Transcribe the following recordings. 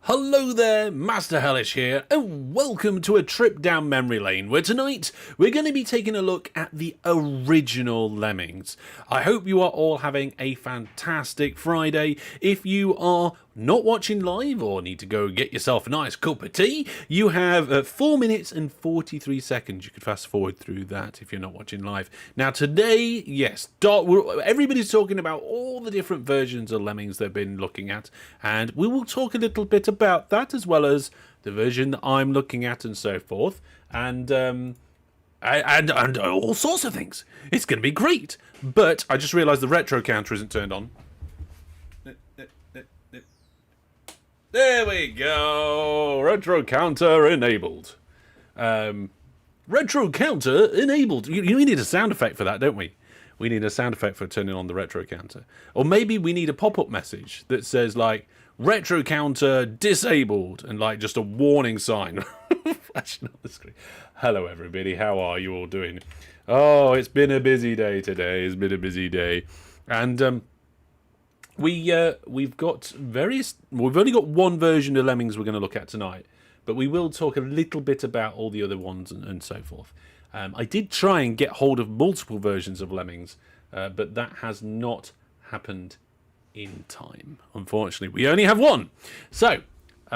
Hello there, Master Hellish here, and welcome to a trip down memory lane, where tonight we're going to be taking a look at the original Lemmings. I hope you are all having a fantastic Friday. If you are not watching live or need to go get yourself a nice cup of tea, you have 4 minutes and 43 seconds. You could fast forward through that if you're not watching live. Now today, yes, everybody's talking about all the different versions of Lemmings they've been looking at, and we will talk a little bit about that, as well as the version that I'm looking at and so forth, and all sorts of things. It's going to be great. But I just realised the retro counter isn't turned on. There we go. Retro counter enabled. Retro counter enabled. We need a sound effect for that, don't we? We need a sound effect for turning on the retro counter. Or maybe we need a pop-up message that says, like, retro counter disabled, and like just a warning sign flashing on the screen. Hello everybody, how are you all doing? Oh, it's been a busy day today. It's been a busy day. And we've got various, we've only got one version of Lemmings we're going to look at tonight, but we will talk a little bit about all the other ones and so forth. I did try and get hold of multiple versions of Lemmings, but that has not happened in time. Unfortunately, we only have one. So,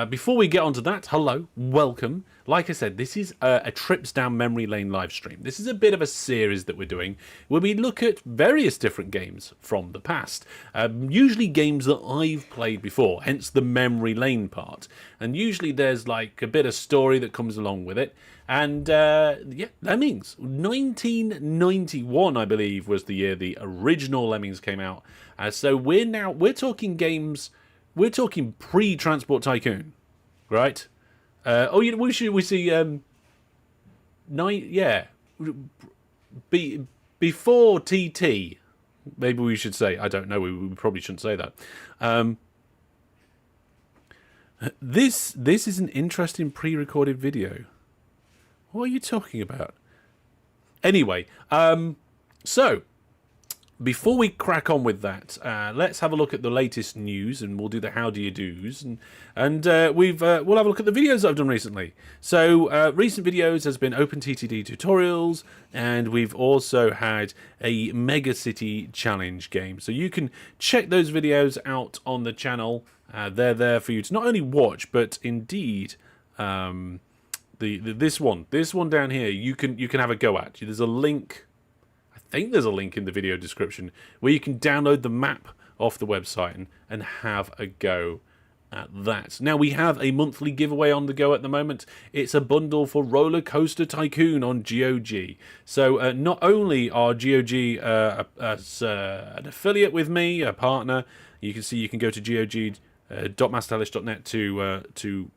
before we get onto that, hello, welcome. Like I said, this is a Trips Down Memory Lane live stream. This is a bit of a series that we're doing where we look at various different games from the past. Usually games that I've played before, hence the memory lane part. And usually there's like a bit of story that comes along with it. And yeah, Lemmings. 1991, I believe, was the year the original Lemmings came out. So we're talking games. We're talking pre-Transport Tycoon, right? Before TT. Maybe we should say. I don't know. We probably shouldn't say that. This is an interesting pre-recorded video. What are you talking about? Anyway, so before we crack on with that, let's have a look at the latest news, and we'll do the how do you do's, and we'll have a look at the videos that I've done recently. So recent videos has been OpenTTD tutorials, and we've also had a Mega City Challenge game. So you can check those videos out on the channel. They're there for you to not only watch, but indeed this one down here you can have a go at. There's a link. I think there's a link in the video description where you can download the map off the website and have a go at that. Now, we have a monthly giveaway on the go at the moment. It's a bundle for Roller Coaster Tycoon on GOG. So not only are GOG an affiliate with me, a partner, you can see you can go to gog.masterhellish.net to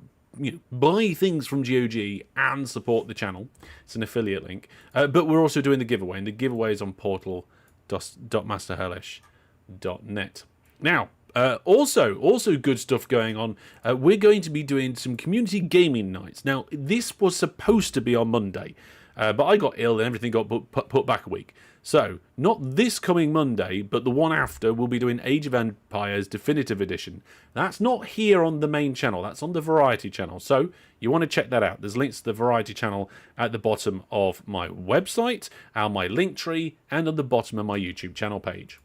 buy things from GOG and support the channel. It's an affiliate link. But we're also doing the giveaway, and the giveaway is on portal.masterhellish.net. Now, also good stuff going on. We're going to be doing some community gaming nights. Now, this was supposed to be on Monday, but I got ill and everything got put back a week. So, not this coming Monday, but the one after, we'll be doing Age of Empires Definitive Edition. That's not here on the main channel, that's on the Variety channel. So, you want to check that out. There's links to the Variety channel at the bottom of my website, on my link tree, and on the bottom of my YouTube channel page.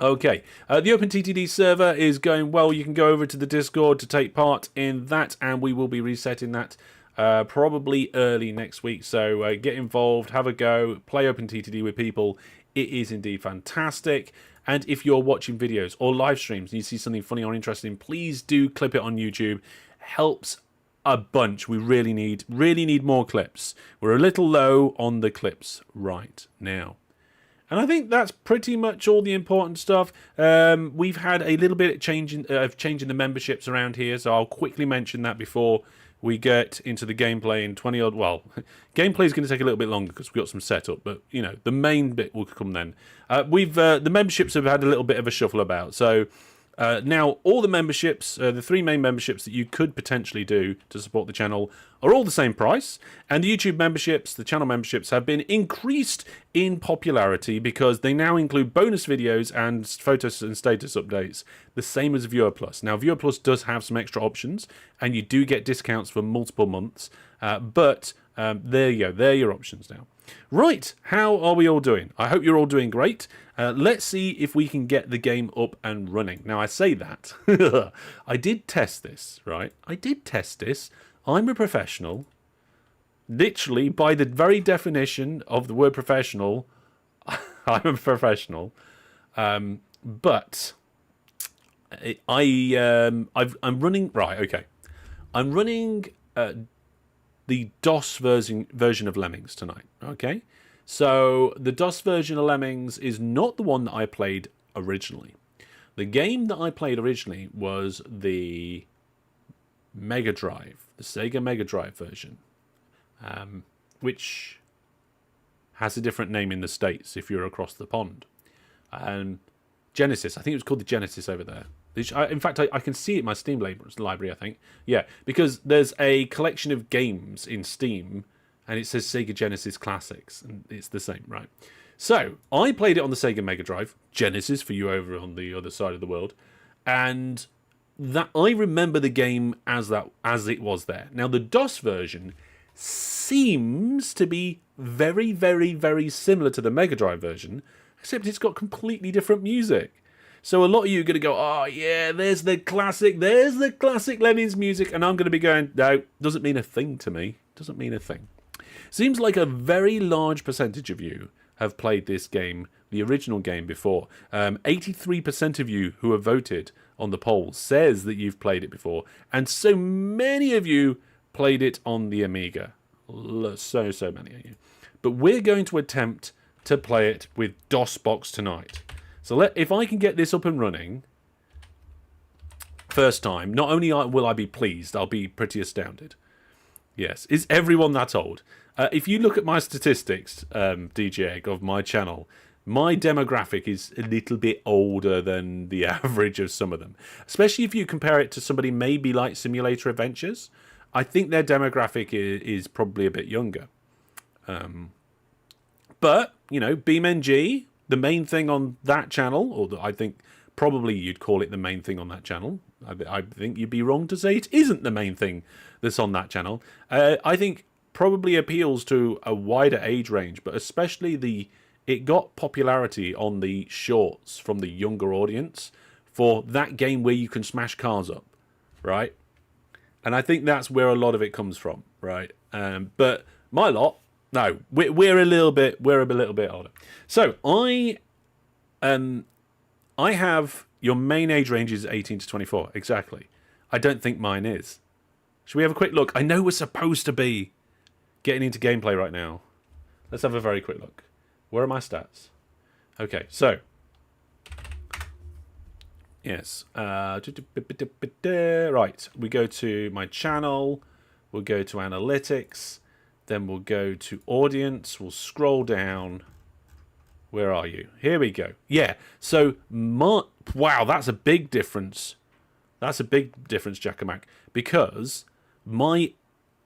Okay, the OpenTTD server is going well. You can go over to the Discord to take part in that, and we will be resetting that probably early next week. So get involved, have a go, play OpenTTD with people. It is indeed fantastic. And if you're watching videos or live streams and you see something funny or interesting, please do clip it on YouTube. Helps a bunch. We really need more clips. We're a little low on the clips right now. And I think that's pretty much all the important stuff. We've had a little bit of changing the memberships around here, so I'll quickly mention that before we get into the gameplay in 20 odd. Well, gameplay is going to take a little bit longer because we've got some setup, but you know the main bit will come then. The memberships have had a little bit of a shuffle about, so Now, all the memberships, the three main memberships that you could potentially do to support the channel are all the same price. And the YouTube memberships, the channel memberships, have been increased in popularity because they now include bonus videos and photos and status updates, the same as Viewer Plus. Now, Viewer Plus does have some extra options, and you do get discounts for multiple months. But there you go. They're your options now. Right, how are we all doing? I hope you're all doing great. Let's see if we can get the game up and running. Now, I say that. I did test this, right? I did test this. I'm a professional. Literally, by the very definition of the word professional, I'm a professional. But I'm running... Right, okay. I'm running... the DOS version of Lemmings tonight, okay? So the DOS version of Lemmings is not the one that I played originally. The game that I played originally was the Mega Drive, the Sega Mega Drive version, which has a different name in the States if you're across the pond. Genesis, I think it was called the Genesis over there. In fact, I can see it in my Steam library, I think. Yeah, because there's a collection of games in Steam, and it says Sega Genesis Classics, and it's the same, right? So, I played it on the Sega Mega Drive, Genesis for you over on the other side of the world, and that I remember the game as it was there. Now, the DOS version seems to be very, very, very similar to the Mega Drive version, except it's got completely different music. So a lot of you are going to go, oh yeah, there's the classic Lemmings music, and I'm going to be going, no, doesn't mean a thing to me. Doesn't mean a thing. Seems like a very large percentage of you have played this game, the original game, before. 83% of you who have voted on the poll says that you've played it before, and so many of you played it on the Amiga. So many of you. But we're going to attempt to play it with DOSBox tonight. So if I can get this up and running first time, not only will I be pleased, I'll be pretty astounded. Yes, is everyone that old? If you look at my statistics, DJ Egg, of my channel, my demographic is a little bit older than the average of some of them. Especially if you compare it to somebody maybe like Simulator Adventures. I think their demographic is probably a bit younger. But, you know, BeamNG... the main thing on that channel, or I think probably you'd call it the main thing on that channel. I think you'd be wrong to say it isn't the main thing that's on that channel. I think probably appeals to a wider age range, but especially it got popularity on the shorts from the younger audience for that game where you can smash cars up, right? And I think that's where a lot of it comes from, right? But my lot, no, we're a little bit older. So I have your main age range is 18 to 24, exactly. I don't think mine is. Should we have a quick look? I know we're supposed to be getting into gameplay right now. Let's have a very quick look. Where are my stats? Okay, so yes, right. We go to my channel. We'll go to analytics. Then we'll go to audience. We'll scroll down. Where are you? Here we go. Yeah. So, wow, that's a big difference. That's a big difference, Jackamak, because my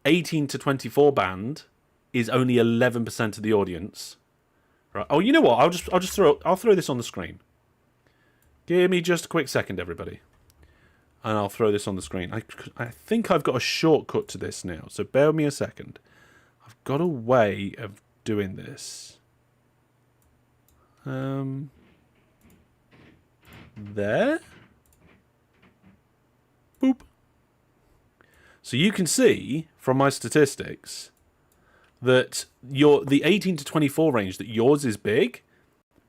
18 to 24 band is only 11% of the audience. Right. Oh, you know what? I'll throw this on the screen. Give me just a quick second, everybody. And I'll throw this on the screen. I think I've got a shortcut to this now, so bear with me a second. I've got a way of doing this. There. Boop. So you can see from my statistics that the 18 to 24 range, that yours is big.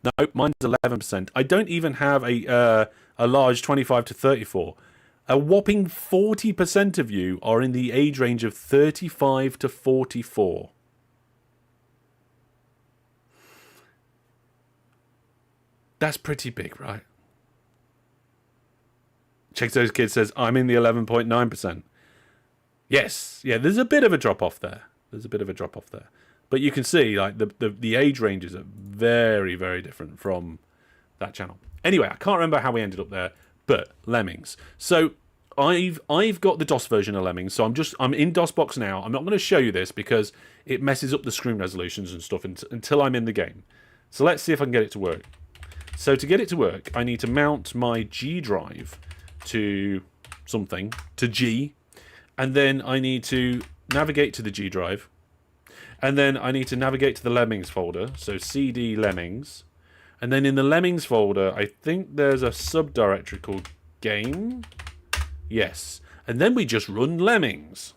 No, mine's 11%. I don't even have a large 25 to 34. A whopping 40% of you are in the age range of 35 to 44. That's pretty big, right? Check those kids says, I'm in the 11.9%. Yes, yeah, there's a bit of a drop-off there. But you can see, like, the age ranges are very, very different from that channel. Anyway, I can't remember how we ended up there, but Lemmings. So I've got the DOS version of Lemmings, so I'm in DOSBox now. I'm not going to show you this because it messes up the screen resolutions and stuff until I'm in the game. So let's see if I can get it to work. So to get it to work, I need to mount my G drive to something, to G, and then I need to navigate to the G drive, and then I need to navigate to the Lemmings folder, so CD Lemmings, and then in the Lemmings folder, I think there's a subdirectory called Game. Yes, and then we just run Lemmings.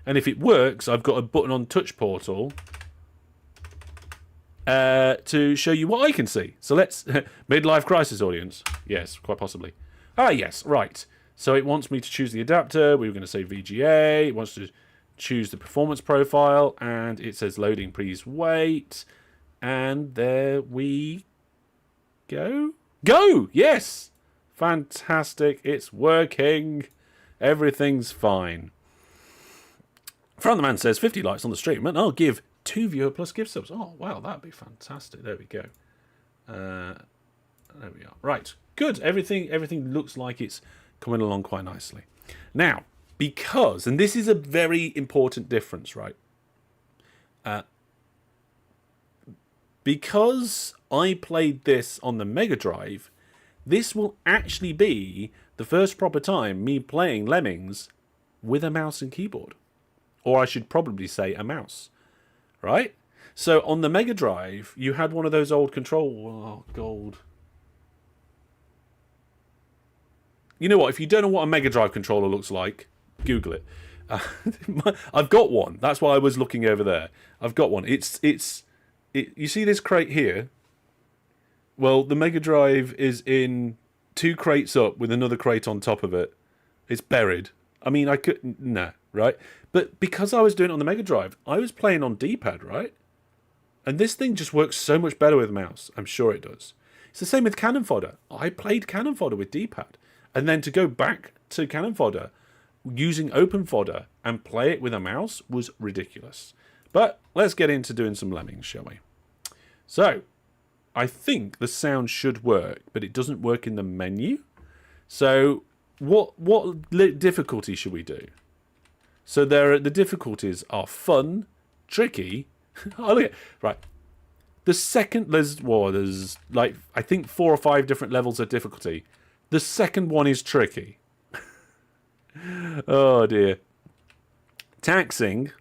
And if it works, I've got a button on Touch Portal to show you what I can see. So let's... Midlife crisis audience. Yes, quite possibly. Ah, yes, right. So it wants me to choose the adapter. We were going to say VGA. It wants to choose the performance profile. And it says loading, please wait. And there we go. Go! Yes! Fantastic. It's working. Everything's fine. Front the man says 50 likes on the stream, and I'll give 2 viewer plus gift subs. Oh, wow, that'd be fantastic. There we go. There we are. Right. Good. Everything looks like it's coming along quite nicely. Now, because, and this is a very important difference, right? Because I played this on the Mega Drive, this will actually be the first proper time me playing Lemmings with a mouse and keyboard. Or I should probably say a mouse. Right? So on the Mega Drive, you had one of those old control... Oh, gold. You know what? If you don't know what a Mega Drive controller looks like, Google it. I've got one. That's why I was looking over there. I've got one. You see this crate here? Well, the Mega Drive is in 2 crates up with another crate on top of it. It's buried. I mean, I couldn't... Nah, right? But because I was doing it on the Mega Drive, I was playing on D-pad, right? And this thing just works so much better with a mouse. I'm sure it does. It's the same with Cannon Fodder. I played Cannon Fodder with D-pad. And then to go back to Cannon Fodder using Open Fodder and play it with a mouse was ridiculous. But let's get into doing some Lemmings, shall we? So... I think the sound should work, but it doesn't work in the menu. So what difficulty should we do? So the difficulties are fun, tricky. Oh, look at, right. The second there's like I think 4 or 5 different levels of difficulty. The second one is tricky. Oh dear. Taxing,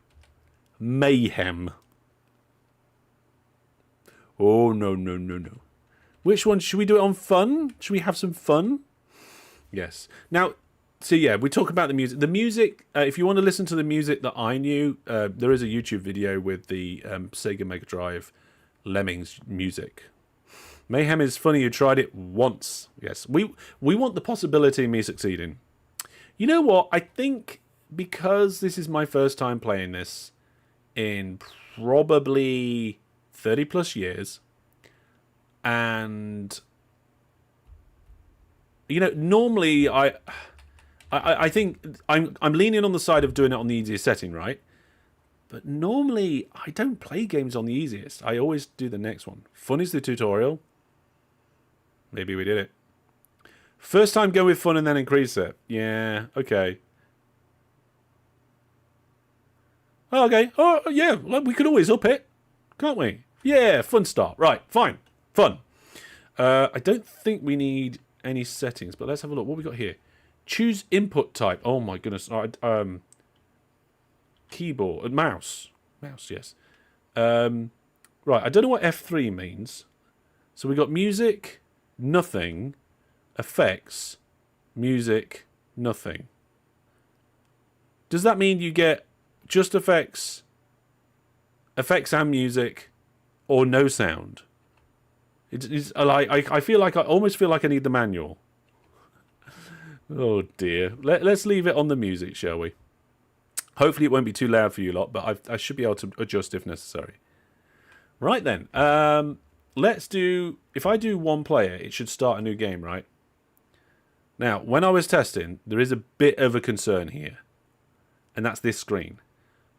mayhem. Oh, no. Which one? Should we do it on fun? Should we have some fun? Yes. Now, so yeah, we talk about the music. The music, if you want to listen to the music that I knew, there is a YouTube video with the Sega Mega Drive Lemmings music. Mayhem is funny, you tried it once. Yes, we want the possibility of me succeeding. You know what? I think because this is my first time playing this in probably... 30 plus years, and you know, normally I think I'm leaning on the side of doing it on the easiest setting, right? But normally I don't play games on the easiest. I always do the next one. Fun is the tutorial. Maybe we did it. First time go with fun and then increase it. Yeah, okay. Oh, okay. Oh yeah, well, we could always up it, can't we? Yeah, fun start. Right, fine. Fun. I don't think we need any settings, but let's have a look. What we got here? Choose input type. Oh my goodness. Keyboard. Mouse. Mouse, yes. Right, I don't know what F3 means. So we got music, nothing, effects, music, nothing. Does that mean you get just effects and music, or no sound? I feel like I almost feel like I need the manual. Oh dear. Let's leave it on the music, shall we? Hopefully it won't be too loud for you lot, but I should be able to adjust if necessary. Right then. Let's do... If I do 1 player, it should start a new game, right? Now, when I was testing, there is a bit of a concern here. And that's this screen.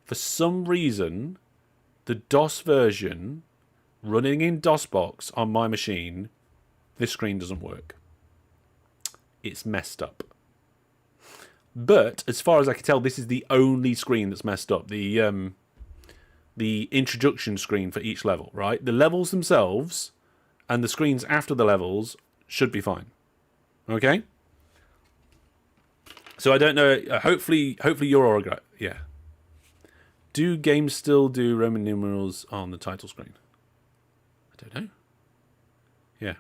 For some reason, the DOS version running in DOSBox on my machine, this screen doesn't work. it's messed up. But as far as I can tell, this is the only screen that's messed up. The introduction screen for each level, right? The levels themselves and the screens after the levels should be fine. Okay? So I don't know. Hopefully you're all right. Yeah. Do games still do Roman numerals on the title screen? I don't know. Yeah.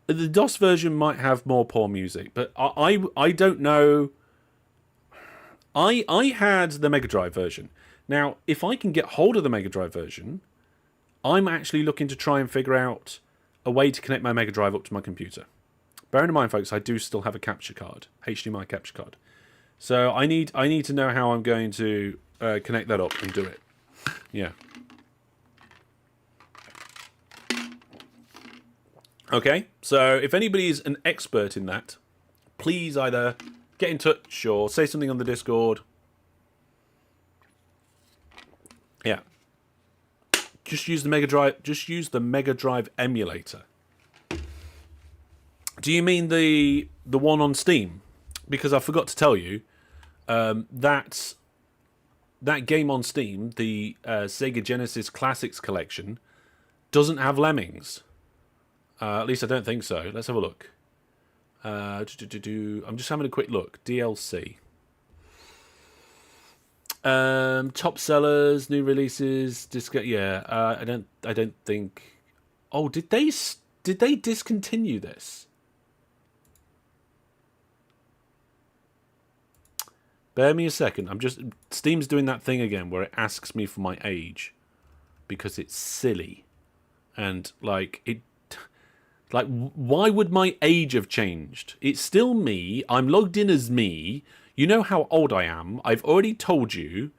The DOS version might have more poor music, but I don't know. I had the Mega Drive version. Now, if I can get hold of the Mega Drive version, I'm actually looking to try and figure out a way to connect my Mega Drive up to my computer. Bearing in mind, folks, I do still have a capture card, HDMI capture card. So I need to know how I'm going to connect that up and do it. Yeah. Okay, so if anybody's an expert in that, please either get in touch or say something on the Discord. Yeah. Just use the Mega Drive. Just use the Mega Drive emulator. Do you mean the one on Steam? Because I forgot to tell you that game on Steam, the Sega Genesis Classics Collection, doesn't have Lemmings. At least I don't think so. Let's have a look. I'm just having a quick look. DLC. Top sellers, new releases, yeah. I don't think. Oh, did they discontinue this? Bear me a second. Steam's doing that thing again where it asks me for my age because it's silly, and why would my age have changed? It's still me. I'm logged in as me. You know how old I am. I've already told you.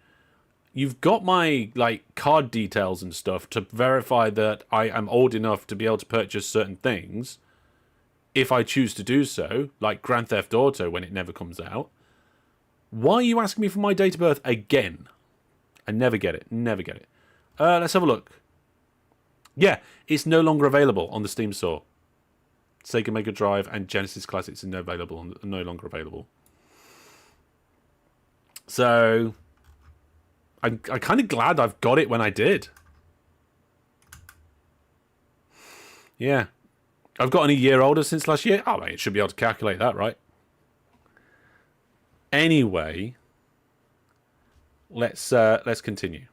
You've got my card details and stuff to verify that I am old enough to be able to purchase certain things if I choose to do so, like Grand Theft Auto when it never comes out. Why are you asking me for my date of birth again? I never get it. Never get it. Let's have a look. Yeah, it's no longer available on the Steam store. Sega Mega Drive and Genesis Classics are no longer available. So, I'm kind of glad I've got it when I did. Yeah. I've gotten a year older since last year. Oh, mate, it should be able to calculate that, right? Anyway, let's continue.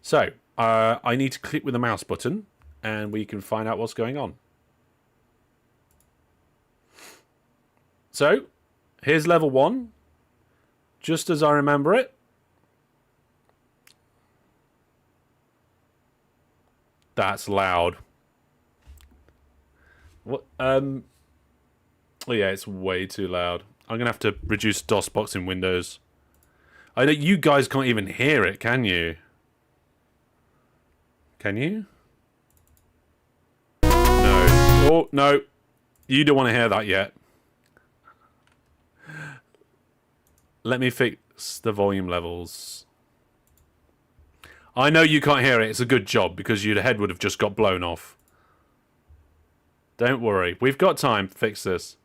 So, I need to click with the mouse button, and we can find out what's going on. So, here's level 1, just as I remember it. That's loud. What? Oh yeah, it's way too loud. I'm gonna have to reduce DOSBox in Windows. I know you guys can't even hear it, can you? Can you? No. Oh, no. You don't want to hear that yet. Let me fix the volume levels. I know you can't hear it. It's a good job because your head would have just got blown off. Don't worry. We've got time to fix this.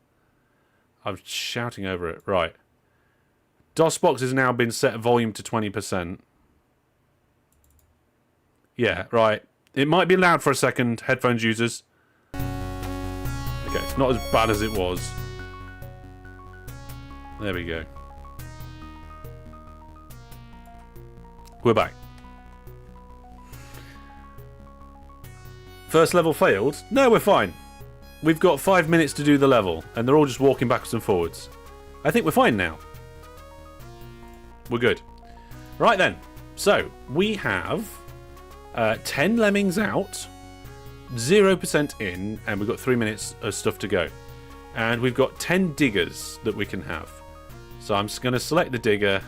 I'm shouting over it. Right. DOSBox has now been set volume to 20%. Yeah, right. It might be loud for a second, headphones users. Okay, it's not as bad as it was. There we go. We're back. First level failed? No, we're fine. We've got 5 minutes to do the level, and they're all just walking backwards and forwards. I think we're fine now. We're good. Right then. So, we have 10 lemmings out, 0% in, and we've got 3 minutes of stuff to go. And we've got 10 diggers that we can have. So I'm just going to select the digger,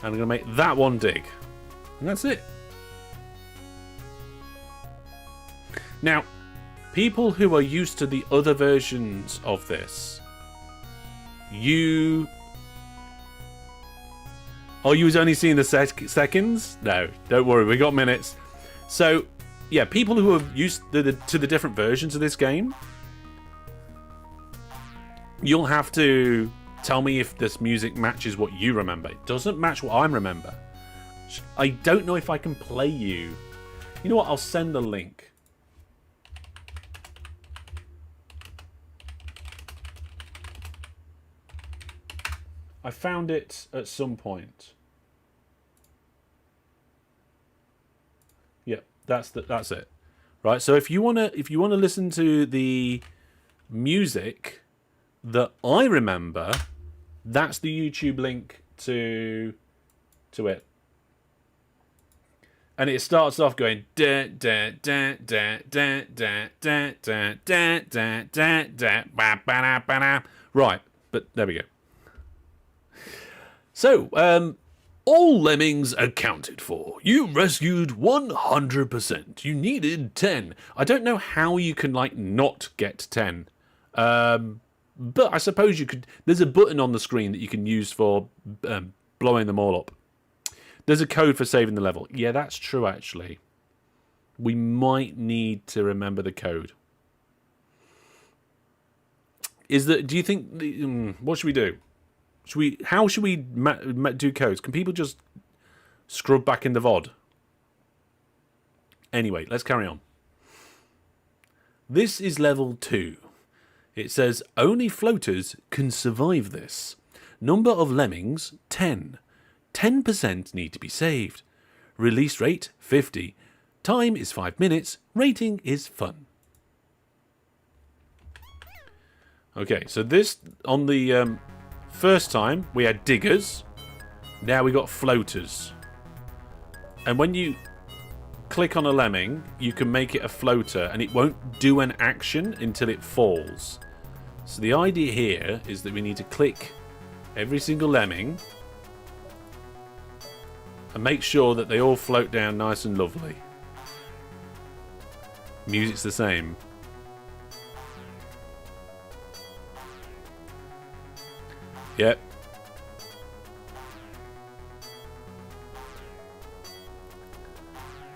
and I'm going to make that one dig. And that's it. Now, people who are used to the other versions of this, you was only seeing the seconds? No, don't worry, we got minutes. So, yeah, people who are used to the different versions of this game, you'll have to tell me if this music matches what you remember. It doesn't match what I remember. I don't know if I can play you. You know what? I'll send the link. I found it at some point. Yeah, that's it. Right? So if you want to listen to the music that I remember, that's the YouTube link to it. And it starts off going da da da da da da da da da da da da ba ba ba ba. Right, but there we go. So, all lemmings accounted for. You rescued 100%. You needed 10. I don't know how you can like not get 10. But I suppose you could. There's a button on the screen that you can use for blowing them all up. There's a code for saving the level. Yeah, that's true, actually. We might need to remember the code. Do you think... what should we do? How should we do codes? Can people just scrub back in the VOD? Anyway, let's carry on. This is level 2. It says, only floaters can survive this. Number of lemmings, 10. 10% need to be saved. Release rate, 50. Time is 5 minutes. Rating is fun. Okay, so this, on the first time, we had diggers. Now we got floaters. And when you click on a lemming, you can make it a floater, and it won't do an action until it falls. So the idea here is that we need to click every single lemming and make sure that they all float down nice and lovely. Music's the same. Yep.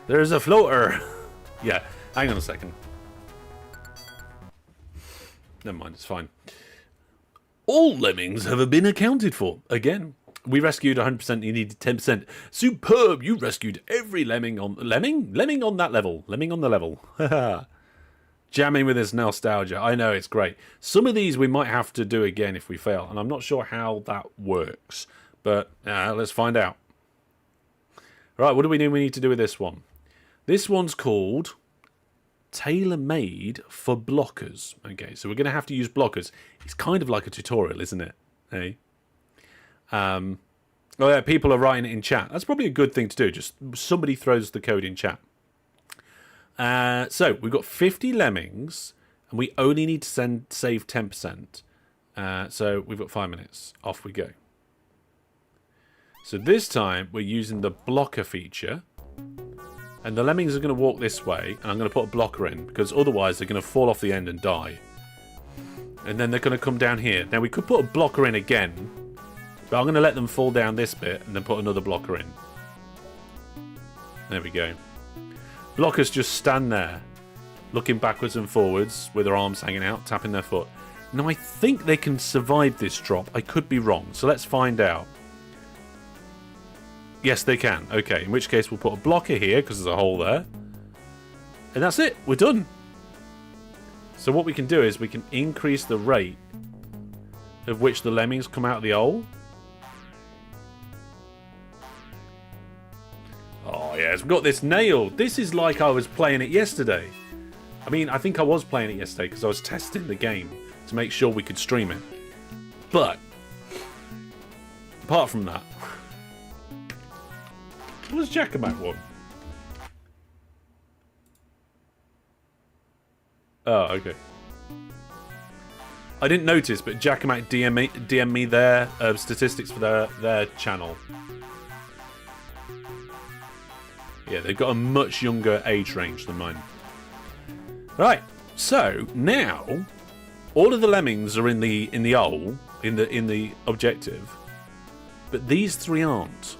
There's a floater. Yeah, hang on a second. Never mind, it's fine. All lemmings have been accounted for. Again, we rescued 100%, you needed 10%. Superb, you rescued every lemming on... Lemming? Lemming on that level. Lemming on the level. Jamming with this nostalgia. I know, it's great. Some of these we might have to do again if we fail, and I'm not sure how that works. But let's find out. Right, what do we need to do with this one? This one's called tailor-made for blockers. Okay, so we're going to have to use blockers. It's kind of like a tutorial, isn't it? Hey? Oh yeah, people are writing it in chat. That's probably a good thing to do. Just somebody throws the code in chat. So we've got 50 lemmings, and we only need to save 10%. So we've got 5 minutes. Off we go. So this time we're using the blocker feature, and the lemmings are going to walk this way, and I'm going to put a blocker in because otherwise they're going to fall off the end and die. And then they're going to come down here. Now we could put a blocker in again, but I'm going to let them fall down this bit and then put another blocker in. There we go. Blockers just stand there, looking backwards and forwards with their arms hanging out, tapping their foot. Now I think they can survive this drop. I could be wrong, so let's find out. Yes, they can. Okay, in which case we'll put a blocker here because there's a hole there. And that's it. We're done. So what we can do is we can increase the rate of which the lemmings come out of the hole. Oh, yes, we've got this nailed. This is like I was playing it yesterday. I mean, I think I was playing it yesterday because I was testing the game to make sure we could stream it. But, apart from that, what was Jackamat one? Oh, okay. I didn't notice, but Jackamat DM me their statistics for their channel. Yeah, they've got a much younger age range than mine. Right, so now all of the lemmings are in the hole, in the objective, but these three aren't.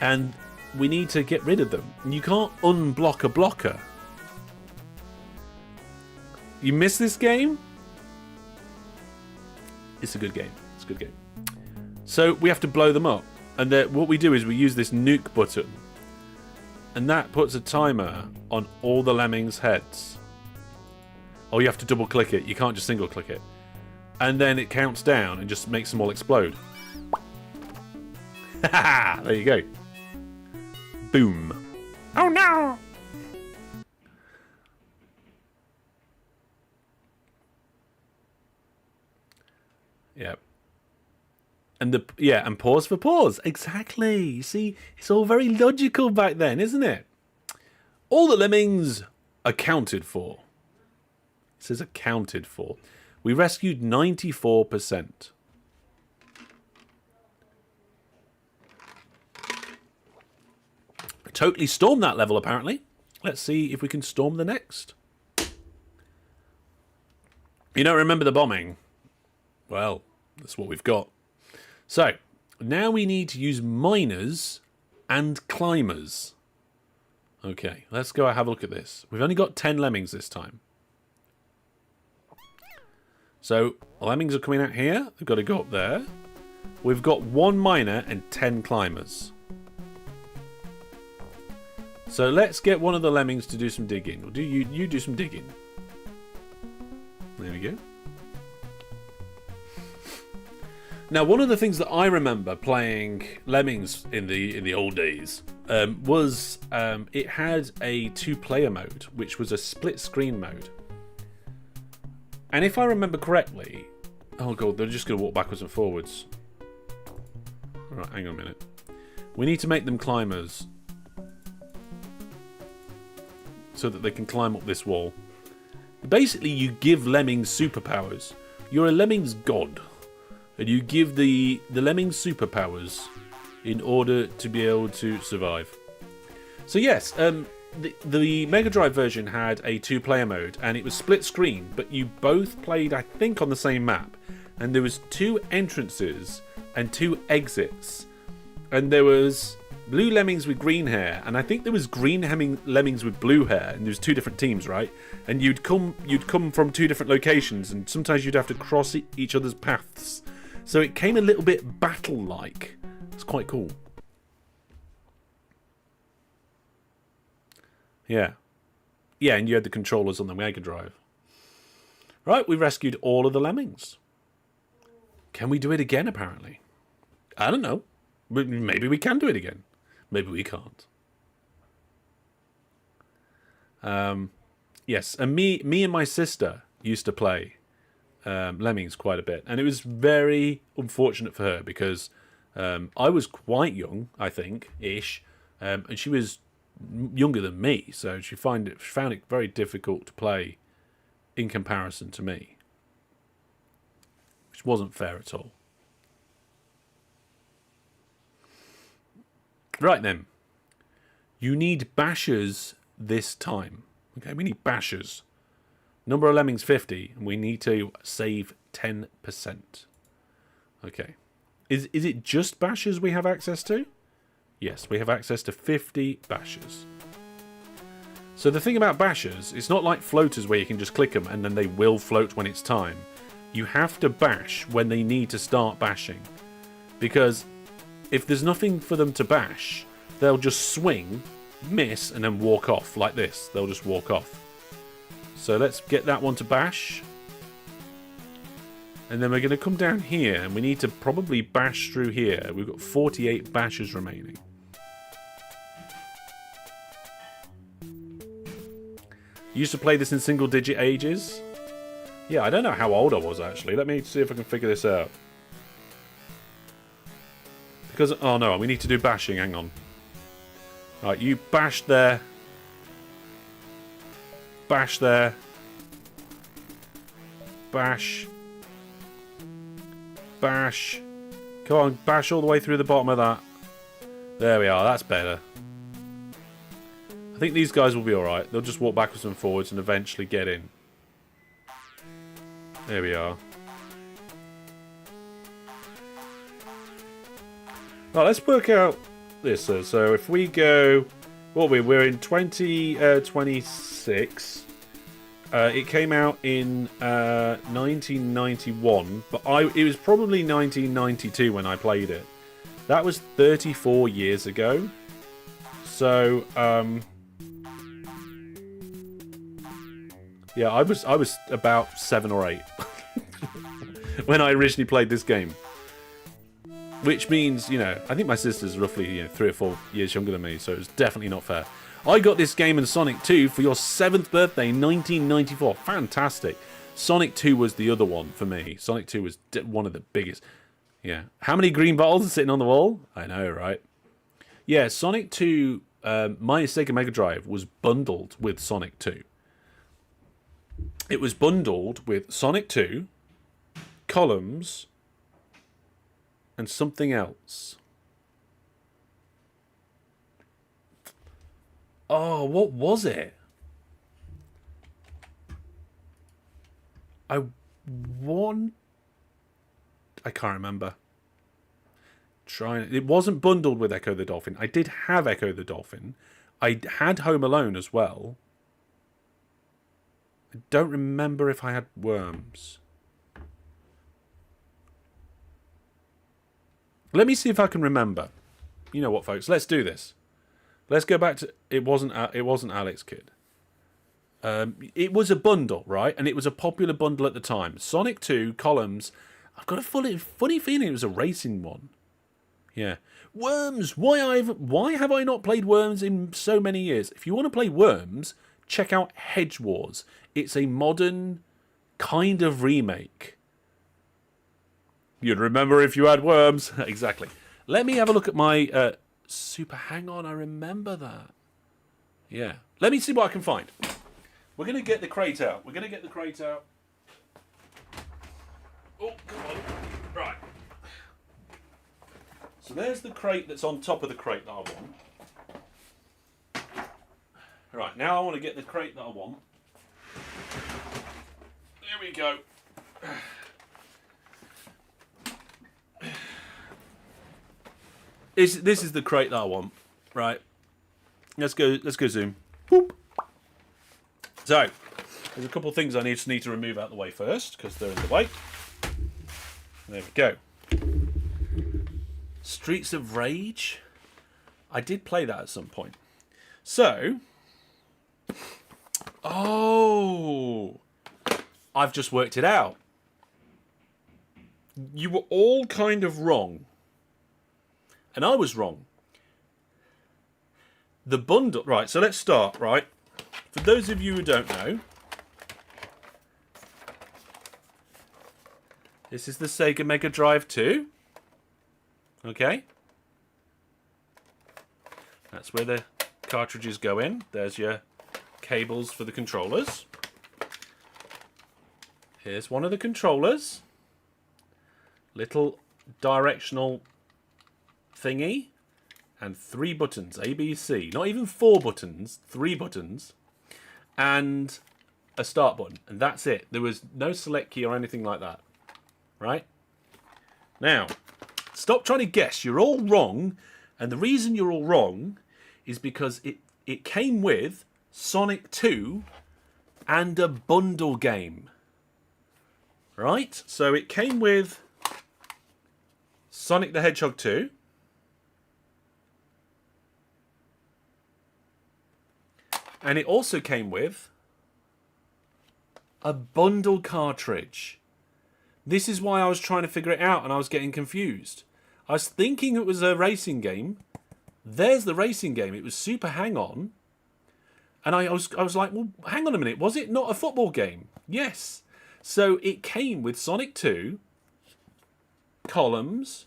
And we need to get rid of them. You can't unblock a blocker. You miss this game? It's a good game. It's a good game. So we have to blow them up. And what we do is we use this nuke button. And that puts a timer on all the lemmings' heads. Oh, you have to double click it. You can't just single click it. And then it counts down and just makes them all explode. There you go. Boom. Oh no! Yep. And pause for pause. Exactly. You see, it's all very logical back then, isn't it? All the lemmings accounted for. It says accounted for. We rescued 94%. Totally stormed that level, apparently. Let's see if we can storm the next. You don't remember the bombing? Well, that's what we've got. So, now we need to use miners and climbers. Okay, let's go have a look at this. We've only got 10 lemmings this time. So, lemmings are coming out here. They've got to go up there. We've got 1 miner and 10 climbers. So let's get one of the lemmings to do some digging. Or do you do some digging? There we go. Now, one of the things that I remember playing Lemmings in the old days was it had a 2-player mode, which was a split screen mode. And if I remember correctly, oh god, they're just going to walk backwards and forwards. All right, hang on a minute. We need to make them climbers so that they can climb up this wall. Basically, you give lemmings superpowers. You're a lemmings god. And you give the lemmings superpowers in order to be able to survive. So yes, the Mega Drive version had a 2-player mode, and it was split screen, but you both played, I think, on the same map. And there was 2 entrances and 2 exits. And there was blue lemmings with green hair, and I think there was green lemmings with blue hair, and there was 2 different teams, right? And you'd come from 2 different locations, and sometimes you'd have to cross each other's paths. So it came a little bit battle-like. It's quite cool. Yeah. Yeah, and you had the controllers on the Mega Drive. Right, we rescued all of the lemmings. Can we do it again, apparently? I don't know. Maybe we can do it again. Maybe we can't. Yes, and me and my sister used to play Lemmings quite a bit, and it was very unfortunate for her because I was quite young, I think, ish, and she was younger than me, so she found it very difficult to play in comparison to me, which wasn't fair at all. Right then, you need bashers this time. Okay, we need bashers. Number of lemmings 50, and we need to save 10%. Okay. Is it just bashers we have access to? Yes, we have access to 50 bashers. So the thing about bashers, it's not like floaters where you can just click them and then they will float when it's time. You have to bash when they need to start bashing. Because if there's nothing for them to bash, they'll just swing, miss, and then walk off like this. They'll just walk off. So let's get that one to bash. And then we're going to come down here, and we need to probably bash through here. We've got 48 bashes remaining. Used to play this in single-digit ages. Yeah, I don't know how old I was, actually. Let me see if I can figure this out. Because, oh no, we need to do bashing. Hang on. Right, you bash there. Bash there. Bash. Bash. Come on, bash all the way through the bottom of that. There we are, that's better. I think these guys will be alright. They'll just walk backwards and forwards and eventually get in. There we are. Right, let's work out this. So if we go, well, we're in 2026. It came out in 1991, but it was probably 1992 when I played it. That was 34 years ago. So yeah, I was about 7 or 8 when I originally played this game. Which means, you know, I think my sister's roughly 3 or 4 years younger than me, so it's definitely not fair. I got this game and Sonic 2 for your 7th birthday in 1994. Fantastic. Sonic 2 was the other one for me. Sonic 2 was one of the biggest. Yeah. How many green bottles are sitting on the wall? I know, right? Yeah, Sonic 2, my Sega Mega Drive was bundled with Sonic 2. It was bundled with Sonic 2, Columns, and something else. Oh, what was it? I can't remember. It wasn't bundled with Echo the Dolphin. I did have Echo the Dolphin. I had Home Alone as well. I don't remember if I had Worms. Let me see if I can remember. You know what, folks? Let's do this. Let's go back to it wasn't Alex Kidd. It was a bundle, right? And it was a popular bundle at the time. Sonic 2, Columns. I've got a funny feeling it was a racing one. Yeah. Worms. Why have I not played Worms in so many years? If you want to play Worms, check out Hedge Wars. It's a modern kind of remake. You'd remember if you had Worms. Exactly. Let me have a look at my Super Hang On. I remember that. Yeah. Let me see what I can find. We're going to get the crate out. Oh, come on. Right. So there's the crate that's on top of the crate that I want. Right, now I want to get the crate that I want. There we go. This is the crate that I want. Right. Let's go zoom. Boop. So, there's a couple of things I just need to remove out of the way first, because they're in the way. There we go. Streets of Rage. I did play that at some point. So, oh, I've just worked it out. You were all kind of wrong. And I was wrong. The bundle... Right, so let's start, right? For those of you who don't know, this is the Sega Mega Drive 2. Okay? That's where the cartridges go in. There's your cables for the controllers. Here's one of the controllers. Little directional thingy. And 3 buttons, A, B, C. Not even 4 buttons, 3 buttons. And a start button. And that's it. There was no select key or anything like that. Right? Now, stop trying to guess. You're all wrong. And the reason you're all wrong is because it came with Sonic 2 and a bundle game. Right? So it came with Sonic the Hedgehog 2. And it also came with a bundle cartridge. This is why I was trying to figure it out and I was getting confused. I was thinking it was a racing game. There's the racing game. It was Super Hang On. And I was like, well, hang on a minute. Was it not a football game? Yes. So it came with Sonic 2, Columns,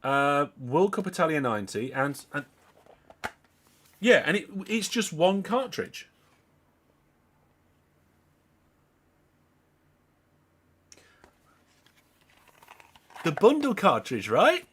World Cup Italia 90, and yeah, and it's just one cartridge. The bundle cartridge, right?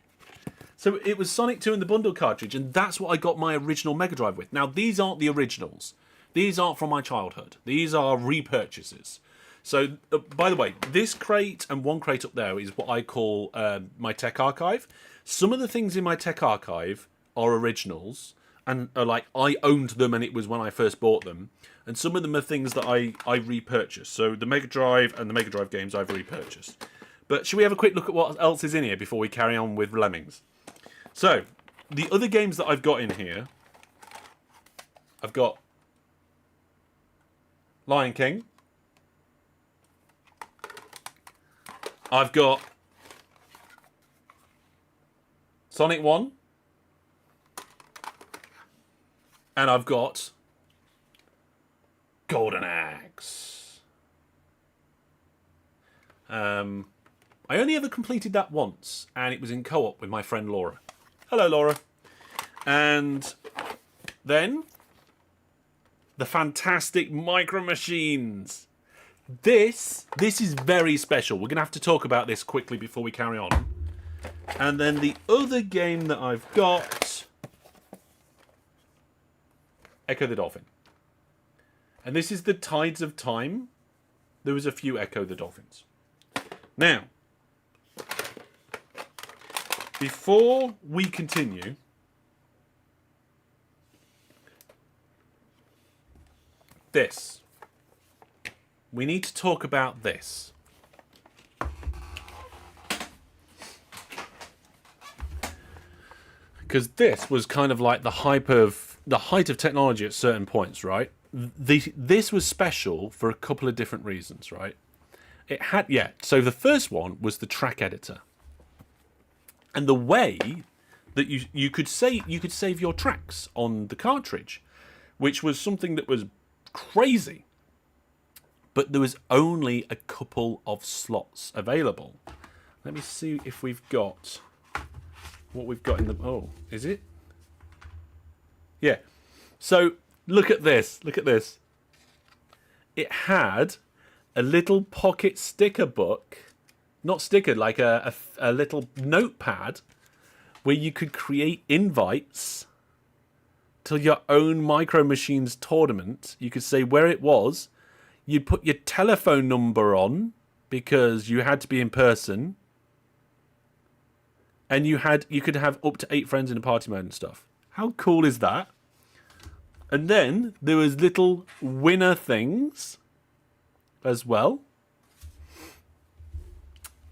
So it was Sonic 2 and the bundle cartridge, and that's what I got my original Mega Drive with. Now, these aren't the originals. These aren't from my childhood. These are repurchases. So, by the way, this crate and one crate up there is what I call my tech archive. Some of the things in my tech archive are originals and are like I owned them and it was when I first bought them. And some of them are things that I repurchased. So the Mega Drive and the Mega Drive games I've repurchased. But should we have a quick look at what else is in here before we carry on with Lemmings? So, the other games that I've got in here, I've got Lion King. I've got Sonic 1. And I've got Golden Axe. I only ever completed that once, and it was in co-op with my friend Laura. Hello, Laura. And then the fantastic Micro Machines. This is very special. We're going to have to talk about this quickly before we carry on. And then the other game that I've got, Echo the Dolphin. And this is the Tides of Time. There was a few Echo the Dolphins. Now, before we continue, we need to talk about this. Because this was kind of like the height of technology at certain points, right? This was special for a couple of different reasons, right? It had, so the first one was the track editor. And the way that you could save your tracks on the cartridge, which was something that was crazy. But there was only a couple of slots available. Let me see if we've got what we've got in the... Oh, is it? Yeah. So, look at this. Look at this. It had a little pocket sticker book. Not sticker, like a little notepad where you could create invites to your own Micro Machines tournament. You could say where it was. You'd put your telephone number on because you had to be in person. And you could have up to 8 friends in a party mode and stuff. How cool is that? And then there was little winner things as well.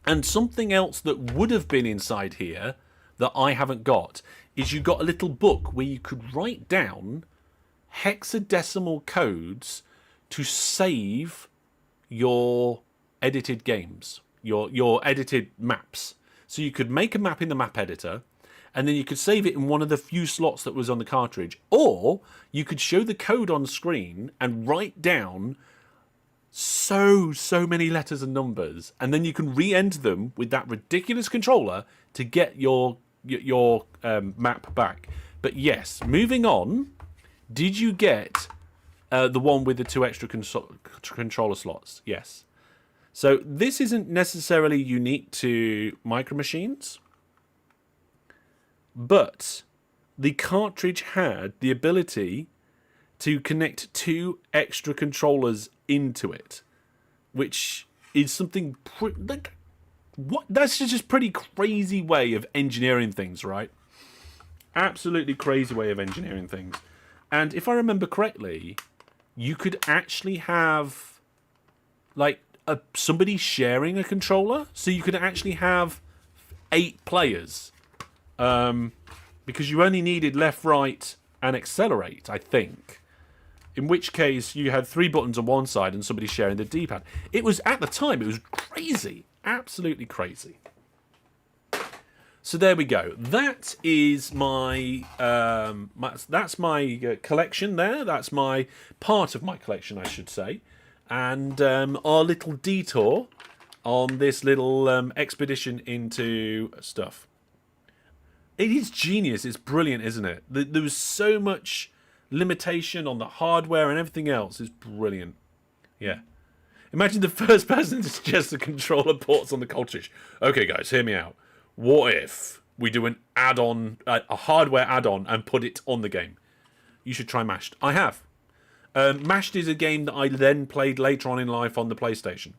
And something else that would have been inside here that I haven't got is you got a little book where you could write down hexadecimal codes to save your edited games, your edited maps. So you could make a map in the map editor, and then you could save it in one of the few slots that was on the cartridge. Or you could show the code on screen and write down so many letters and numbers, and then you can re-enter them with that ridiculous controller to get your map back. But yes, moving on, did you get the one with the 2 extra controller slots? Yes. So this isn't necessarily unique to Micro Machines, but the cartridge had the ability to connect 2 extra controllers into it, which is something that's just pretty crazy way of engineering things, right? Absolutely crazy way of engineering things. And if I remember correctly, you could actually have like somebody sharing a controller, so you could actually have 8 players, because you only needed left, right, and accelerate, I think. In which case, you had 3 buttons on one side and somebody sharing the D-pad. It was, at the time, it was crazy. Absolutely crazy. So there we go. That is my, that's my collection there. That's my part of my collection, I should say. And our little detour on this little expedition into stuff. It is genius. It's brilliant, isn't it? There was so much limitation on the hardware and everything else. It's brilliant. Yeah. Imagine the first person to suggest the controller ports on the cartridge. Okay, guys, hear me out. What if we do an add-on, a hardware add-on, and put it on the game? You should try Mashed. I have. Mashed is a game that I then played later on in life on the PlayStation.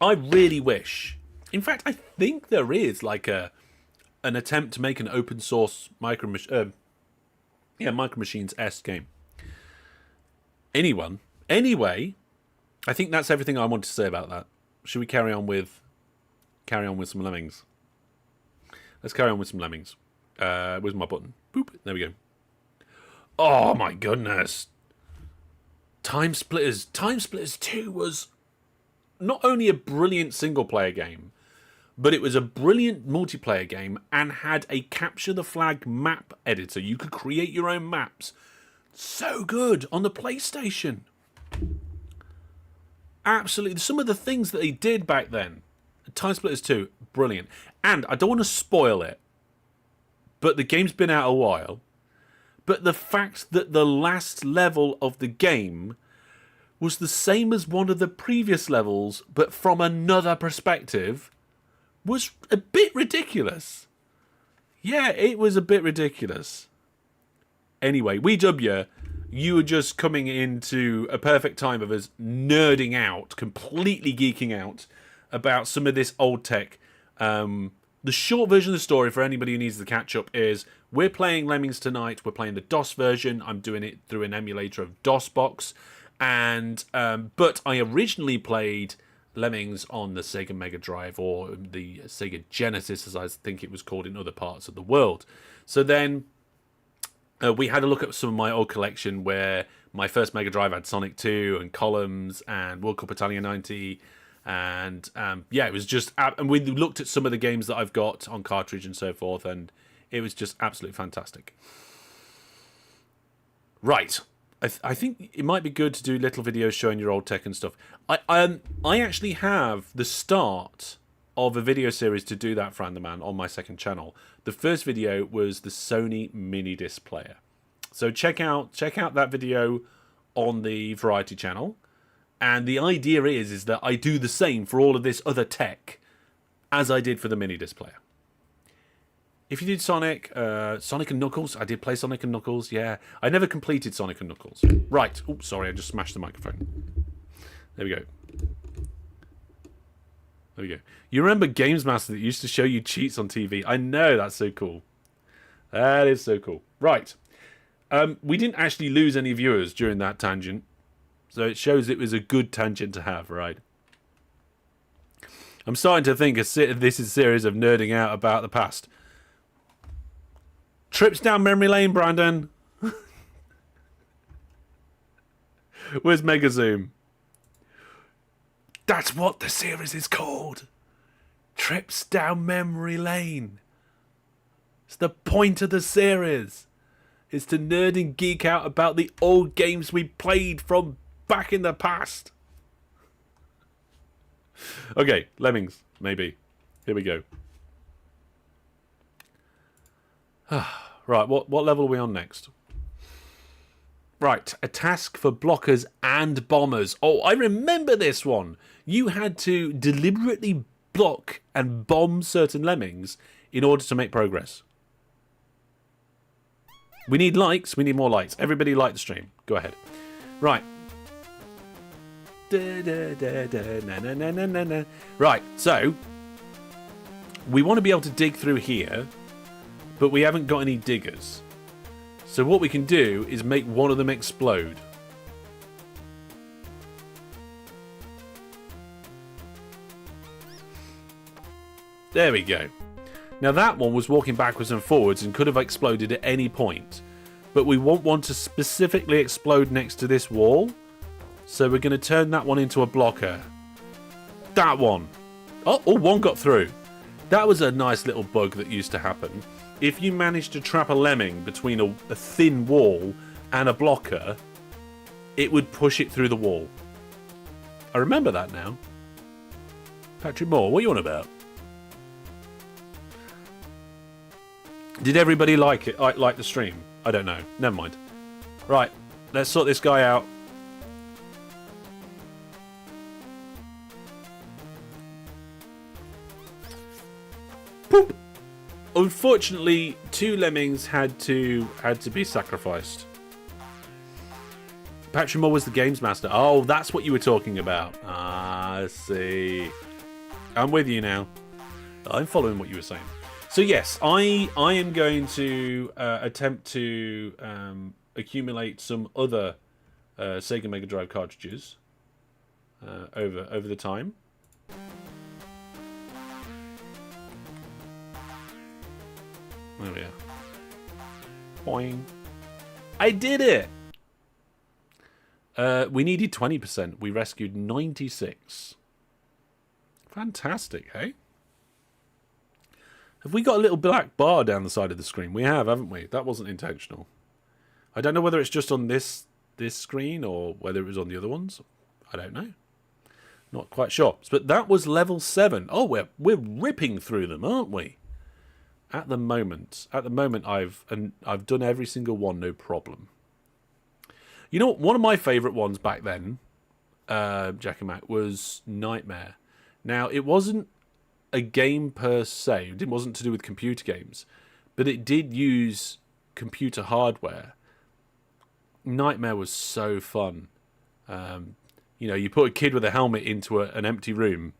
I really wish. In fact, I think there is like an attempt to make an open source Micro Machines-esque game. Anyway, I think that's everything I want to say about that. Should we carry on with some Lemmings? Let's carry on with some Lemmings. Where's my button? Boop. There we go. Oh my goodness. Time Splitters 2 was not only a brilliant single-player game, but it was a brilliant multiplayer game and had a capture the flag map editor. You could create your own maps. So good on the PlayStation. Absolutely. Some of the things that they did back then. Time Splitters 2, brilliant. And I don't want to spoil it, but the game's been out a while. But the fact that the last level of the game was the same as one of the previous levels, but from another perspective, was a bit ridiculous. Yeah, it was a bit ridiculous. Anyway, you were just coming into a perfect time of us nerding out, completely geeking out about some of this old tech. The short version of the story for anybody who needs the catch up is we're playing Lemmings tonight. We're playing the DOS version. I'm doing it through an emulator of DOSBox. And but I originally played Lemmings on the Sega Mega Drive, or the Sega Genesis, as I think it was called in other parts of the world. So then we had a look at some of my old collection where my first Mega Drive had Sonic 2 and Columns and World Cup Italia 90. And yeah, it was just... And we looked at some of the games that I've got on cartridge and so forth, and it was just absolutely fantastic. Right. I think it might be good to do little videos showing your old tech and stuff. I actually have the start of a video series to do that for Anderman on my second channel. The first video was the Sony mini disc player. So check out that video on the Variety channel. And the idea is that I do the same for all of this other tech as I did for the mini disc player. If you did Sonic and Knuckles, I did play Sonic and Knuckles, yeah. I never completed Sonic and Knuckles. Right. Oops, sorry, I just smashed the microphone. There we go. There we go. You remember Games Master that used to show you cheats on TV? I know, that's so cool. That is so cool. Right. We didn't actually lose any viewers during that tangent. So it shows it was a good tangent to have, right? I'm starting to think this is a series of nerding out about the past. Trips down memory lane, Brandon. Where's Mega Zoom? That's what the series is called. Trips down memory lane. It's the point of the series. It's to nerd and geek out about the old games we played from back in the past. Okay, Lemmings, maybe. Here we go. Right, what level are we on next? Right, a task for blockers and bombers. Oh, I remember this one. You had to deliberately block and bomb certain Lemmings in order to make progress. We need likes. We need more likes. Everybody like the stream. Go ahead. Right. Right, so we want to be able to dig through here, but we haven't got any diggers. So what we can do is make one of them explode. There we go. Now that one was walking backwards and forwards and could have exploded at any point. But we want one to specifically explode next to this wall. So we're going to turn that one into a blocker. That one. Oh, one got through. That was a nice little bug that used to happen. If you managed to trap a Lemming between a thin wall and a blocker, it would push it through the wall. I remember that now. Patrick Moore, what are you on about? Did everybody like it? Like the stream? I don't know. Never mind. Right, let's sort this guy out. Poop. Unfortunately, 2 Lemmings had to be sacrificed. Patrick Moore was the games master. Oh, that's what you were talking about. Ah, I see. I'm with you now. I'm following what you were saying. So yes, I am going to attempt to accumulate some other Sega Mega Drive cartridges over the time. There we are. Boing. I did it! We needed 20%. We rescued 96. Fantastic, hey? Have we got a little black bar down the side of the screen? We have, haven't we? That wasn't intentional. I don't know whether it's just on this screen or whether it was on the other ones. I don't know. Not quite sure. But that was level 7. Oh, we're ripping through them, aren't we? At the moment, I've done every single one, no problem. You know what? One of my favourite ones back then, Jack and Mac, was Nightmare. Now, it wasn't a game per se. It wasn't to do with computer games, but it did use computer hardware. Nightmare was so fun. You put a kid with a helmet into an empty room.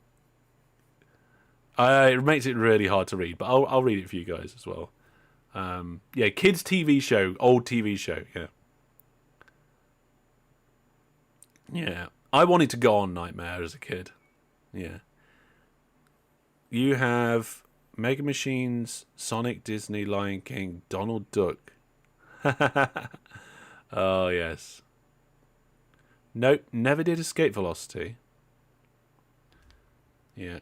It makes it really hard to read, but I'll read it for you guys as well. Kids TV show, old TV show, yeah. Yeah, I wanted to go on Nightmare as a kid. Yeah. You have Mega Machines, Sonic, Disney, Lion King, Donald Duck. Oh, yes. Nope, never did Escape Velocity. Yeah.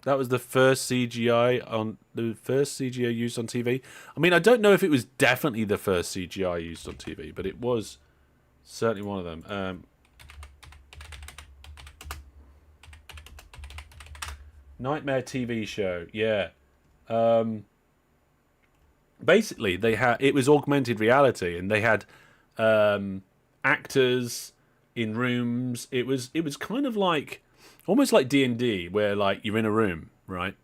That was the first CGI used on TV. I mean, I don't know if it was definitely the first CGI used on TV, but it was certainly one of them. Nightmare TV show, yeah. Basically, it was augmented reality, and they had actors in rooms. It was kind of like almost like D&D, where like you're in a room, right?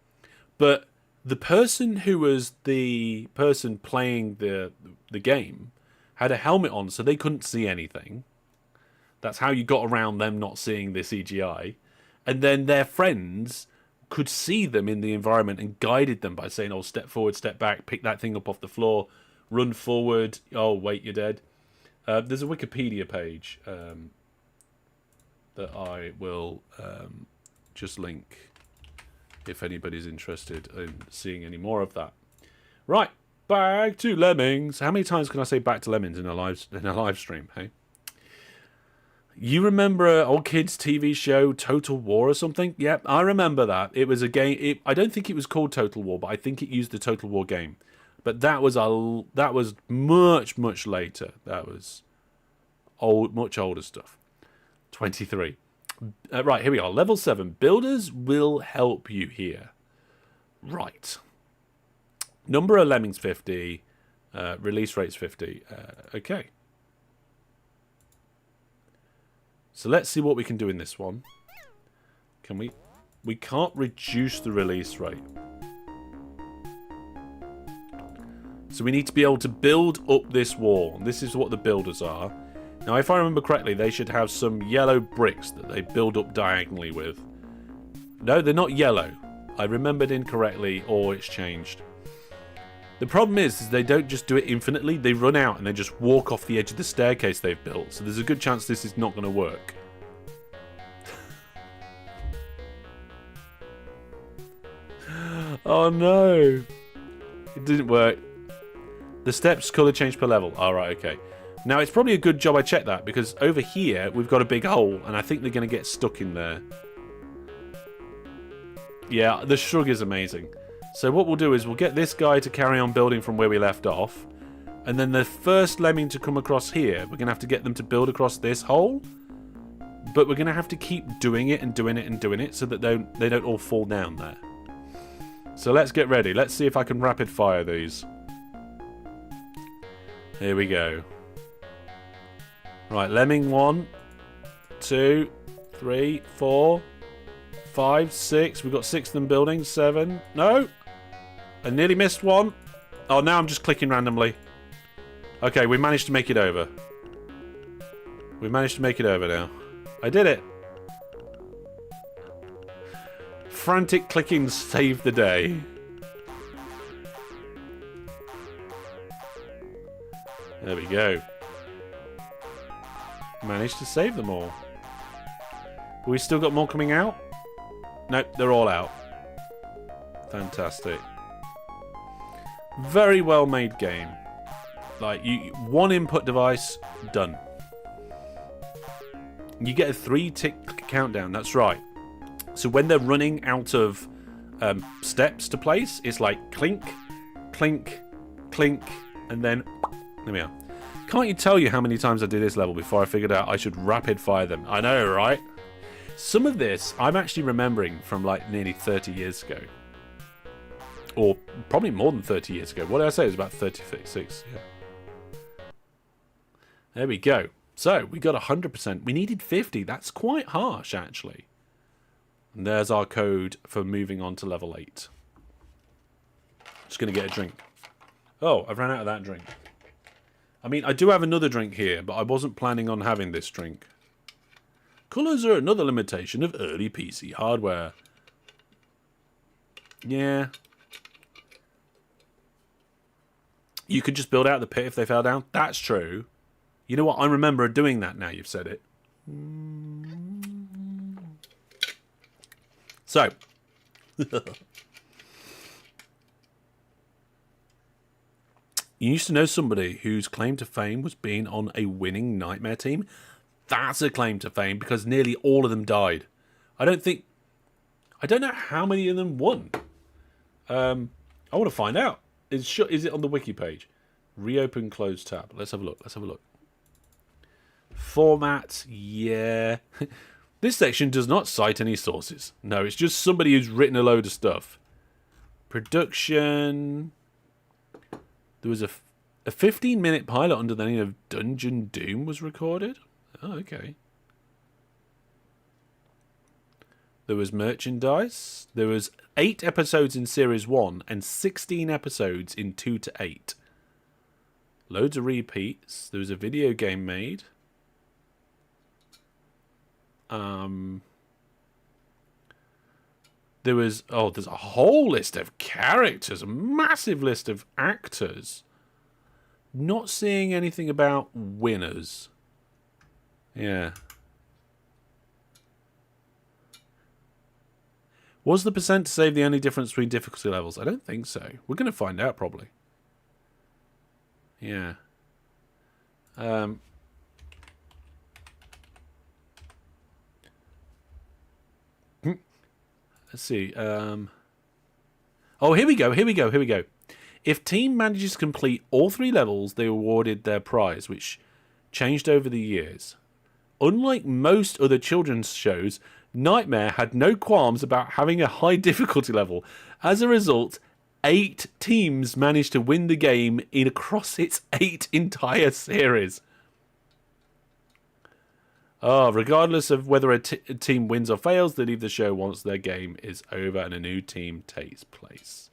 But the person who was the person playing the game had a helmet on, so they couldn't see anything. That's how you got around them not seeing the CGI, and then their friends could see them in the environment and guided them by saying, oh, step forward, step back, pick that thing up off the floor, run forward, oh, wait, you're dead. There's a Wikipedia page that I will just link if anybody's interested in seeing any more of that. Right, back to Lemmings. How many times can I say back to Lemmings in a live stream, hey? You remember an old kids TV show, Total War or something? Yep, I remember that. It was a game. I don't think it was called Total War, but I think it used the Total War game. But that was much later. That was much older stuff. 23. Right, here we are. Level 7. Builders will help you here. Right. Number of Lemmings 50. Release rate's 50. Okay. So let's see what we can do in this one. Can we? We can't reduce the release rate. So we need to be able to build up this wall. This is what the builders are. Now, if I remember correctly, they should have some yellow bricks that they build up diagonally with. No, they're not yellow. I remembered incorrectly, or it's changed. The problem is they don't just do it infinitely. They run out and they just walk off the edge of the staircase they've built. So there's a good chance this is not going to work. Oh no. It didn't work. The steps colour change per level. Alright, okay. Now it's probably a good job I checked that, because over here we've got a big hole and I think they're going to get stuck in there. Yeah, the shrug is amazing. So what we'll do is we'll get this guy to carry on building from where we left off. And then the first lemming to come across here, we're going to have to get them to build across this hole. But we're going to have to keep doing it and doing it and doing it so that they don't all fall down there. So let's get ready. Let's see if I can rapid fire these. Here we go. Right, lemming 1, 2, 3, 4, 5, 6. We've got 6 of them building. 7. No! I nearly missed one. Oh, now I'm just clicking randomly. Okay, we managed to make it over. We managed to make it over now. I did it. frantic clicking saved the day. There we go. Managed to save them all. We still got more coming out? Nope, they're all out. Fantastic. Very well made game. Like, one input device, done. You get a 3-tick countdown, that's right. So when they're running out of steps to place, it's like clink, clink, clink, and then there we are. Can't you tell you how many times I did this level before I figured out I should rapid fire them? I know, right? Some of this I'm actually remembering from like nearly 30 years ago. Or probably more than 30 years ago. What did I say? It was about 30, 36. Yeah. There we go. So, we got 100%. We needed 50. That's quite harsh, actually. And there's our code for moving on to level 8. Just going to get a drink. Oh, I've ran out of that drink. I mean, I do have another drink here, but I wasn't planning on having this drink. Colours are another limitation of early PC hardware. Yeah. You could just build out the pit if they fell down. That's true. You know what? I remember doing that now you've said it. So. You used to know somebody whose claim to fame was being on a winning Nightmare team? That's a claim to fame because nearly all of them died. I don't know how many of them won. I want to find out. Is it on the wiki page? Reopen, close tab. Let's have a look. Let's have a look. Format, yeah. This section does not cite any sources. No, it's just somebody who's written a load of stuff. Production. There was a 15-minute pilot under the name of Dungeon Doom was recorded. Oh, okay. There was merchandise. There was 8 episodes in Series 1 and 16 episodes in 2 to 8. Loads of repeats. There was a video game made. There's a whole list of characters, a massive list of actors. Not seeing anything about winners. Yeah. Was the percent to save the only difference between difficulty levels? I don't think so. We're going to find out probably. Yeah. Let's see. Oh, here we go. If team manages to complete all 3 levels, they awarded their prize, which changed over the years. Unlike most other children's shows, Nightmare had no qualms about having a high difficulty level. As a result, 8 teams managed to win the game across its 8 entire series. Regardless of whether a team wins or fails, they leave the show once their game is over and a new team takes place.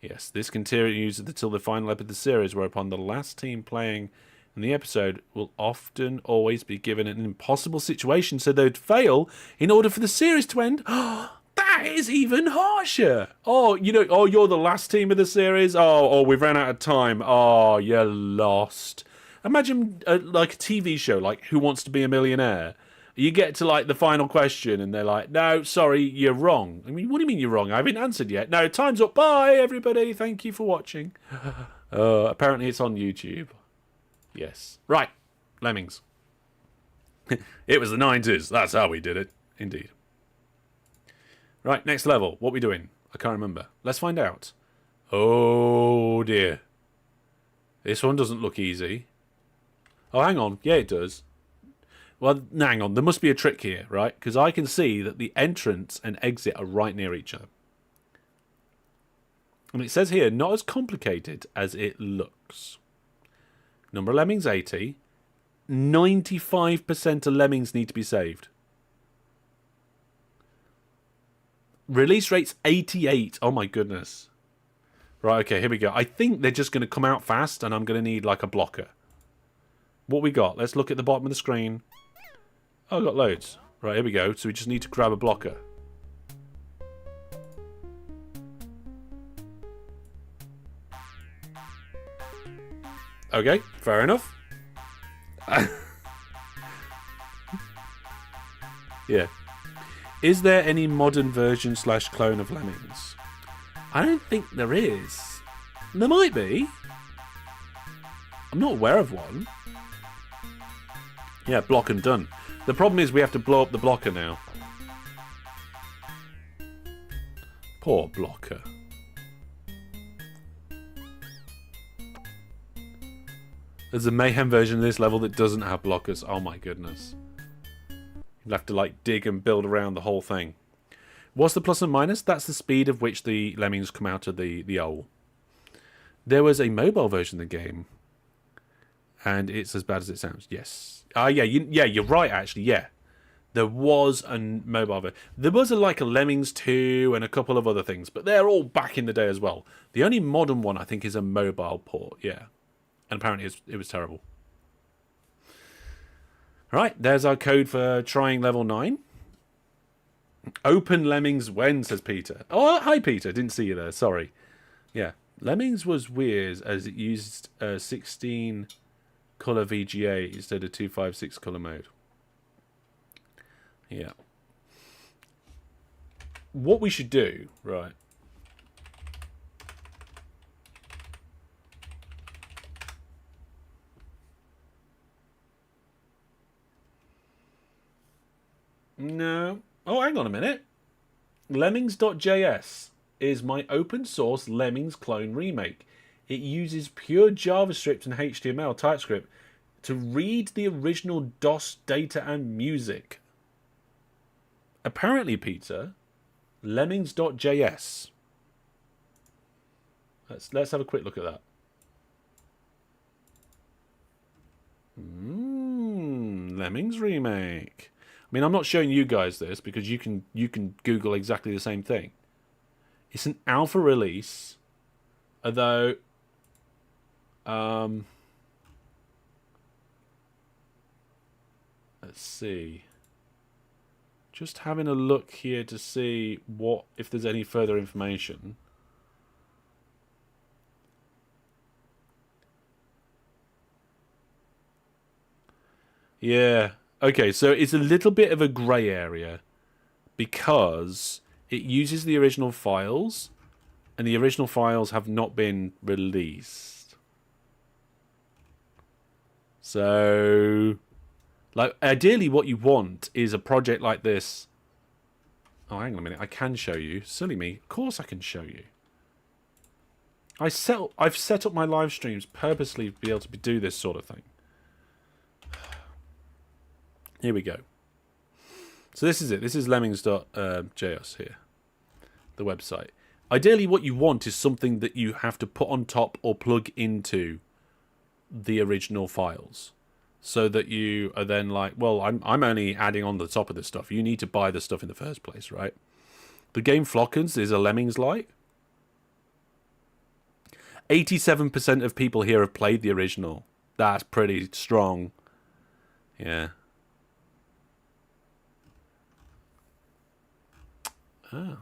Yes, this continues until the final episode of the series, whereupon the last team playing in the episode will often always be given an impossible situation, so they'd fail in order for the series to end. That is even harsher. You're the last team of the series. We've ran out of time. Oh, you're lost. Imagine like a TV show, like Who Wants to Be a Millionaire? You get to like the final question and they're like, no, sorry, you're wrong. I mean, what do you mean you're wrong? I haven't answered yet. No, time's up. Bye, everybody. Thank you for watching. Apparently it's on YouTube. Yes. Right. Lemmings. It was the 90s. That's how we did it. Indeed. Right, next level. What are we doing? I can't remember. Let's find out. Oh, dear. This one doesn't look easy. Oh, hang on. Yeah, it does. Well, hang on. There must be a trick here, right? Because I can see that the entrance and exit are right near each other. And it says here, not as complicated as it looks. Number of lemmings, 80. 95% of lemmings need to be saved. Release rate's 88. Oh, my goodness. Right, okay, here we go. I think they're just going to come out fast, and I'm going to need, like, a blocker. What we got? Let's look at the bottom of the screen. Oh, I've got loads. Right, here we go. So we just need to grab a blocker. Okay, fair enough. Yeah. Is there any modern version / clone of Lemmings? I don't think there is. There might be. I'm not aware of one. Yeah, block and done. The problem is we have to blow up the blocker now. Poor blocker. There's a mayhem version of this level that doesn't have blockers. Oh my goodness. You'll have to like dig and build around the whole thing. What's the plus and minus? That's the speed of which the lemmings come out of the hole. There was a mobile version of the game. And it's as bad as it sounds. Yes. Yeah, you're right actually, yeah. There was a mobile version. There was like a Lemmings 2 and a couple of other things, but they're all back in the day as well. The only modern one I think is a mobile port, yeah. And apparently it was terrible. Alright, there's our code for trying level 9. Open Lemmings when, says Peter. Oh, hi Peter, didn't see you there, sorry. Yeah, Lemmings was weird as it used 16 colour VGA instead of 256 colour mode. Yeah. What we should do, right. No. Oh, hang on a minute. Lemmings.js is my open source Lemmings clone remake. It uses pure JavaScript and HTML TypeScript to read the original DOS data and music. Apparently, Peter, Lemmings.js. Let's have a quick look at that. Lemmings remake. I mean, I'm not showing you guys this because you can Google exactly the same thing. It's an alpha release, although let's see. Just having a look here to see if there's any further information. Yeah. Okay, so it's a little bit of a grey area because it uses the original files and the original files have not been released. So, like, ideally what you want is a project like this. Oh, hang on a minute. I can show you. Silly me. Of course I can show you. I've set up my live streams purposely to be able to do this sort of thing. Here we go. So this is it. This is lemmings.js here, the website. Ideally, what you want is something that you have to put on top or plug into the original files, so that you are then like, well, I'm only adding on the top of this stuff. You need to buy the stuff in the first place, right? The game Flockens is a Lemmings-like. 87% of people here have played the original. That's pretty strong. Yeah. Oh.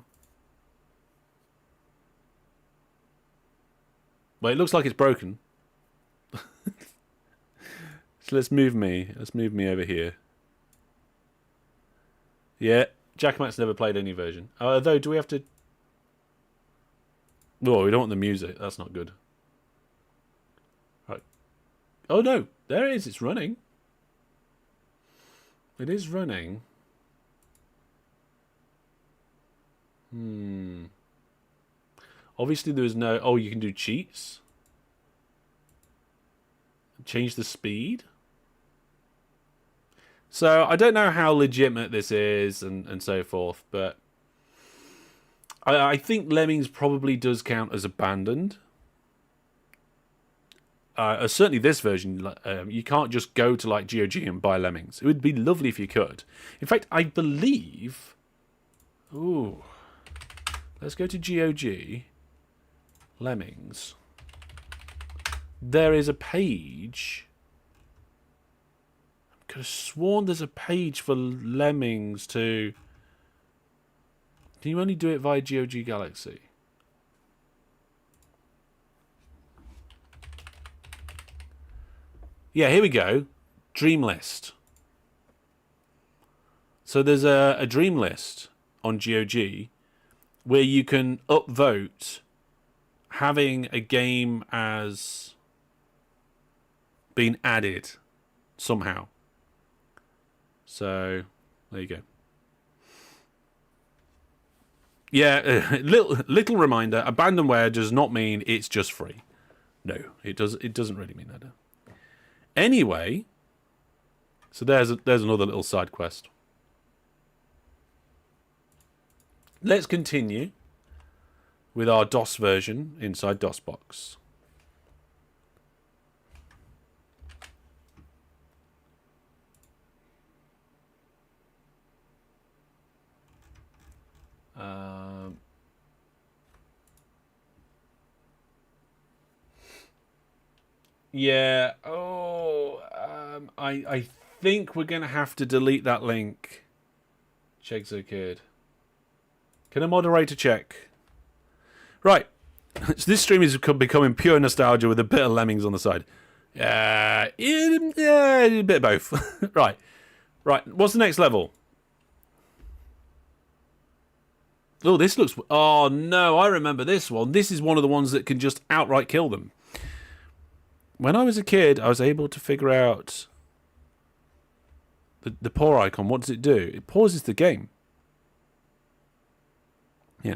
Well, it looks like it's broken. So let's move me over here. Yeah, Jackmat's never played any version. Although, do we have to... Oh, we don't want the music. That's not good. Right. Oh, no. There it is. It's running. It is running. Obviously, there was no... Oh, you can do cheats. Change the speed. So, I don't know how legitimate this is and so forth, but... I think Lemmings probably does count as abandoned. Certainly this version, you can't just go to like GOG and buy Lemmings. It would be lovely if you could. In fact, I believe... Ooh. Let's go to GOG. Lemmings. There is a page. I could have sworn there's a page for Lemmings to... Can you only do it via GOG Galaxy? Yeah, here we go. Dream list. So there's a dream list on GOG where you can upvote having a game as being added somehow. So there you go. Yeah, little reminder: abandonware does not mean it's just free. No, it doesn't really mean that. Anyway, so there's another little side quest. Let's continue with our DOS version inside DOSBox. Yeah. Oh, I think we're gonna have to delete that link. Check so kid. Can a moderator check? Right. So this stream is becoming pure nostalgia with a bit of Lemmings on the side. Yeah, a bit of both. Right. What's the next level? Oh, this looks... Oh, no, I remember this one. This is one of the ones that can just outright kill them. When I was a kid, I was able to figure out the paw icon. What does it do? It pauses the game. Yeah.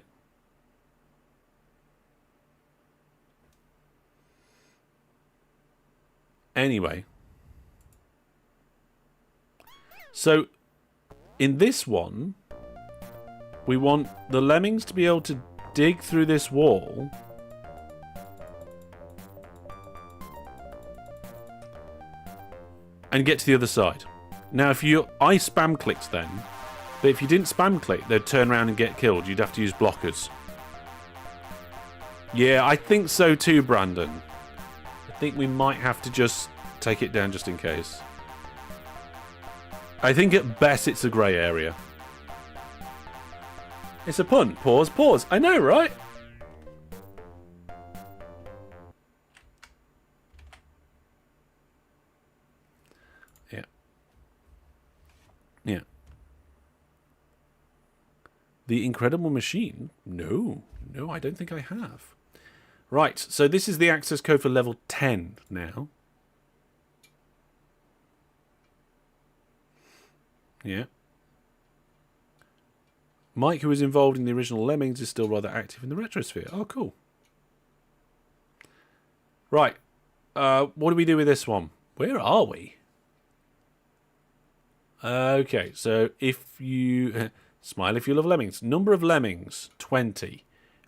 Anyway. So, in this one, we want the Lemmings to be able to dig through this wall and get to the other side. Now, I spam clicked then, but if you didn't spam click, they'd turn around and get killed. You'd have to use blockers. Yeah, I think so too, Brandon. I think we might have to just take it down just in case. I think at best it's a grey area. It's a pun. Pause. I know, right? Yeah. The Incredible Machine? No, I don't think I have. Right, so this is the access code for level 10 now. Yeah. Mike, who was involved in the original Lemmings, is still rather active in the retrosphere. Oh, cool. Right. What do we do with this one? Where are we? Okay, so if you... smile if you love Lemmings. Number of Lemmings, 20.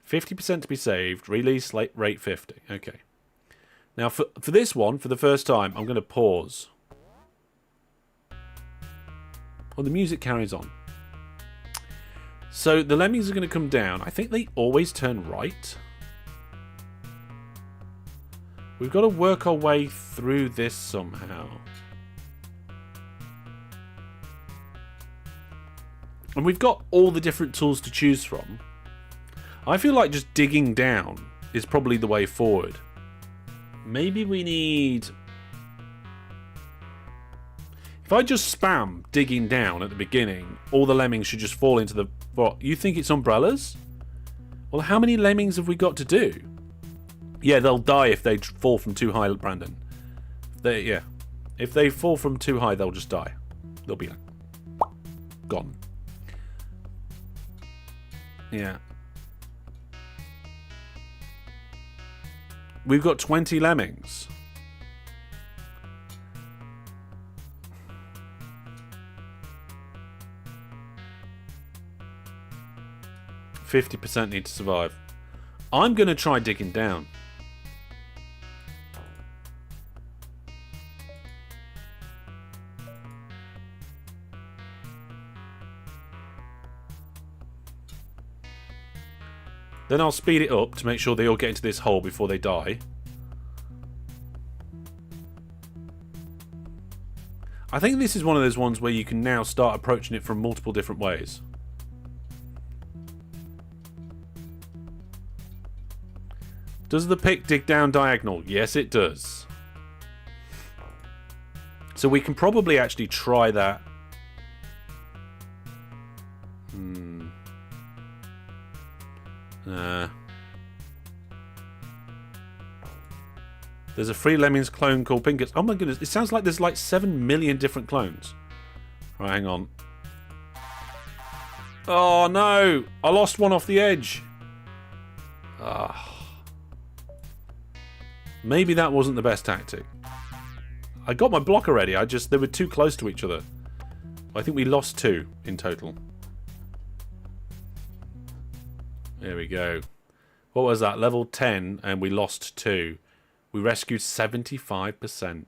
50% to be saved. Release rate 50. Okay. Now, for this one, for the first time, I'm going to pause. Oh, the music carries on. So, the Lemmings are going to come down. I think they always turn right. We've got to work our way through this somehow. And we've got all the different tools to choose from. I feel like just digging down is probably the way forward. Maybe we need... If I just spam digging down at the beginning, all the Lemmings should just fall into the... What? You think it's umbrellas? Well, how many Lemmings have we got to do? Yeah, they'll die if they fall from too high, Brandon. Yeah. If they fall from too high, they'll just die. They'll be like... gone. Yeah. We've got 20 Lemmings. %50 need to survive. I'm going to try digging down. Then I'll speed it up to make sure they all get into this hole before they die. I think this is one of those ones where you can now start approaching it from multiple different ways. Does the pick dig down diagonal? Yes, it does. So we can probably actually try that. There's a free Lemmings clone called Pinkets. Oh my goodness, it sounds like there's like 7 million different clones. Right, hang on. Oh no, I lost one off the edge. Maybe that wasn't the best tactic. I got my block already, they were too close to each other. I think we lost 2 in total. There we go. What was that? Level 10 and we lost 2. We rescued 75%.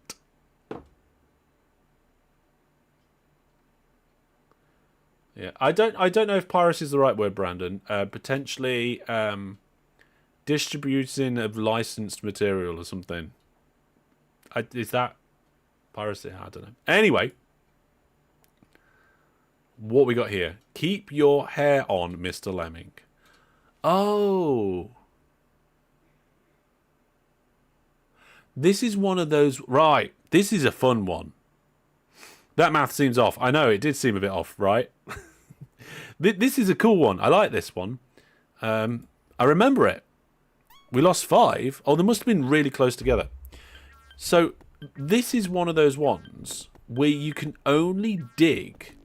Yeah, I don't know if piracy is the right word, Brandon. Potentially distributing of licensed material or something. Is that piracy? I don't know. Anyway, what we got here? Keep your hair on, Mr. Lemming. Oh. This is one of those... Right, this is a fun one. That math seems off. I know, it did seem a bit off, right? This is a cool one. I like this one. I remember it. We lost 5. Oh, they must have been really close together. So, this is one of those ones where you can only dig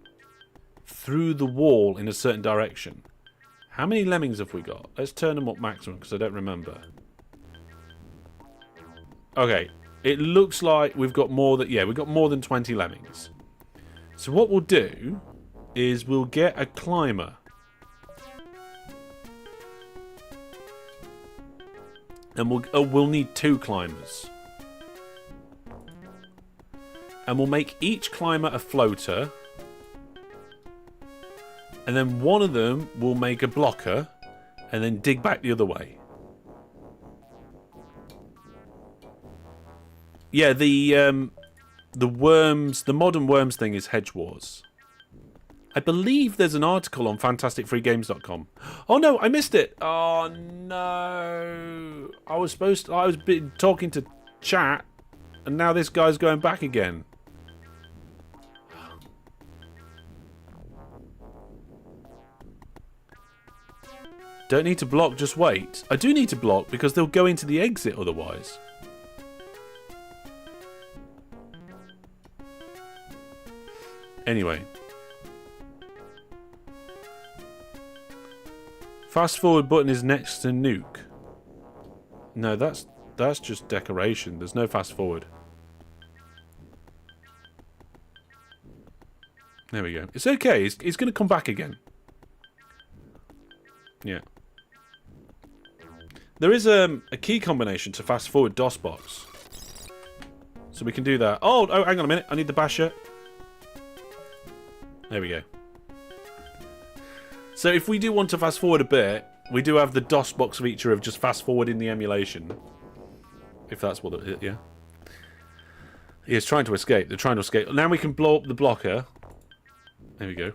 through the wall in a certain direction. How many lemmings have we got? Let's turn them up maximum because I don't remember. Okay, it looks like we've got more than... Yeah, we've got more than 20 lemmings. So what we'll do is we'll get a climber. And we'll need 2 climbers. And we'll make each climber a floater. And then one of them will make a blocker. And then dig back the other way. Yeah, the worms, the modern worms thing is Hedge Wars. I believe there's an article on fantasticfreegames.com. Oh no, I missed it. Oh no. I was talking to chat and now this guy's going back again. Don't need to block, just wait. I do need to block because they'll go into the exit otherwise. Anyway. Fast forward button is next to nuke. No, that's just decoration. There's no fast forward. There we go. It's okay. He's going to come back again. Yeah. There is a key combination to fast forward DOSBox. So we can do that. Oh, hang on a minute. I need the basher. There we go. So if we do want to fast forward a bit, we do have the DOSBox feature of just fast forwarding the emulation. If that's what it is, yeah. He is trying to escape. They're trying to escape. Now we can blow up the blocker. There we go.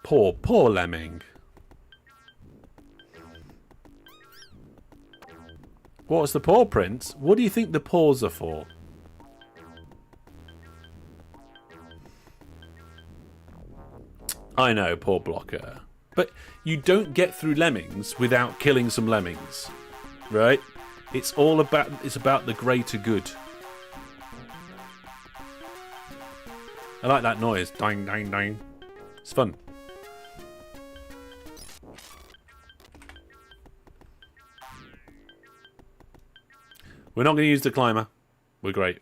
Poor Lemming. What's the paw prints? What do you think the paws are for? I know, poor blocker. But you don't get through Lemmings without killing some lemmings. Right? It's about the greater good. I like that noise. Ding, ding, ding. It's fun. We're not going to use the climber. We're great.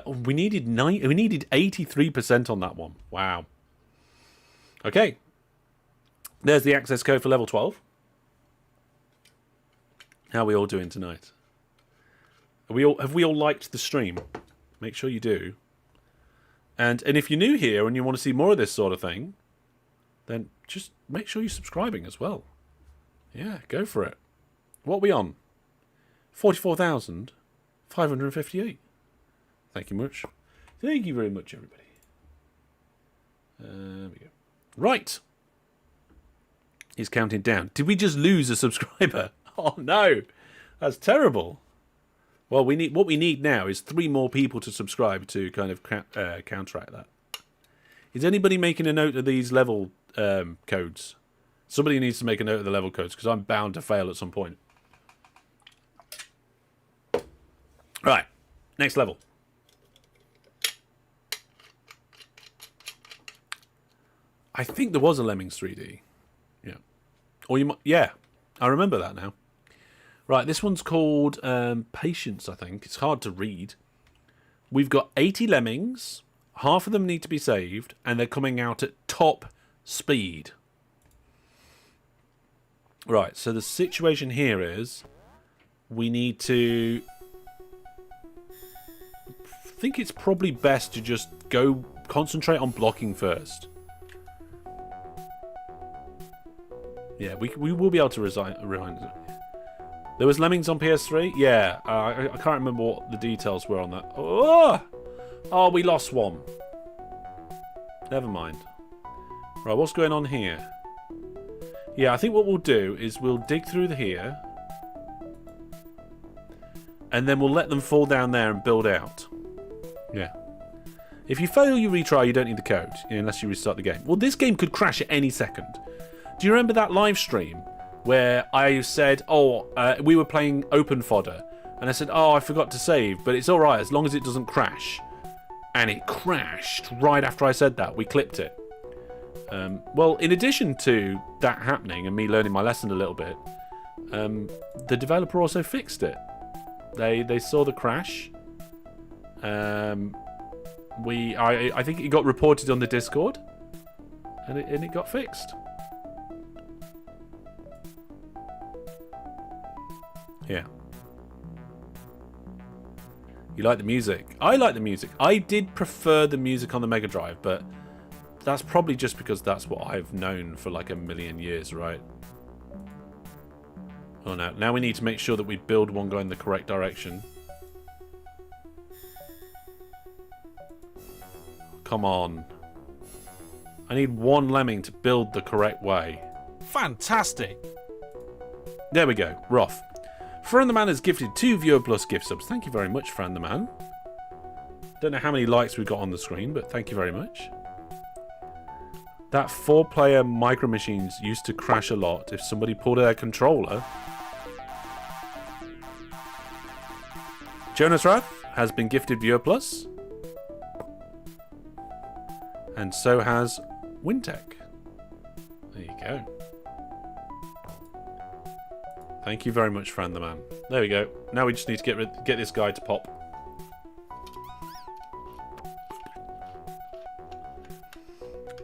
We needed 83% on that one. Wow. Okay. There's the access code for level 12. How are we all doing tonight? Have we all liked the stream? Make sure you do. And if you're new here and you want to see more of this sort of thing, then just make sure you're subscribing as well. Yeah, go for it. What are we on? 44,558. Thank you much. Thank you very much, everybody. There we go. Right. He's counting down. Did we just lose a subscriber? Oh, no. That's terrible. Well, what we need now is 3 more people to subscribe to kind of counteract that. Is anybody making a note of these level codes? Somebody needs to make a note of the level codes because I'm bound to fail at some point. Right, next level. I think there was a Lemmings 3D. Yeah. Or you might... Yeah, I remember that now. Right, this one's called Patience, I think. It's hard to read. We've got 80 lemmings. Half of them need to be saved, and they're coming out at top speed. Right, so the situation here is we need to... I think it's probably best to just go concentrate on blocking first. Yeah, we will be able to rewind. There was Lemmings on PS3? Yeah, I can't remember what the details were on that. Oh, we lost one. Never mind. Right, what's going on here? Yeah, I think what we'll do is we'll dig through here. And then we'll let them fall down there and build out. Yeah. If you fail, you retry, you don't need the code. Unless you restart the game. Well, this game could crash at any second. Do you remember that live stream where I said, we were playing open fodder, and I said, I forgot to save, but it's alright as long as it doesn't crash. And it crashed right after I said that. We clipped it. Well, in addition to that happening and me learning my lesson a little bit, the developer also fixed it. They saw the crash. I think it got reported on the Discord, and it got fixed. Yeah. You like the music? I like the music. I did prefer the music on the Mega Drive, but that's probably just because that's what I've known for like a million years, right? Oh no. Now we need to make sure that we build one going the correct direction. Come on. I need one lemming to build the correct way. Fantastic. There we go. We're off. Fran the Man has gifted 2 Viewer Plus gift subs. Thank you very much, Fran the Man. Don't know how many likes we've got on the screen, but thank you very much. That 4-player Micro Machines used to crash a lot if somebody pulled their controller. Jonas Rath has been gifted Viewer Plus. And so has Wintech. There you go. Thank you very much, Fran the Man. There we go. Now we just need to get this guy to pop.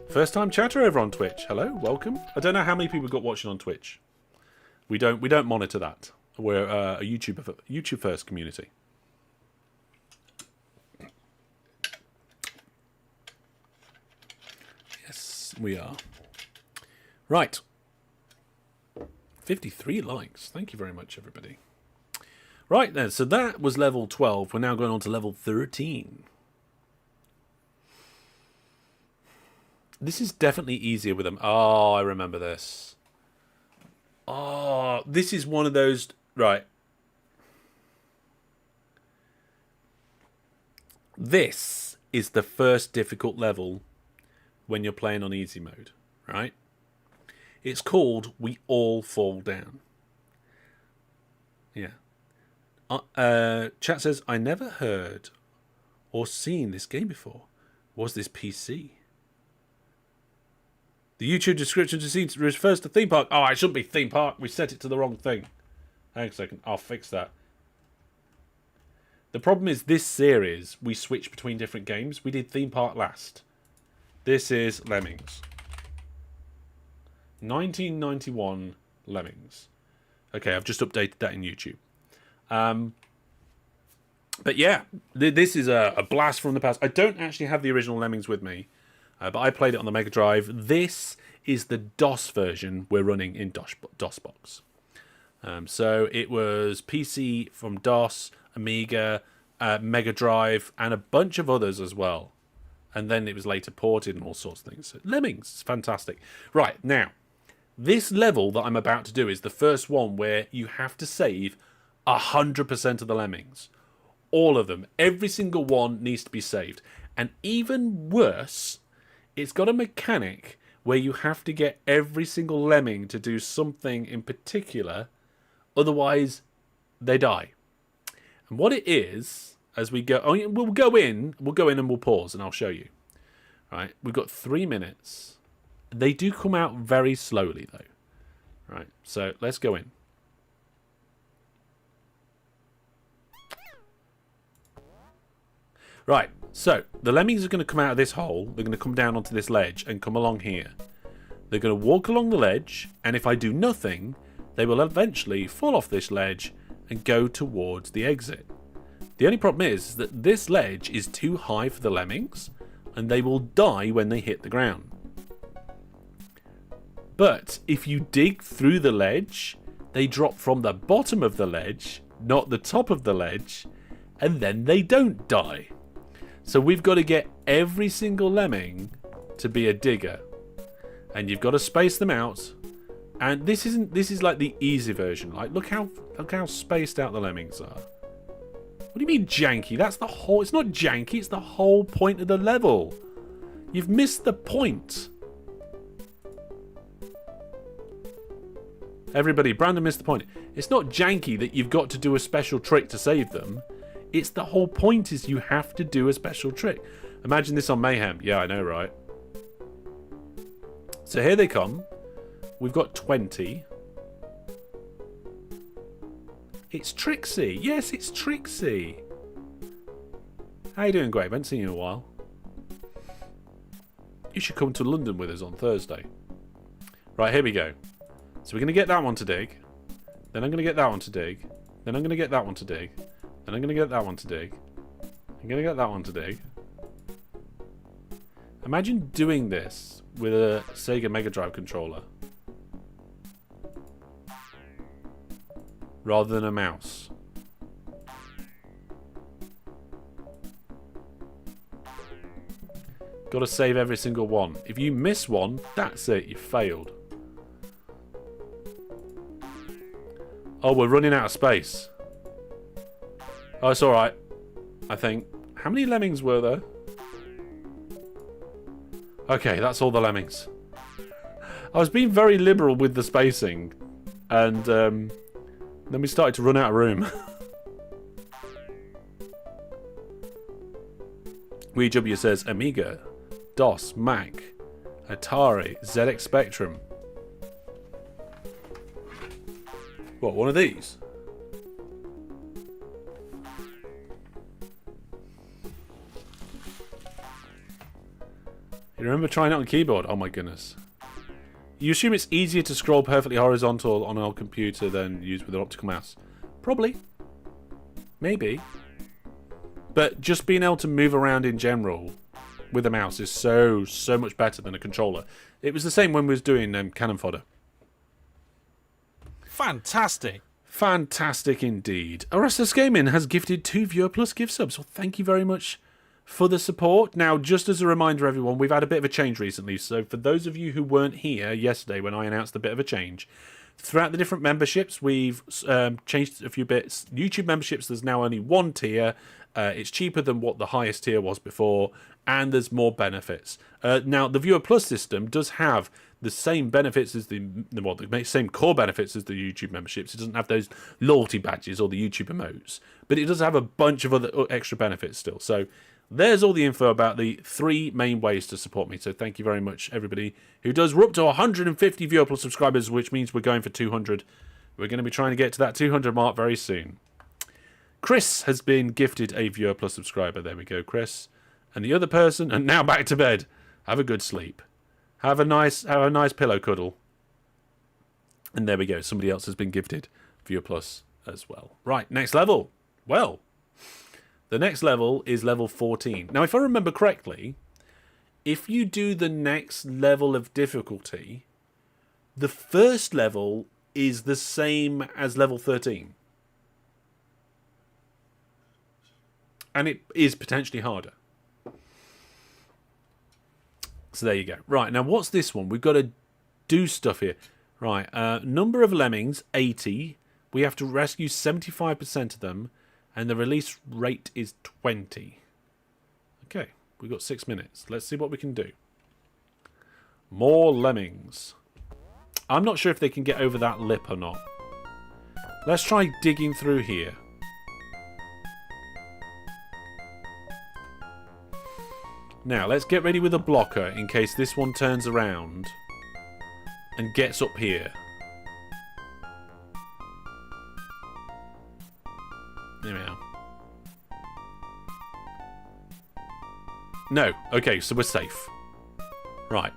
First time chatter over on Twitch. Hello, welcome. I don't know how many people we've got watching on Twitch. We don't monitor that. We're a YouTube first community. Yes, we are. Right. 53 likes. Thank you very much, everybody. Right then, so that was level 12. We're now going on to level 13. This is definitely easier with them. Oh, I remember this. Oh, this is one of those... Right. This is the first difficult level when you're playing on easy mode, right? It's called We All Fall Down. Yeah. Chat says, I never heard or seen this game before. Was this PC? The YouTube description refers to theme park. Oh, it shouldn't be theme park. We set it to the wrong thing. Hang on a second. I'll fix that. The problem is this series, we switch between different games. We did theme park last. This is Lemmings. 1991 Lemmings. Okay, I've just updated that in YouTube. But yeah, this is a blast from the past. I don't actually have the original Lemmings with me, but I played it on the Mega Drive. This is the DOS version we're running in DOSBox. So it was PC from DOS, Amiga, Mega Drive, and a bunch of others as well. And then it was later ported and all sorts of things. So Lemmings, it's fantastic. Right, now, this level that I'm about to do is the first one where you have to save 100% of the Lemmings. All of them. Every single one needs to be saved. And even worse, it's got a mechanic where you have to get every single lemming to do something in particular, otherwise they die. And what it is, as we go, we'll go in and we'll pause and I'll show you. Right, we've got 3 minutes. They do come out very slowly though. Right, so let's go in. Right, so the lemmings are going to come out of this hole. They're going to come down onto this ledge and come along here. They're going to walk along the ledge, and if I do nothing, they will eventually fall off this ledge and go towards the exit. The only problem is that this ledge is too high for the lemmings, and they will die when they hit the ground. But if you dig through the ledge, they drop from the bottom of the ledge, not the top of the ledge, and then they don't die. So we've got to get every single lemming to be a digger. And you've got to space them out. And this is like the easy version. Like look how spaced out the lemmings are. What do you mean janky? That's the whole, it's not janky, it's the whole point of the level. You've missed the point. Everybody, Brandon missed the point. It's not janky that you've got to do a special trick to save them. It's the whole point is you have to do a special trick. Imagine this on Mayhem. Yeah, I know, right? So here they come. We've got 20. It's Trixie. Yes, it's Trixie. How you doing, Greg? I haven't seen you in a while. You should come to London with us on Thursday. Right, here we go. So we're going to get that one to dig. Then I'm going to get that one to dig. Then I'm going to get that one to dig. Then I'm going to get that one to dig. I'm going to get that one to dig. Imagine doing this with a Sega Mega Drive controller. Rather than a mouse. Got to save every single one. If you miss one, that's it. You failed. Oh, we're running out of space. Oh, it's alright. I think. How many lemmings were there? Okay, that's all the lemmings. I was being very liberal with the spacing. And then we started to run out of room. WeW says Amiga, DOS, Mac, Atari, ZX Spectrum. What, one of these? You remember trying it on keyboard? Oh my goodness. You assume it's easier to scroll perfectly horizontal on an old computer than use with an optical mouse? Probably. Maybe. But just being able to move around in general with a mouse is so much better than a controller. It was the same when we was doing Cannon Fodder. Fantastic. Fantastic indeed. Orestes Gaming has gifted 2 Viewer Plus gift subs. Well, thank you very much for the support. Now, just as a reminder, everyone, we've had a bit of a change recently. So for those of you who weren't here yesterday when I announced a bit of a change, throughout the different memberships, we've changed a few bits. YouTube memberships, there's now only 1 tier. It's cheaper than what the highest tier was before, and there's more benefits. Now, the Viewer Plus system does have the same benefits as the same core benefits as the YouTube memberships. It doesn't have those loyalty badges or the YouTube emotes, but it does have a bunch of other extra benefits still. So there's all the info about the 3 main ways to support me. So thank you very much, everybody who does. We're up to 150 Viewer Plus subscribers, which means we're going for 200. We're going to be trying to get to that 200 mark very soon. Chris has been gifted a Viewer Plus subscriber. There we go, Chris. And the other person, and now back to bed. Have a good sleep. Have a nice pillow cuddle. And there we go. Somebody else has been gifted Viewer Plus as well. Right, next level. Well, the next level is level 14. Now, if I remember correctly, if you do the next level of difficulty, the first level is the same as level 13. And it is potentially harder. So there you go. Right, now what's this one? We've got to do stuff here. Right, number of lemmings, 80. We have to rescue 75% of them. And the release rate is 20. Okay, we've got 6 minutes. Let's see what we can do. More lemmings. I'm not sure if they can get over that lip or not. Let's try digging through here. Now, let's get ready with a blocker in case this one turns around and gets up here. There we are. No. Okay, so we're safe. Right.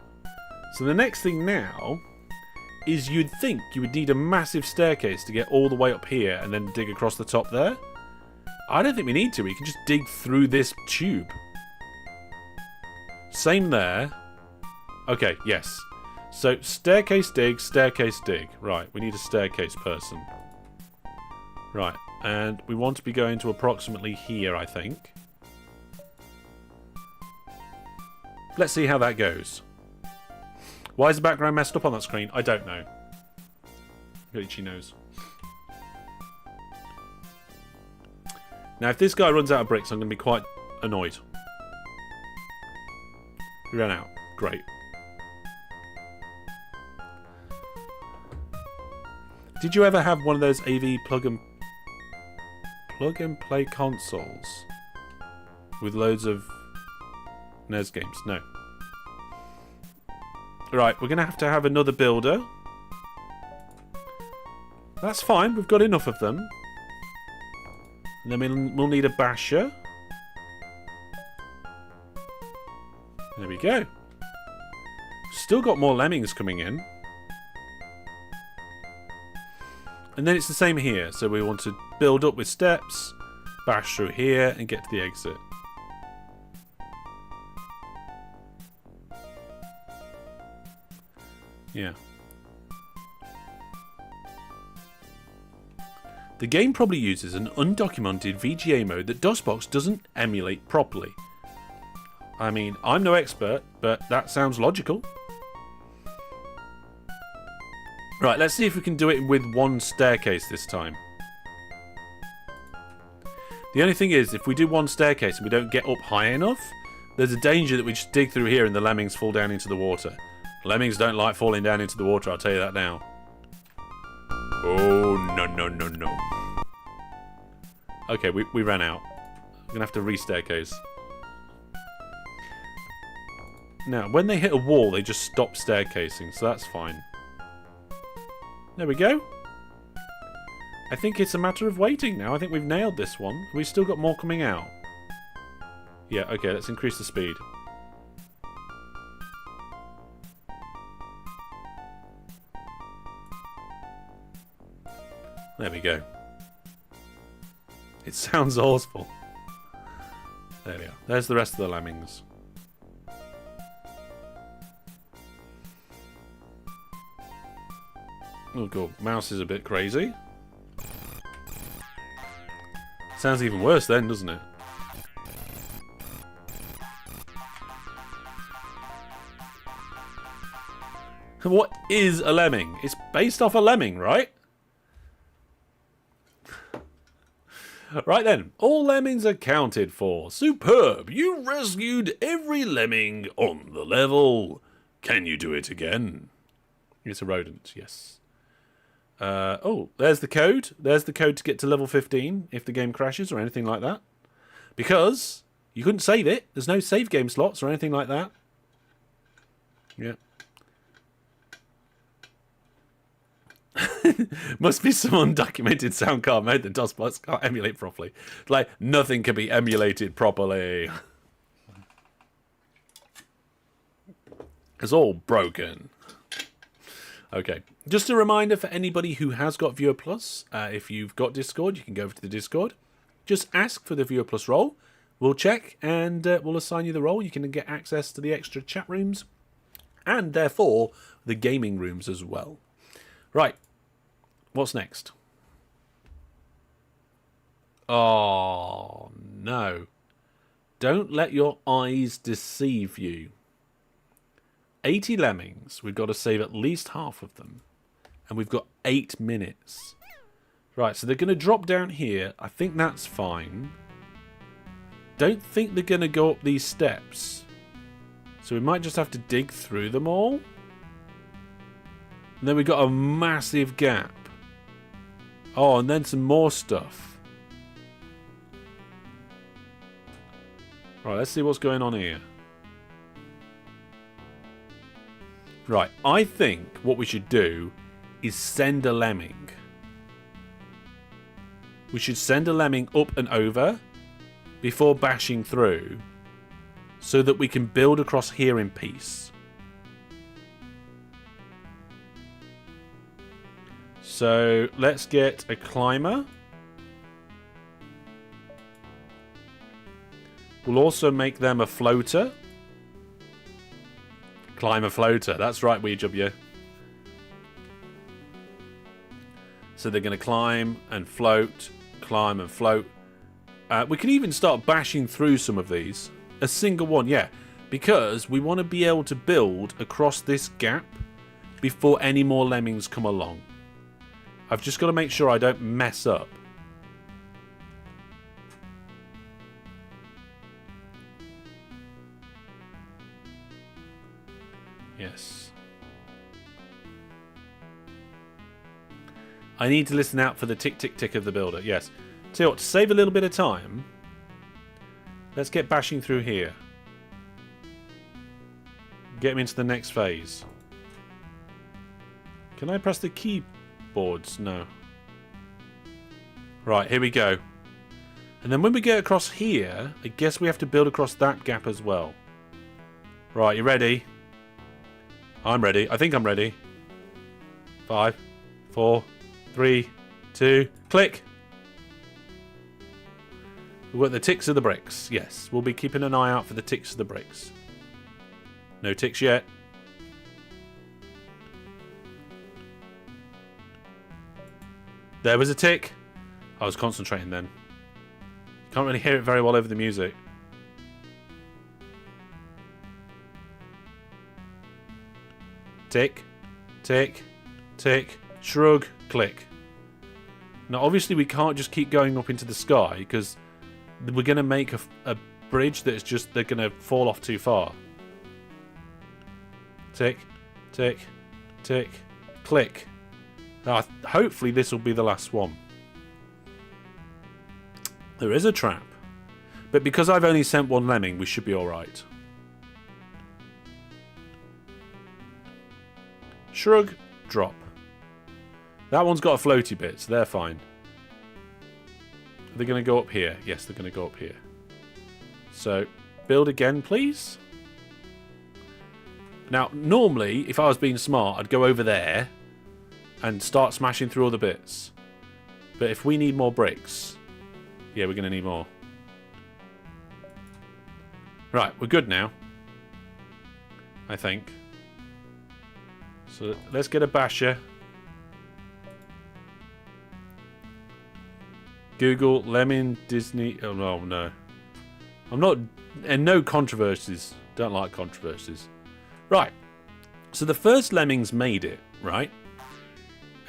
So the next thing now is you'd think you would need a massive staircase to get all the way up here and then dig across the top there. I don't think we need to. We can just dig through this tube. Same there. Okay, yes. So, staircase dig, staircase dig. Right, we need a staircase person. Right, and we want to be going to approximately here, I think. Let's see how that goes. Why is the background messed up on that screen? I don't know. Itchy nose. Now, if this guy runs out of bricks, I'm going to be quite annoyed. We ran out. Great. Did you ever have one of those AV plug and play consoles with loads of NES games? No. Right, we're going to have another builder. That's fine, we've got enough of them. And then we'll need a basher. There we go. Still got more lemmings coming in. And then it's the same here. So we want to build up with steps, bash through here, and get to the exit. Yeah. The game probably uses an undocumented VGA mode that DOSBox doesn't emulate properly. I mean, I'm no expert, but that sounds logical. Right, let's see if we can do it with one staircase this time. The only thing is, if we do one staircase and we don't get up high enough, there's a danger that we just dig through here and the lemmings fall down into the water. Lemmings don't like falling down into the water, I'll tell you that now. Oh, no, no, no, no. Okay, we ran out. I'm going to have to re-staircase. Now, when they hit a wall, they just stop staircasing, so that's fine. There we go. I think it's a matter of waiting now. I think we've nailed this one. We've still got more coming out. Yeah, okay, let's increase the speed. There we go. It sounds awful. There we are. There's the rest of the lemmings. Oh god, mouse is a bit crazy. Sounds even worse then, doesn't it? What is a lemming? It's based off a lemming, right? Right then, all lemmings accounted for. Superb! You rescued every lemming on the level. Can you do it again? It's a rodent, yes. Oh, there's the code. There's the code to get to level 15 if the game crashes or anything like that. Because you couldn't save it. There's no save game slots or anything like that. Yeah. Must be some undocumented sound card mode that DOSBox can't emulate properly. Like, nothing can be emulated properly. It's all broken. Okay, just a reminder for anybody who has got Viewer Plus, if you've got Discord, you can go over to the Discord. Just ask for the Viewer Plus role. We'll check and we'll assign you the role. You can get access to the extra chat rooms and therefore the gaming rooms as well. Right, what's next? Oh, no. Don't let your eyes deceive you. 80 lemmings. We've got to save at least half of them. And we've got 8 minutes. Right, so they're going to drop down here. I think that's fine. Don't think they're going to go up these steps. So we might just have to dig through them all. And then we've got a massive gap. Oh, and then some more stuff. Right, let's see what's going on here. Right, I think what we should do is send a lemming. We should send a lemming up and over before bashing through so that we can build across here in peace. So let's get a climber. We'll also make them a floater. Climber floater. That's right, Weejup. So they're going to climb and float, climb and float. We can even start bashing through some of these. A single one, yeah. Because we want to be able to build across this gap before any more lemmings come along. I've just got to make sure I don't mess up. Yes. I need to listen out for the tick, tick, tick of the builder. Yes. Tell you what, to save a little bit of time, let's get bashing through here. Get him into the next phase. Can I press the keyboards? No. Right, here we go. And then when we get across here, I guess we have to build across that gap as well. Right, you ready? I'm ready. I think I'm ready. 5, 4, 3, 2, click. We've got the ticks of the bricks. Yes, we'll be keeping an eye out for the ticks of the bricks. No ticks yet. There was a tick. I was concentrating then. Can't really hear it very well over the music. Tick, tick, tick, shrug, click. Now obviously we can't just keep going up into the sky because we're going to make a bridge that's just, they're going to fall off too far. Tick, tick, tick, click. Now, hopefully this will be the last one. There is a trap. But because I've only sent one lemming, we should be alright. Shrug, drop. That one's got a floaty bit, so they're fine. Are they going to go up here? Yes, they're going to go up here. So, build again, please. Now, normally, if I was being smart, I'd go over there and start smashing through all the bits. But if we need more bricks, yeah, we're going to need more. Right, we're good now. I think. So, let's get a basher. Google, Lemming, Disney. Oh, no, no. I'm not... And no controversies. Don't like controversies. Right. So the first Lemmings made it, right?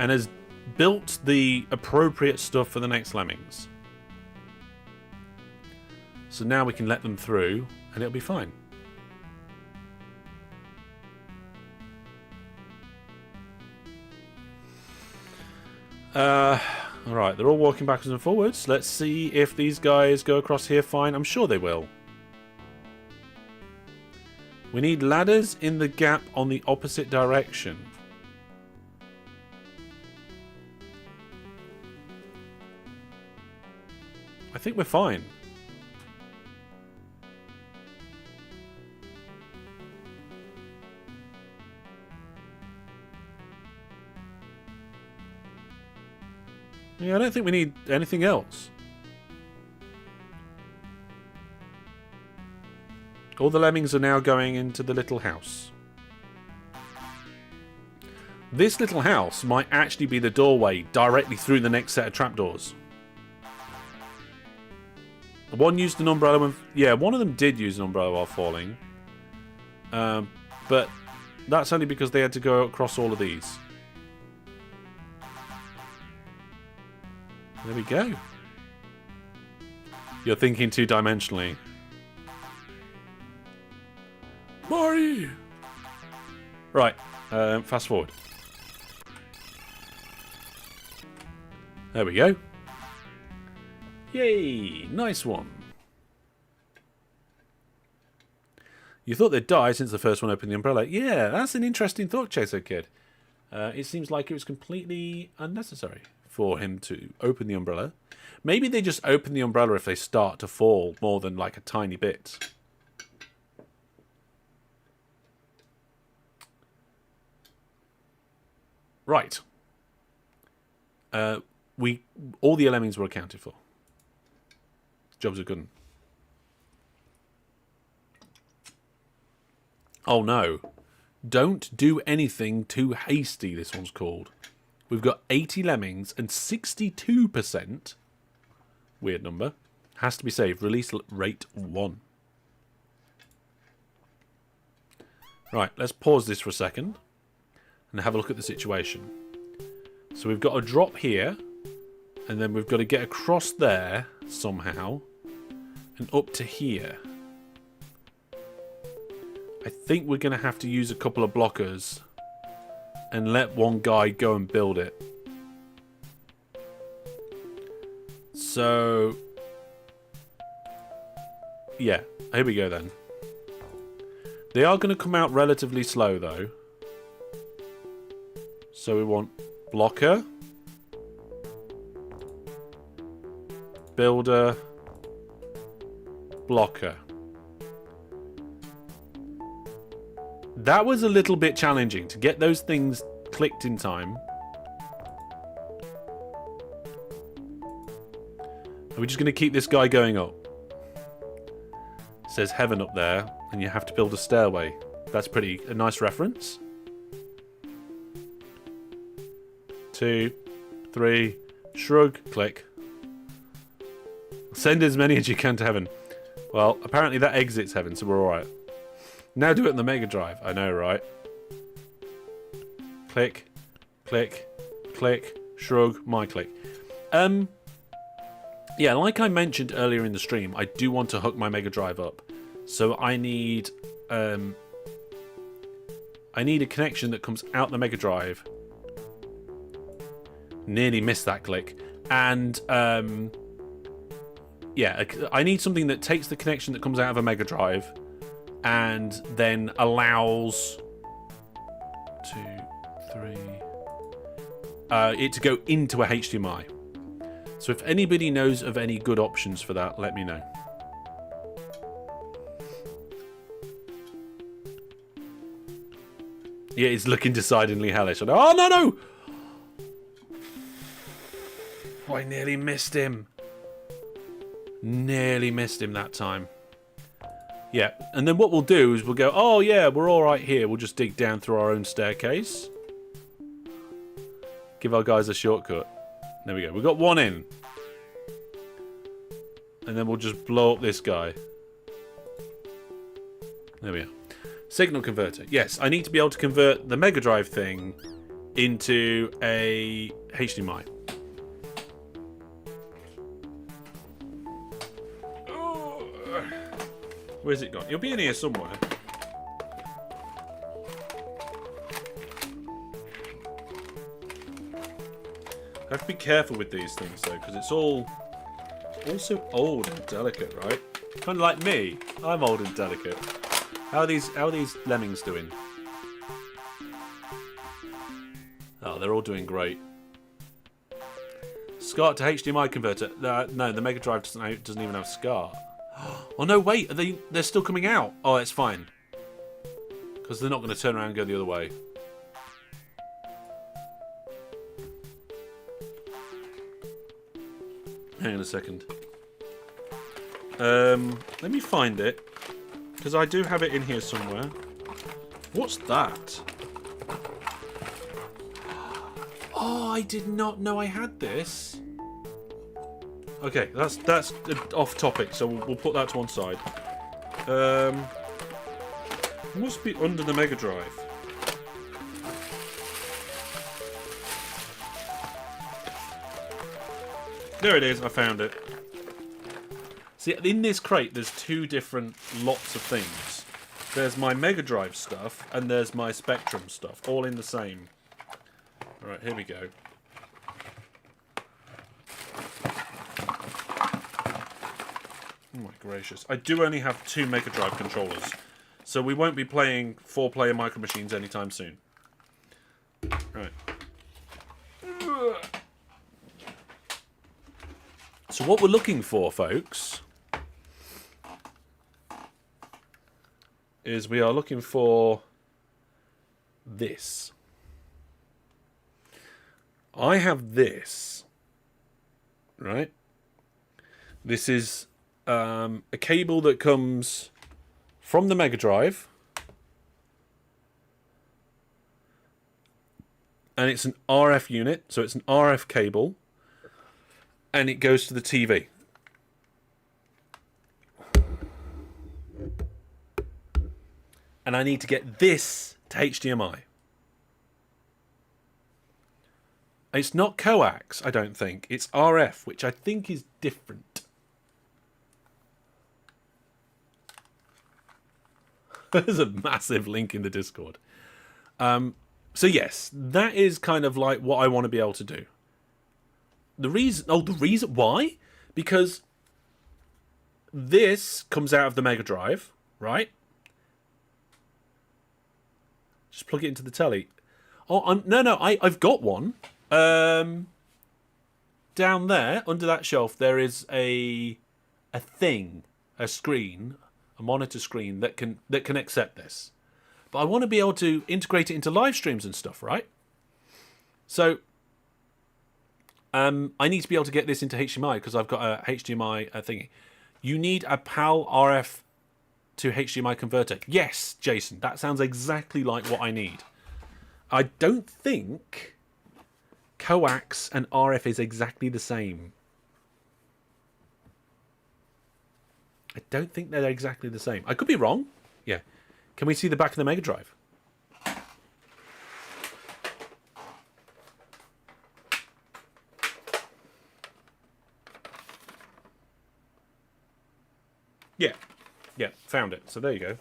And has built the appropriate stuff for the next Lemmings. So now we can let them through and it'll be fine. Alright, they're all walking backwards and forwards. Let's see if these guys go across here fine. I'm sure they will. We need ladders in the gap on the opposite direction. I think we're fine. Yeah, I don't think we need anything else. All the lemmings are now going into the little house. This little house might actually be the doorway directly through the next set of trapdoors. One used an umbrella when... Yeah, one of them did use an umbrella while falling. But that's only because they had to go across all of these. There we go. You're thinking two-dimensionally. Mari! Right, fast forward. There we go. Yay! Nice one. You thought they'd die since the first one opened the umbrella. Yeah, that's an interesting thought, Chaser Kid. It seems like it was completely unnecessary for him to open the umbrella. Maybe they just open the umbrella if they start to fall more than like a tiny bit. Right. All the Lemmings were accounted for. Jobs are good. Oh no. Don't do anything too hasty, this one's called. We've got 80 Lemmings and 62%, weird number, has to be saved. Release rate 1. Right, let's pause this for a second and have a look at the situation. So we've got a drop here, and then we've got to get across there somehow and up to here. I think we're going to have to use a couple of blockers and let one guy go and build it. So, yeah, here we go then. They are going to come out relatively slow though. So we want blocker, builder, blocker. That was a little bit challenging to get those things clicked in time. Are we just going to keep this guy going up? It says heaven up there, and you have to build a stairway. That's a nice reference. 2, 3, shrug, click. Send as many as you can to heaven. Well, apparently that exits heaven, so we're alright. Now do it on the Mega Drive. I know, right? Click, click, click, shrug, my click. Yeah, like I mentioned earlier in the stream, I do want to hook my Mega Drive up. So I need a connection that comes out the Mega Drive. Nearly missed that click. And yeah, I need something that takes the connection that comes out of a Mega Drive and then allows 2, 3 it to go into a HDMI. So if anybody knows of any good options for that, let me know. Yeah, it's looking decidedly hellish. Oh, no, no! Oh, I nearly missed him. Nearly missed him that time. Yeah, and then what we'll do is we'll go, oh yeah, we're all right here. We'll just dig down through our own staircase. Give our guys a shortcut. There we go. We've got one in. And then we'll just blow up this guy. There we are. Signal converter. Yes, I need to be able to convert the Mega Drive thing into a HDMI. Where's it gone? You'll be in here somewhere. I have to be careful with these things though, because it's all so old and delicate, right? Kind of like me. I'm old and delicate. How are these Lemmings doing? Oh, they're all doing great. SCART to HDMI converter. No, the Mega Drive doesn't even have SCART. Oh no, wait, they're still coming out. Oh, it's fine. Because they're not going to turn around and go the other way. Hang on a second. Let me find it. Because I do have it in here somewhere. What's that? Oh, I did not know I had this. Okay, that's off topic, so we'll put that to one side. It must be under the Mega Drive. There it is, I found it. See, in this crate, there's two different lots of things. There's my Mega Drive stuff, and there's my Spectrum stuff, all in the same. Alright, here we go. Oh my gracious. I do only have 2 Mega Drive controllers, so we won't be playing 4-player Micro Machines anytime soon. Right. So what we're looking for, folks, is we are looking for this. I have this, right? This is a cable that comes from the Mega Drive, and it's an RF unit, so it's an RF cable, and it goes to the TV. And I need to get this to HDMI. It's not coax, I don't think. It's RF, which I think is different. There's a massive link in the Discord. So yes, that is kind of like what I want to be able to do. The reason why? Because this comes out of the Mega Drive, right? Just plug it into the telly. Oh, no, I've got one. Down there, under that shelf, there is a screen, a monitor screen that can accept this. But I want to be able to integrate it into live streams and stuff, right? So I need to be able to get this into HDMI because I've got a HDMI thingy. You need a PAL RF to HDMI converter. Yes, Jason, that sounds exactly like what I need. I don't think coax and RF is exactly the same. I don't think they're exactly the same. I could be wrong. Yeah. Can we see the back of the Mega Drive? Yeah. Yeah, found it. So there you go.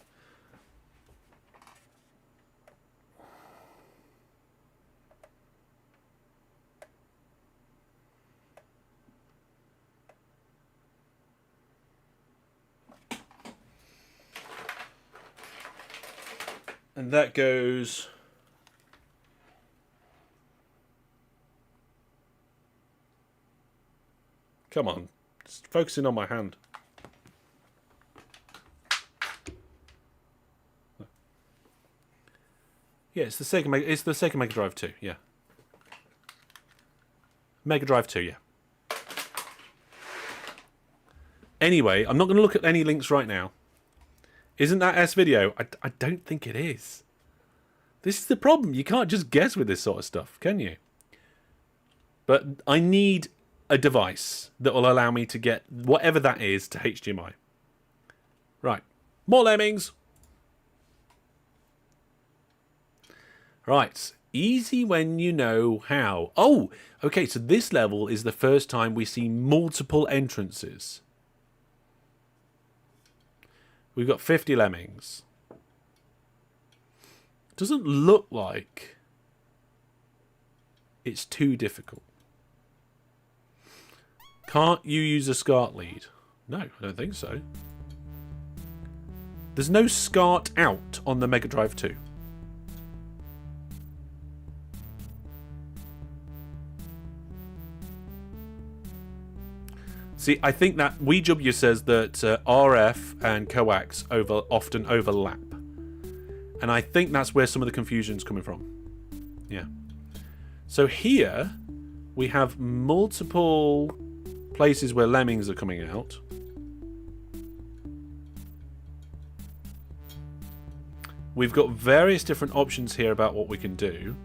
And that goes... Come on. Just focusing on my hand. Yeah, it's the Sega Mega Drive 2, yeah. Mega Drive 2, yeah. Anyway, I'm not going to look at any links right now. Isn't that S-Video? I don't think it is. This is the problem. You can't just guess with this sort of stuff, can you? But I need a device that will allow me to get whatever that is to HDMI. Right. More Lemmings. Right. Easy when you know how. Oh, okay, so this level is the first time we see multiple entrances. We've got 50 Lemmings. Doesn't look like it's too difficult. Can't you use a SCART lead? No, I don't think so. There's no SCART out on the Mega Drive 2. See, I think that WeeW says that RF and coax often overlap. And I think that's where some of the confusion's coming from. Yeah. So here, we have multiple places where Lemmings are coming out. We've got various different options here about what we can do.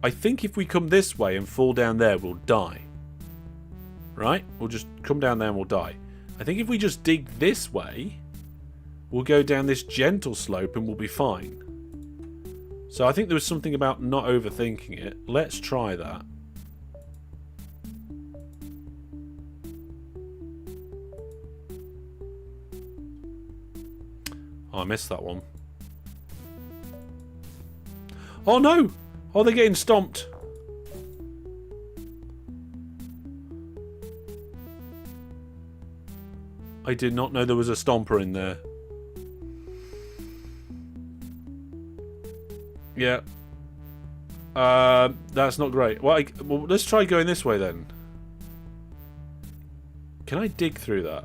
I think if we come this way and fall down there, we'll die. Right? We'll just come down there and we'll die. I think if we just dig this way, we'll go down this gentle slope and we'll be fine. So I think there was something about not overthinking it. Let's try that. Oh, I missed that one. Oh, no! Oh, they're getting stomped. I did not know there was a stomper in there. Yeah. That's not great. Well, well, let's try going this way then. Can I dig through that?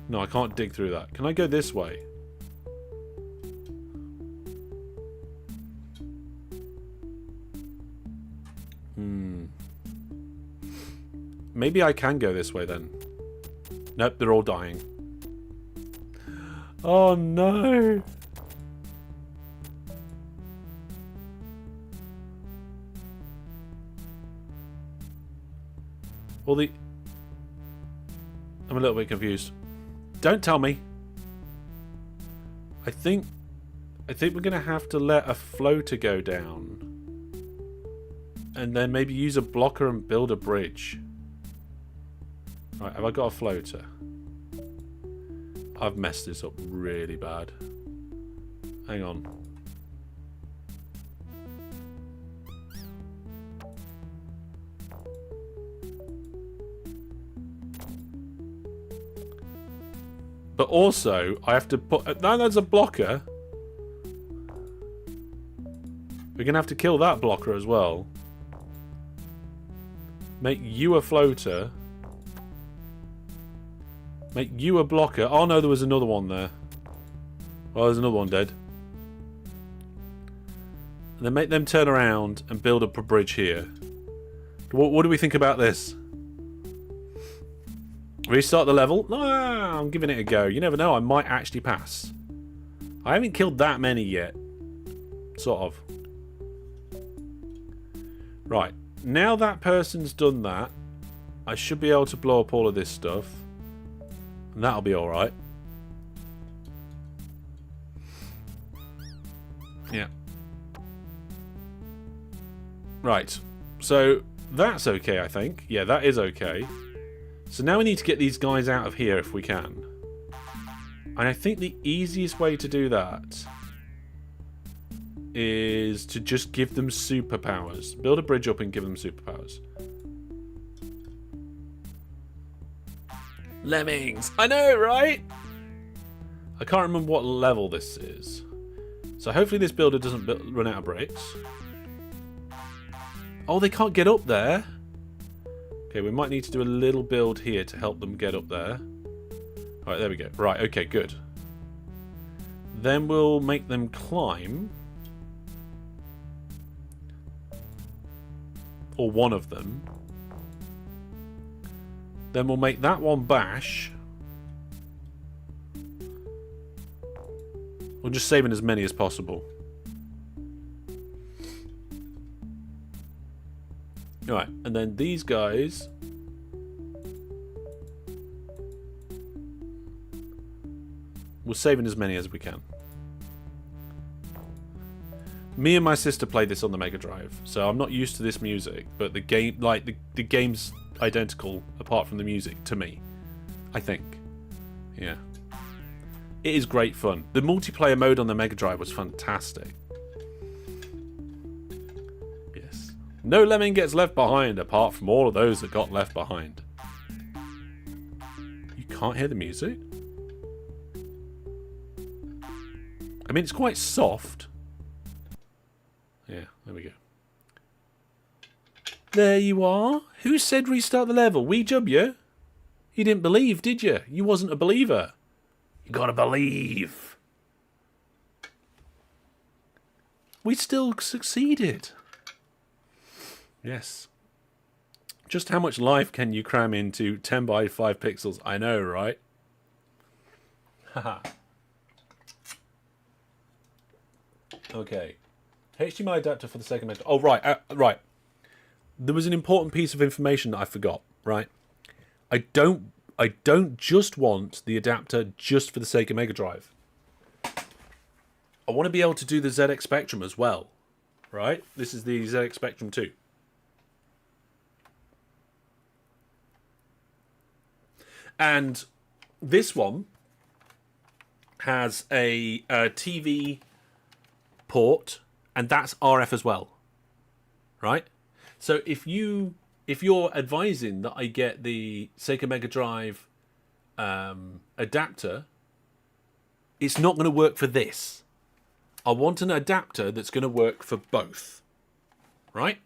No, I can't dig through that. Can I go this way? Maybe I can go this way then. Nope, they're all dying. Oh no! Well, I'm a little bit confused. Don't tell me. I think we're gonna have to let a floater go down. And then maybe use a blocker and build a bridge. Right, have I got a floater? I've messed this up really bad. Hang on. But also, I have to put... Now there's a blocker. We're going to have to kill that blocker as well. Make you a floater. Make you a blocker. Oh no, there was another one there. Oh, there's another one dead. And then make them turn around and build up a bridge here. What do we think about this? Restart the level? No, I'm giving it a go. You never know, I might actually pass. I haven't killed that many yet. Sort of. Right. Now that person's done that, I should be able to blow up all of this stuff. And that'll be alright. Yeah. Right. So, that's okay, I think. Yeah, that is okay. So now we need to get these guys out of here if we can. And I think the easiest way to do that is to just give them superpowers. Build a bridge up and give them superpowers. Lemmings! I know, right? I can't remember what level this is. So hopefully this builder doesn't run out of bricks. Oh, they can't get up there. Okay, we might need to do a little build here to help them get up there. Alright, there we go. Right, okay, good. Then we'll make them climb. Or one of them. Then we'll make that one bash. We're just saving as many as possible. Alright, and then these guys... we're saving as many as we can. Me and my sister played this on the Mega Drive, so I'm not used to this music, but the game, like, the game's identical apart from the music to me, I think. Yeah. It is great fun. The multiplayer mode on the Mega Drive was fantastic. Yes. No lemming gets left behind apart from all of those that got left behind. You can't hear the music? I mean, it's quite soft. Yeah, there we go. There you are. Who said restart the level? We jub you. You didn't believe, did you? You wasn't a believer. You gotta believe. We still succeeded. Yes. Just how much life can you cram into 10 by 5 pixels? I know, right? Haha. Okay. HDMI adapter for the second mentor. Oh, right. Right. There was an important piece of information that I forgot, right? I don't just want the adapter just for the Sega Mega Drive. I want to be able to do the ZX Spectrum as well, right? This is the ZX Spectrum 2. And this one has a TV port, and that's RF as well, right? So if you're advising that I get the Sega Mega Drive adapter, it's not going to work for this. I want an adapter that's going to work for both, right?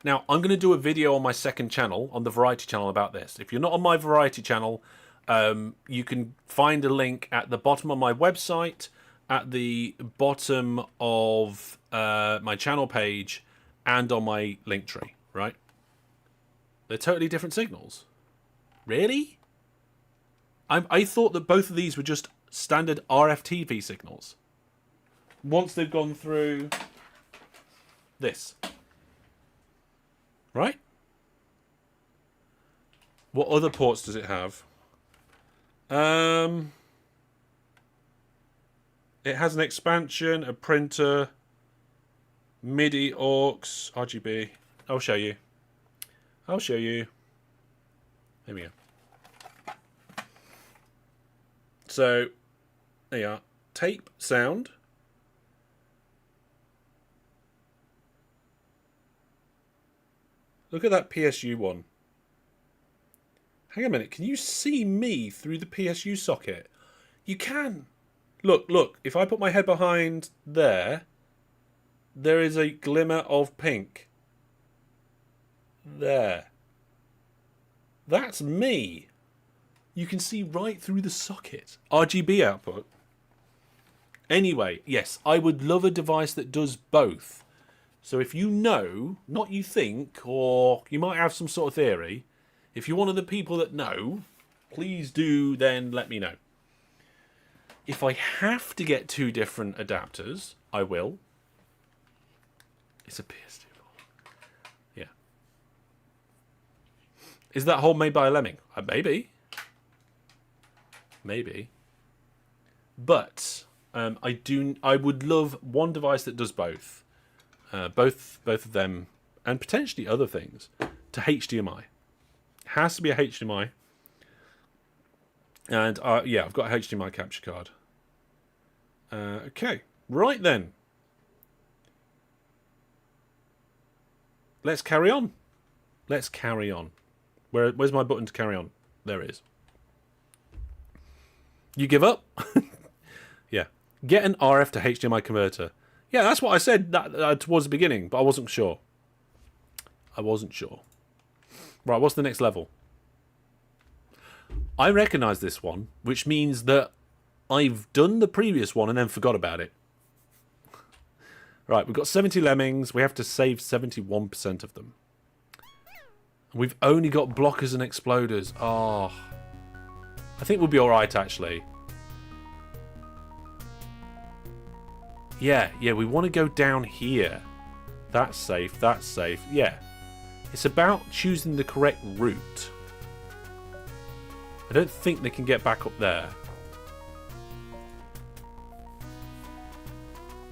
Now, I'm going to do a video on my second channel, on the Variety channel, about this. If you're not on my Variety channel, you can find a link at the bottom of my website, at the bottom of my channel page, and on my link tree, right? They're totally different signals. Really? I thought that both of these were just standard RF TV signals. Once they've gone through this. Right? What other ports does it have? It has an expansion, a printer, MIDI, aux, RGB. I'll show you. I'll show you. There we go. So, there you are. Tape sound. Look at that PSU one. Hang on a minute. Can you see me through the PSU socket? You can. Look. If I put my head behind there, there is a glimmer of pink. There. That's me. You can see right through the socket. RGB output. Anyway, yes, I would love a device that does both. So if you know, not you think, or you might have some sort of theory, if you're one of the people that know, please do then let me know. If I have to get two different adapters, I will. It's a PS2 board. Yeah. Is that hole made by a Lemming? Maybe. Maybe. But I would love one device that does both. Both of them, and potentially other things, to HDMI. It has to be a HDMI. And yeah, I've got a HDMI capture card. Okay, right then. Let's carry on. Let's carry on. Where's my button to carry on? There it is. You give up? Yeah. Get an RF to HDMI converter. Yeah, that's what I said towards the beginning, but I wasn't sure. Right, what's the next level? I recognise this one, which means that I've done the previous one and then forgot about it. Right, we've got 70 Lemmings. We have to save 71% of them. We've only got blockers and exploders. Oh, I think we'll be alright, actually. Yeah, we want to go down here. That's safe, Yeah. It's about choosing the correct route. I don't think they can get back up there.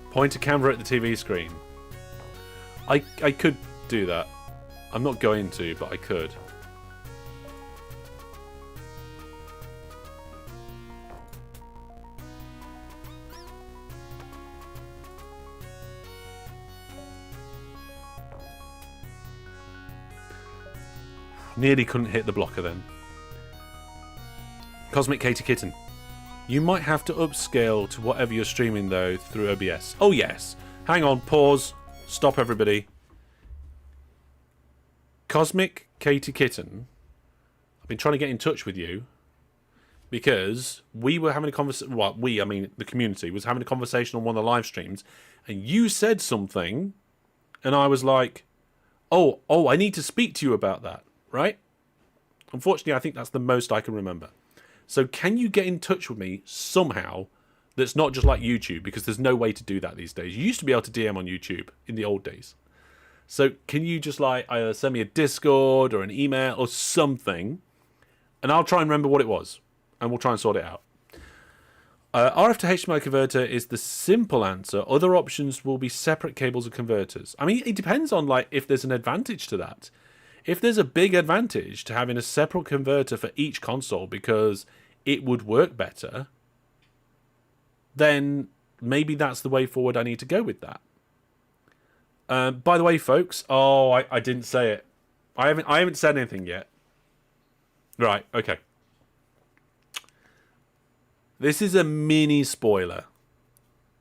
Point a camera at the TV screen. I could do that. I'm not going to, but I could. Nearly couldn't hit the blocker then. Cosmic Katie Kitten. You might have to upscale to whatever you're streaming though through OBS. Oh yes. Hang on, pause. Stop everybody. Cosmic Katie Kitten. I've been trying to get in touch with you because we were having a conversation. Well, I mean the community was having a conversation on one of the live streams, and you said something, and I was like, "Oh, I need to speak to you about that." Right? Unfortunately, I think that's the most I can remember. So can you get in touch with me somehow that's not just like YouTube? Because there's no way to do that these days. You used to be able to DM on YouTube in the old days. So can you just like either send me a Discord or an email or something, and I'll try and remember what it was, and we'll try and sort it out. RF to HDMI converter is the simple answer. Other options will be separate cables and converters. I mean, it depends on like if there's an advantage to that. If there's a big advantage to having a separate converter for each console because it would work better, then maybe that's the way forward. I need to go with that. By the way, folks, I didn't say it. I haven't said anything yet. Right, okay. This is a mini spoiler,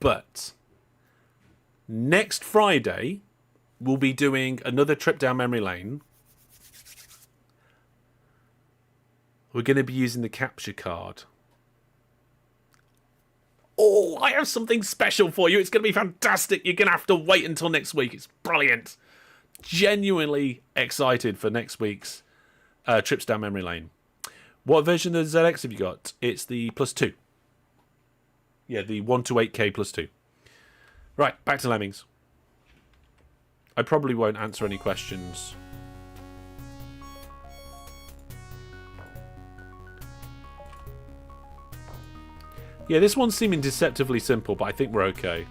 but next Friday we'll be doing another trip down memory lane. We're going to be using the capture card. Oh, I have something special for you. It's going to be fantastic. You're going to have to wait until next week. It's brilliant. Genuinely excited for next week's trips down memory lane. What version of the ZX have you got? It's the +2. Yeah, the 128K +2. Right, back to Lemmings. I probably won't answer any questions. Yeah, this one's seeming deceptively simple, but I think we're okay.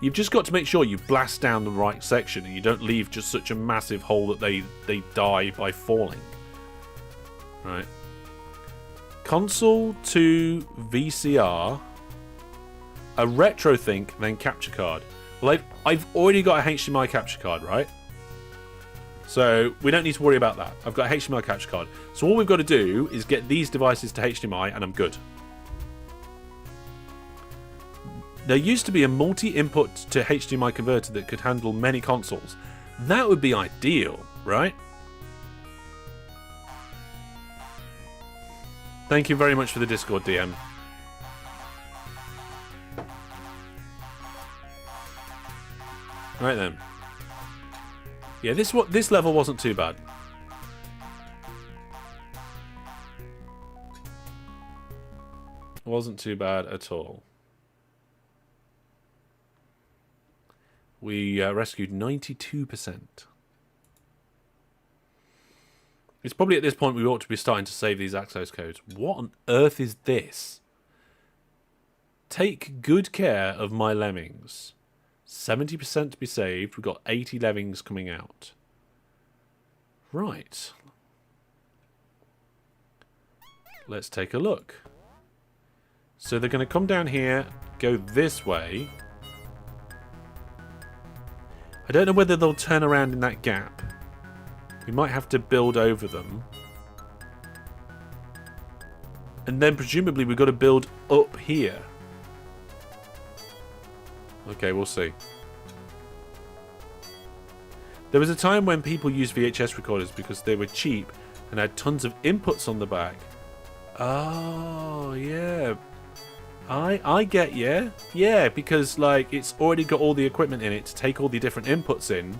You've just got to make sure you blast down the right section and you don't leave just such a massive hole that they die by falling. Right. Console to VCR, a retro think, then capture card. Well, I've already got a HDMI capture card, right? So we don't need to worry about that. I've got a HDMI capture card. So all we've got to do is get these devices to HDMI and I'm good. There used to be a multi-input to HDMI converter that could handle many consoles. That would be ideal, right? Thank you very much for the Discord DM. Right then. Yeah, this level wasn't too bad. Wasn't too bad at all. We rescued 92%. It's probably at this point we ought to be starting to save these access codes. What on earth is this? Take good care of my lemmings. 70% to be saved. We've got 80 lemmings coming out. Right. Let's take a look. So they're going to come down here, go this way. I don't know whether they'll turn around in that gap. We might have to build over them. And then presumably we've got to build up here. Okay, we'll see. There was a time when people used VHS recorders because they were cheap and had tons of inputs on the back. Oh, yeah. I get you. Yeah, because like it's already got all the equipment in it to take all the different inputs in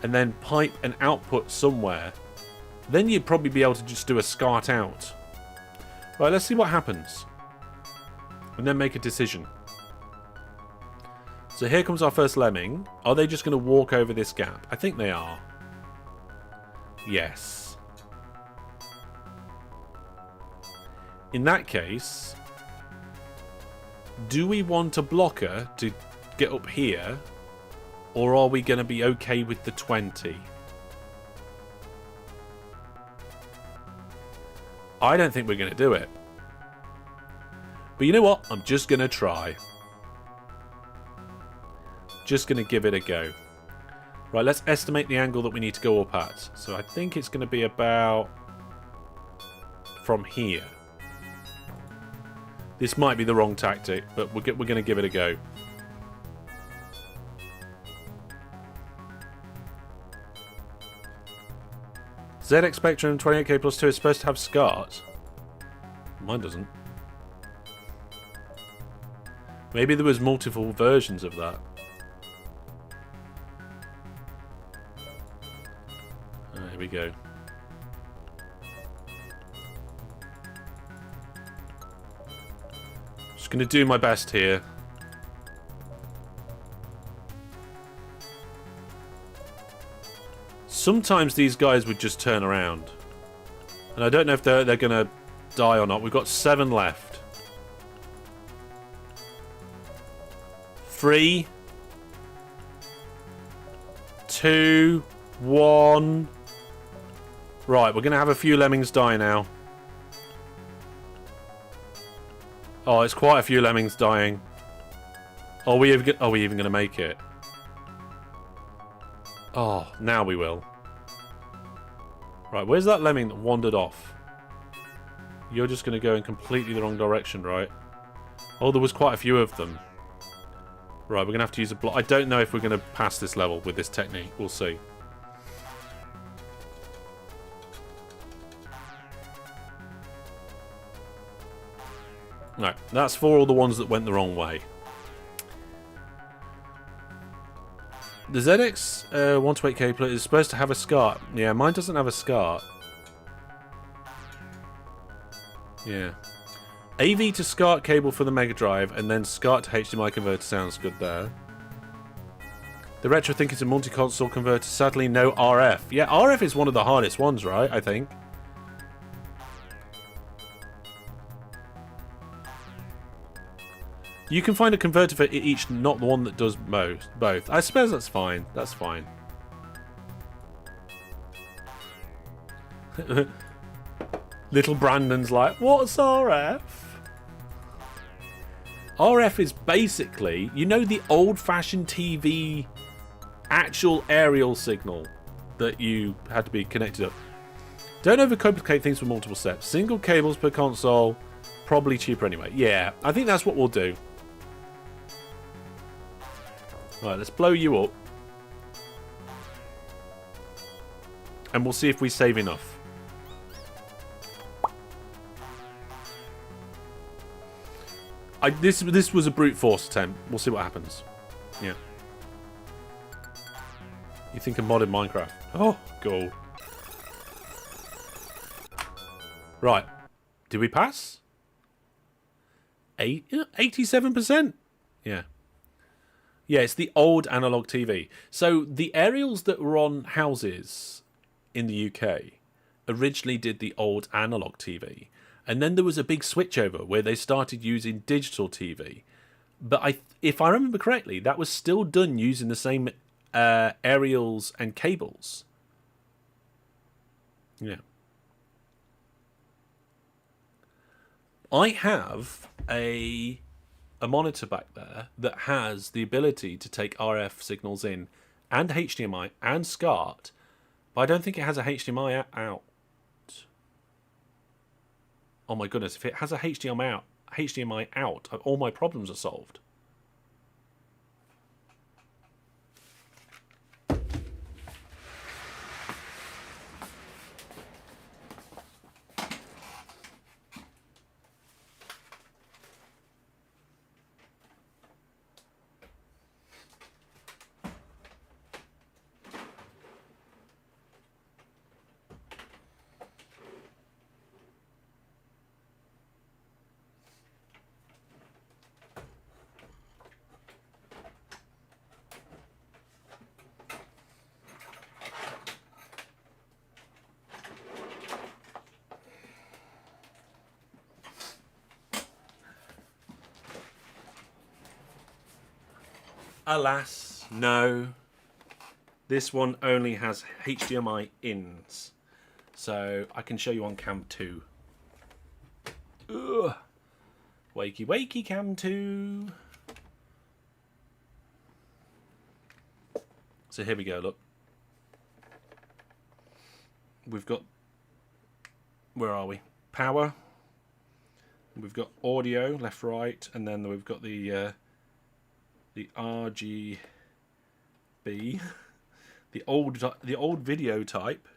and then pipe an output somewhere. Then you'd probably be able to just do a SCART out. Right, let's see what happens. And then make a decision. So here comes our first lemming. Are they just going to walk over this gap? I think they are. Yes. In that case, do we want a blocker to get up here? Or are we going to be okay with the 20? I don't think we're going to do it. But you know what? I'm just going to try. Just going to give it a go. Right, let's estimate the angle that we need to go up at. So I think it's going to be about from here. This might be the wrong tactic, but we're going to give it a go. ZX Spectrum 28K plus 2 is supposed to have SCART. Mine doesn't. Maybe there was multiple versions of that. Here we go. Just going to do my best here. Sometimes these guys would just turn around. And I don't know if they're going to die or not. We've got 7 left. 3, 2, 1. Right, we're going to have a few lemmings die now. Oh, it's quite a few lemmings dying. Are we even going to make it? Oh, now we will. Right, where's that lemming that wandered off? You're just going to go in completely the wrong direction, right? Oh, there was quite a few of them. Right, we're going to have to use a block. I don't know if we're going to pass this level with this technique. We'll see. No, that's for all the ones that went the wrong way. The ZX 128 cable is supposed to have a SCART. Yeah, mine doesn't have a SCART. Yeah. AV to SCART cable for the Mega Drive, and then SCART to HDMI converter sounds good there. The Retro think it's a multi-console converter. Sadly, no RF. Yeah, RF is one of the hardest ones, right? I think. You can find a converter for each, not the one that does both. I suppose that's fine. That's fine. Little Brandon's like, what's RF? RF is basically, you know, the old-fashioned TV actual aerial signal that you had to be connected up. Don't overcomplicate things with multiple steps. Single cables per console, probably cheaper anyway. Yeah, I think that's what we'll do. Right, let's blow you up. And we'll see if we save enough. This was a brute force attempt. We'll see what happens. Yeah. You think of modded Minecraft. Oh, gold. Right. Did we pass? 87%? Yeah. Yeah, it's the old analog TV. So the aerials that were on houses in the UK originally did the old analog TV. And then there was a big switchover where they started using digital TV. But if I remember correctly, that was still done using the same aerials and cables. Yeah. I have a monitor back there that has the ability to take RF signals in and HDMI and SCART, but I don't think it has a HDMI out. Oh my goodness, if it has a HDMI out, all my problems are solved. Alas, no. This one only has HDMI ins. So I can show you on cam 2. Ugh. Wakey wakey cam 2. So here we go, look. We've got, where are we? Power. We've got audio, left, right, and then we've got the RGB, the old video type.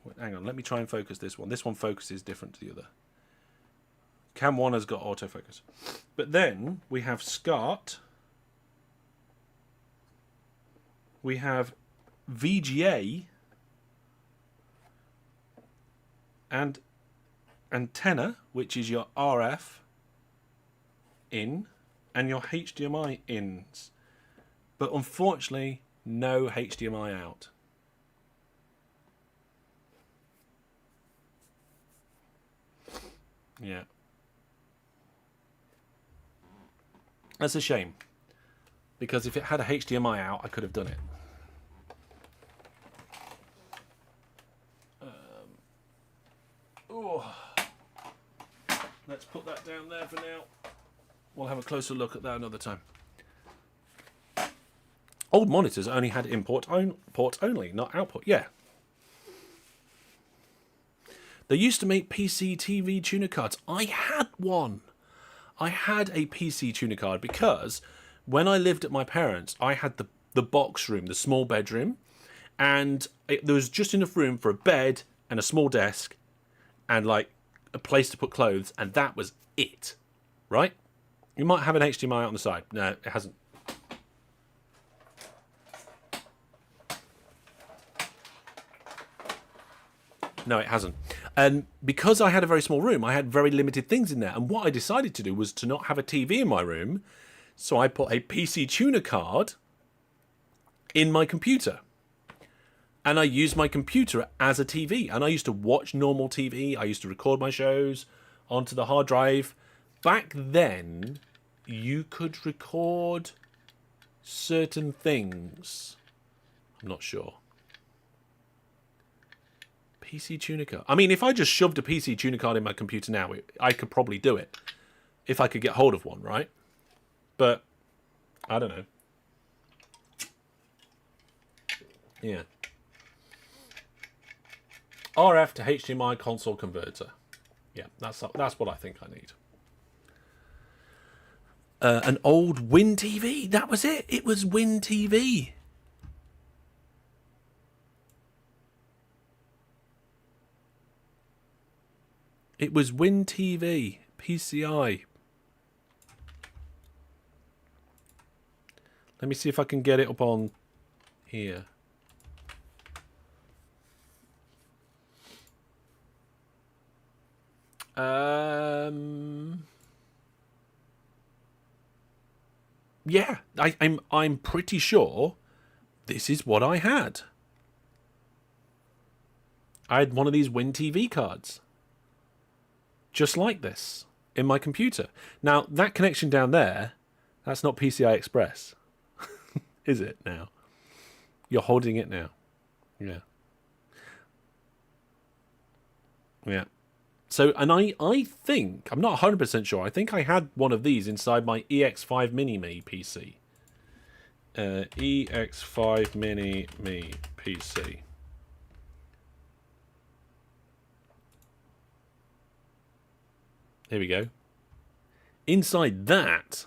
Wait, hang on, let me try and focus this one. This one focuses different to the other. Cam 1 has got autofocus. But then we have SCART. We have VGA and antenna, which is your RF in, and your HDMI ins. But unfortunately, no HDMI out. Yeah. That's a shame. Because if it had a HDMI out, I could have done it. Oh. Let's put that down there for now. We'll have a closer look at that another time. Old monitors only had port only, not output. Yeah. They used to make PC TV tuner cards. I had one. I had a PC tuner card because when I lived at my parents', I had the box room, the small bedroom, and there was just enough room for a bed and a small desk and like a place to put clothes, and that was it, right? You might have an HDMI on the side. No, it hasn't. No, it hasn't. And because I had a very small room, I had very limited things in there. And what I decided to do was to not have a TV in my room. So I put a PC tuner card in my computer. And I used my computer as a TV. And I used to watch normal TV. I used to record my shows onto the hard drive. Back then, you could record certain things. I'm not sure. PC tuner card. I mean, if I just shoved a PC tuner card in my computer now, I could probably do it. If I could get hold of one, right? But, I don't know. Yeah. RF to HDMI console converter. Yeah, that's what I think I need. An old Win TV. That was it. It was Win TV. It was Win TV, PCI. Let me see if I can get it up on here. Yeah, I'm pretty sure this is what I had. I had one of these Win TV cards. Just like this in my computer. Now, that connection down there, that's not PCI Express. Is it now? You're holding it now. Yeah. Yeah. So, and I think, I'm not 100% sure, I think I had one of these inside my EX5 Mini-Me PC. EX5 Mini-Me PC. Here we go. Inside that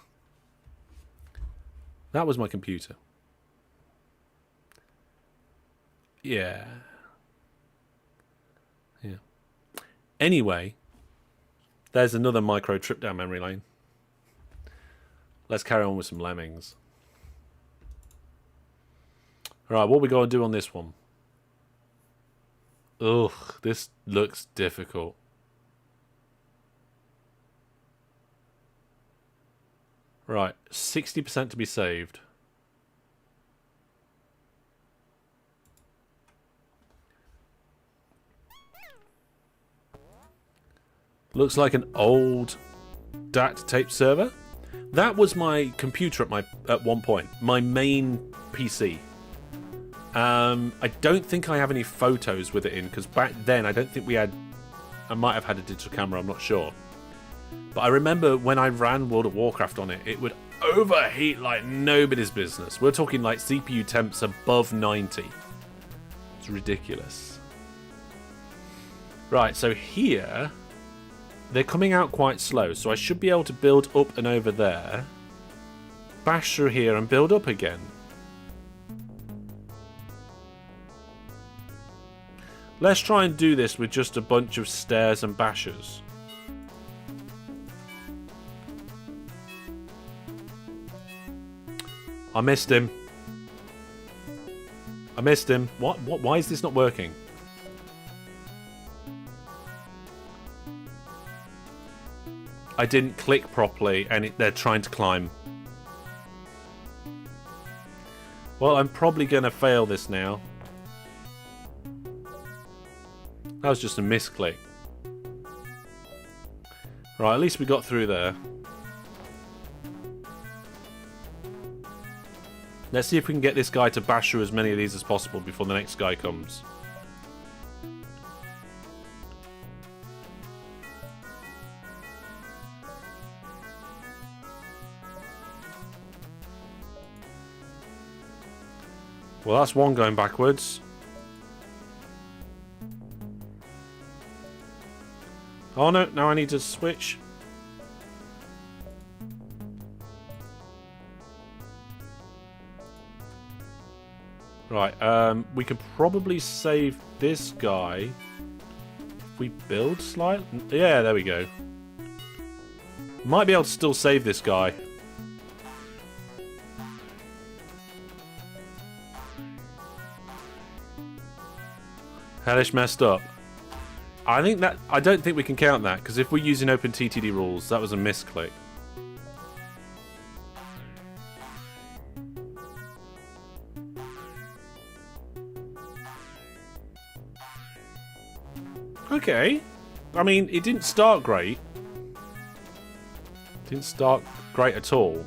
was my computer. Yeah. Yeah. Anyway, there's another micro trip down memory lane. Let's carry on with some Lemmings. Alright, what we got to do on this one? Ugh, this looks difficult. Right, 60% to be saved. Looks like an old DAT tape server. That was my computer at one point. My main PC. I don't think I have any photos with it in, because back then I don't think we had... I might have had a digital camera, I'm not sure. But I remember when I ran World of Warcraft on it, it would overheat like nobody's business. We're talking like CPU temps above 90. It's ridiculous. Right, so here, they're coming out quite slow, so I should be able to build up and over there, bash through here and build up again. Let's try and do this with just a bunch of stairs and bashers. I missed him. I missed him. What? Why is this not working? I didn't click properly and they're trying to climb. Well, I'm probably going to fail this now. That was just a misclick. Right, at least we got through there. Let's see if we can get this guy to bash through as many of these as possible before the next guy comes. Well, that's one going backwards. Oh no, now I need to switch. Right, we could probably save this guy if we build slightly. Yeah, there we go. Might be able to still save this guy. Hellish messed up. I don't think we can count that, because if we're using OpenTTD rules, that was a misclick. Okay. I mean, it didn't start great. Didn't start great at all.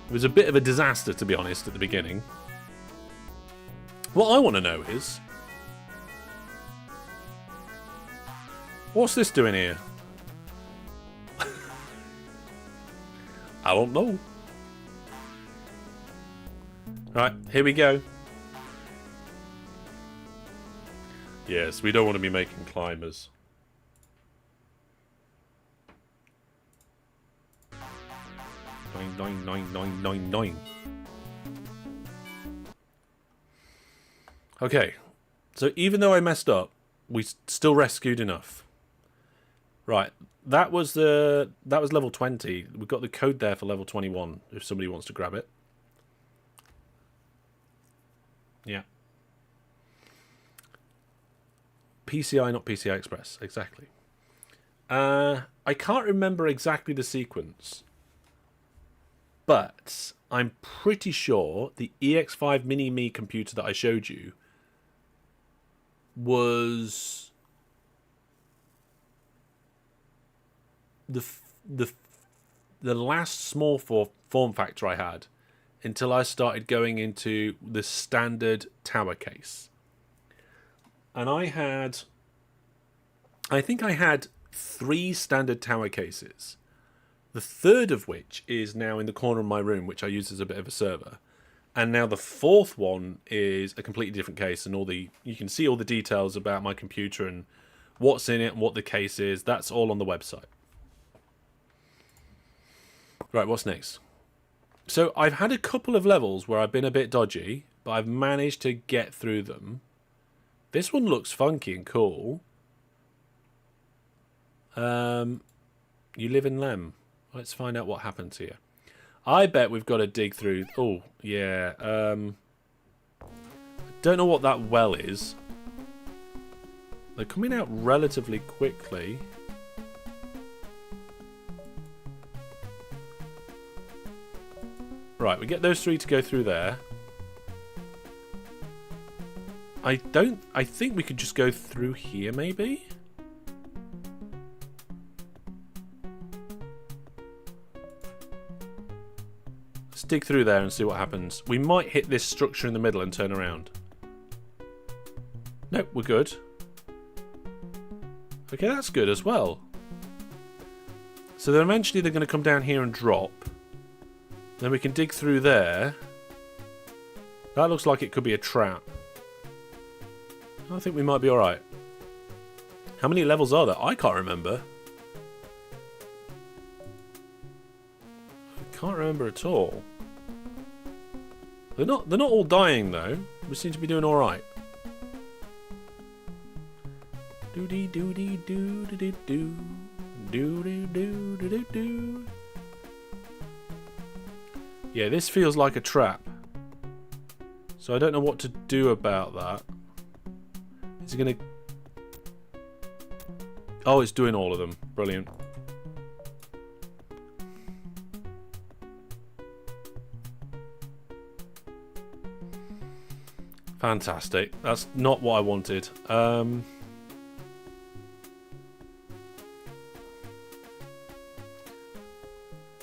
It was a bit of a disaster, to be honest, at the beginning. What I want to know is... what's this doing here? I don't know. Right, here we go. Yes, we don't want to be making climbers. Nine. Okay, so even though I messed up, we still rescued enough. Right, that was level 20. We've got the code there for level 21 if somebody wants to grab it. Yeah. PCI, not PCI Express, exactly. I can't remember exactly the sequence, but I'm pretty sure the EX5 Mini-Me computer that I showed you was the last small form factor I had until I started going into the standard tower case. And I think I had 3 standard tower cases. The third of which is now in the corner of my room, which I use as a bit of a server. And now the fourth one is a completely different case, and you can see all the details about my computer and what's in it and what the case is. That's all on the website. Right, what's next? So I've had a couple of levels where I've been a bit dodgy, but I've managed to get through them. This one looks funky and cool. You live in Lem. Let's find out what happens here. I bet we've got to dig through... oh, yeah. Don't know what that well is. They're coming out relatively quickly. Right, we get those 3 to go through there. I think we could just go through here, maybe? Let's dig through there and see what happens. We might hit this structure in the middle and turn around. Nope, we're good. Okay, that's good as well. So then eventually they're going to come down here and drop. Then we can dig through there. That looks like it could be a trap. I think we might be alright. How many levels are there? I can't remember. I can't remember at all. They're not all dying though. We seem to be doing alright. Doody doody doo doo doo doo doo doo doo doo. Yeah, this feels like a trap. So I don't know what to do about that. Is it gonna... oh, it's doing all of them. Brilliant. Fantastic. That's not what I wanted.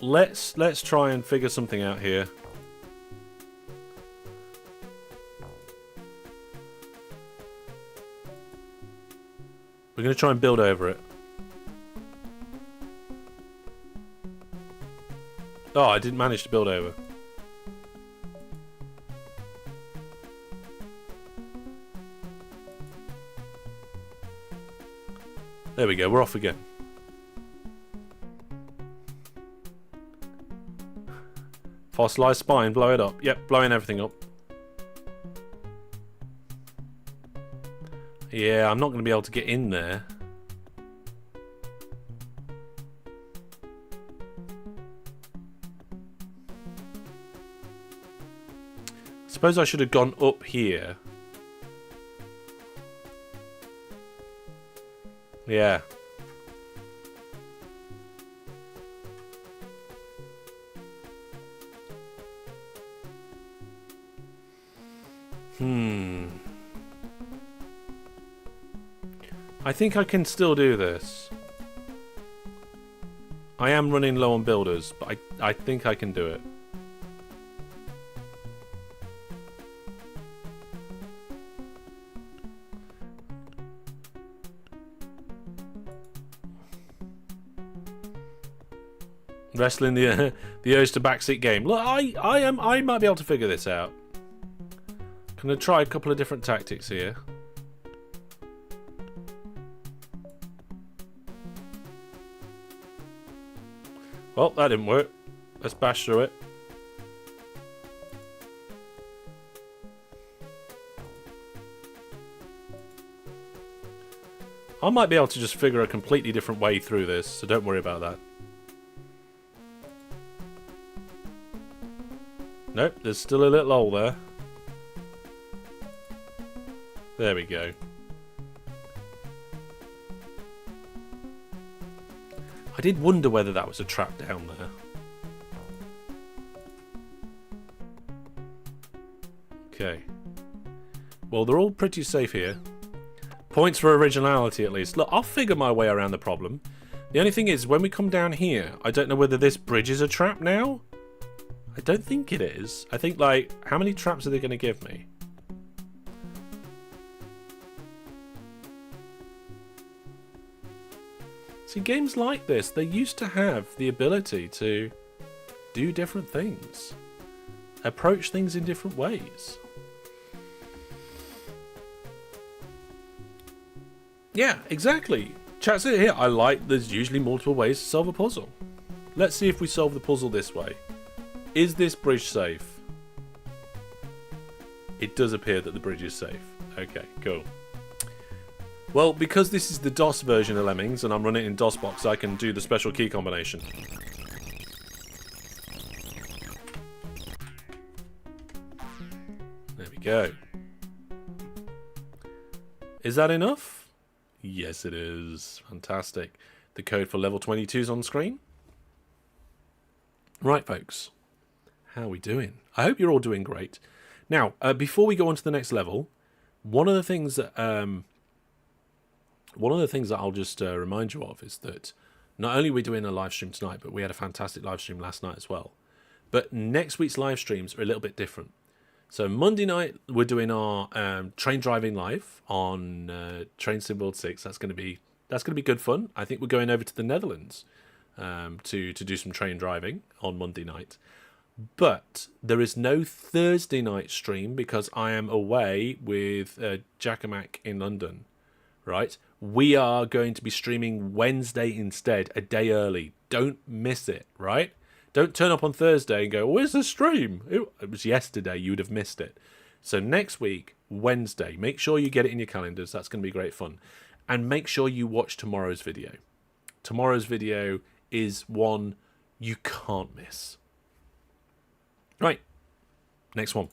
Let's try and figure something out here. We're going to try and build over it. Oh, I didn't manage to build over. There we go, we're off again. Fossilized spine, blow it up. Yep, blowing everything up. Yeah, I'm not going to be able to get in there. Suppose I should have gone up here. Yeah. I think I can still do this. I am running low on builders, but I think I can do it. Wrestling the oyster backseat game. Look, I might be able to figure this out. Gonna try a couple of different tactics here. Well, that didn't work. Let's bash through it. I might be able to just figure a completely different way through this, so don't worry about that. Nope, there's still a little hole there. There we go. I did wonder whether that was a trap down there. Okay. Well, they're all pretty safe here. Points for originality, at least. Look, I'll figure my way around the problem. The only thing is, when we come down here, I don't know whether this bridge is a trap now. I don't think it is. I think, like, how many traps are they going to give me? See, games like this, they used to have the ability to do different things. Approach things in different ways. Yeah, exactly. Chat said here, I like there's usually multiple ways to solve a puzzle. Let's see if we solve the puzzle this way. Is this bridge safe? It does appear that the bridge is safe. Okay, cool. Well, because this is the DOS version of Lemmings and I'm running it in DOSBox, I can do the special key combination. There we go. Is that enough? Yes, it is. Fantastic. The code for level 22 is on screen. Right, folks. How are we doing? I hope you're all doing great. Now, before we go on to the next level, one of the things that I'll just remind you of is that not only are we doing a live stream tonight, but we had a fantastic live stream last night as well. But next week's live streams are a little bit different. So Monday night we're doing our train driving live on Train Sim World 6. That's going to be good fun. I think we're going over to the Netherlands to do some train driving on Monday night. But there is no Thursday night stream because I am away with Jackamak in London. Right? We are going to be streaming Wednesday instead, a day early. Don't miss it, right? Don't turn up on Thursday and go, where's the stream? It was yesterday, you would have missed it. So next week, Wednesday, make sure you get it in your calendars. That's going to be great fun. And make sure you watch tomorrow's video. Tomorrow's video is one you can't miss. Right, next one.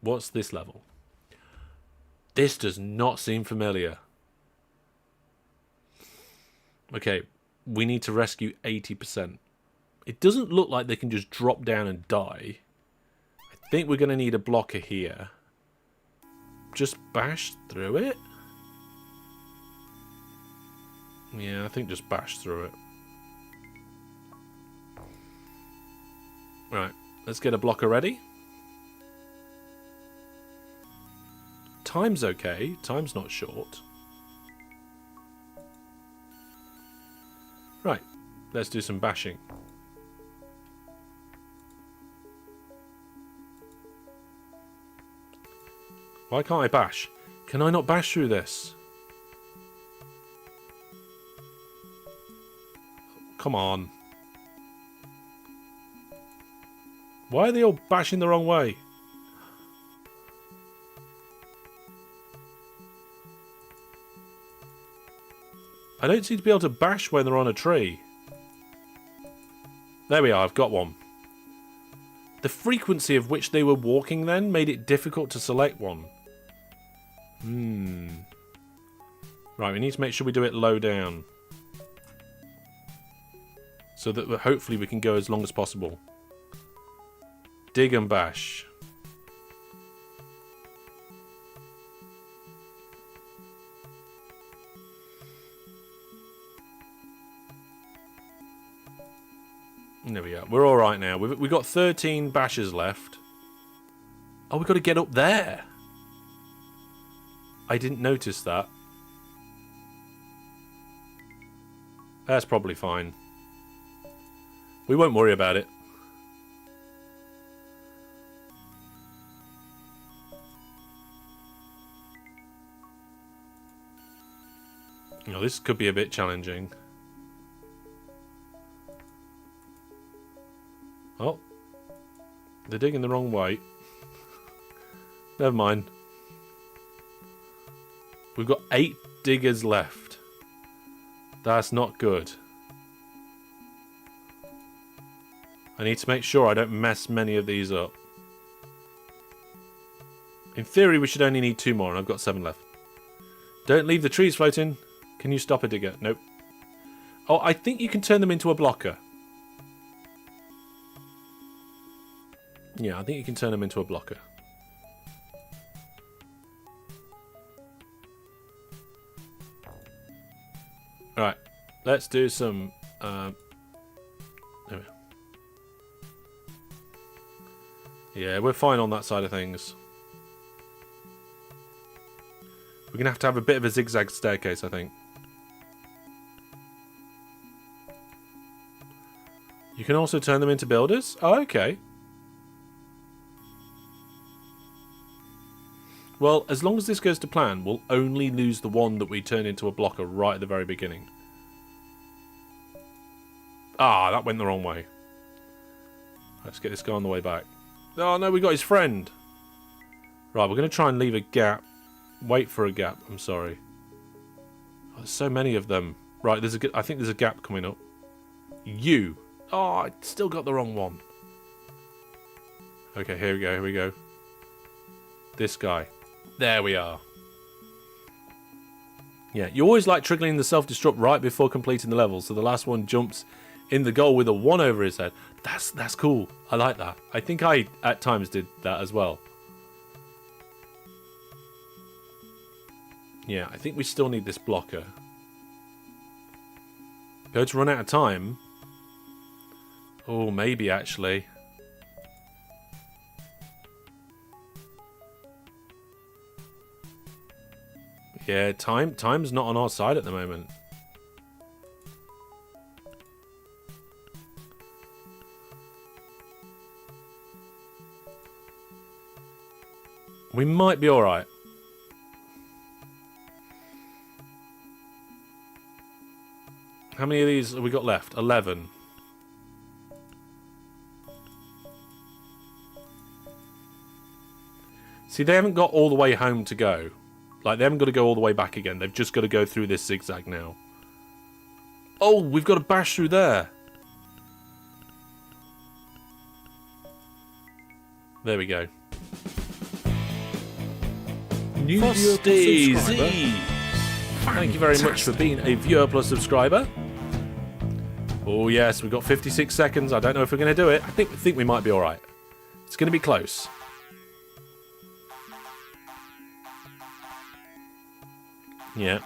What's this level? This does not seem familiar. Okay, we need to rescue 80%. It doesn't look like they can just drop down and die. I think we're going to need a blocker here. Just bash through it? Yeah, I think just bash through it. Right, let's get a blocker ready. Time's okay. Time's not short. Right, let's do some bashing. Why can't I bash? Can I not bash through this? Come on. Why are they all bashing the wrong way? I don't seem to be able to bash when they're on a tree. There we are, I've got one. The frequency of which they were walking then made it difficult to select one. Right, we need to make sure we do it low down. So that hopefully we can go as long as possible. Dig and bash. There we are. We're all right now. We've got 13 bashes left. Oh, we've got to get up there. I didn't notice that. That's probably fine. We won't worry about it. Oh, this could be a bit challenging. Oh. They're digging the wrong way. Never mind. We've got 8 diggers left. That's not good. I need to make sure I don't mess many of these up. In theory, we should only need 2 more, and I've got 7 left. Don't leave the trees floating. Can you stop a digger? Nope. Oh, I think you can turn them into a blocker. Yeah, I think you can turn them into a blocker. Alright, let's do some... yeah, we're fine on that side of things. We're going to have a bit of a zigzag staircase, I think. You can also turn them into builders? Oh, okay. Well, as long as this goes to plan, we'll only lose the one that we turn into a blocker right at the very beginning. Ah, that went the wrong way. Let's get this guy on the way back. Oh, no, we got his friend. Right, we're going to try and leave a gap. Wait for a gap, I'm sorry. Oh, there's so many of them. Right, I think there's a gap coming up. You. Oh, I still got the wrong one. Okay, here we go, here we go. This guy. There we are. Yeah, you always like triggering the self-destruct right before completing the level, so the last one jumps in the goal with a 1 over his head. That's cool. I like that. I think I, at times, did that as well. Yeah, I think we still need this blocker. Go to run out of time. Oh, maybe, actually. Yeah, time's not on our side at the moment. We might be alright. How many of these have we got left? 11. See, they haven't got all the way home to go. Like, they haven't got to go all the way back again. They've just got to go through this zigzag now. Oh, we've got to bash through there. There we go. New Frosty. Thank you very much for being a viewer plus subscriber. Oh, yes, we've got 56 seconds. I don't know if we're going to do it. I think we might be all right. It's going to be close. Yeah.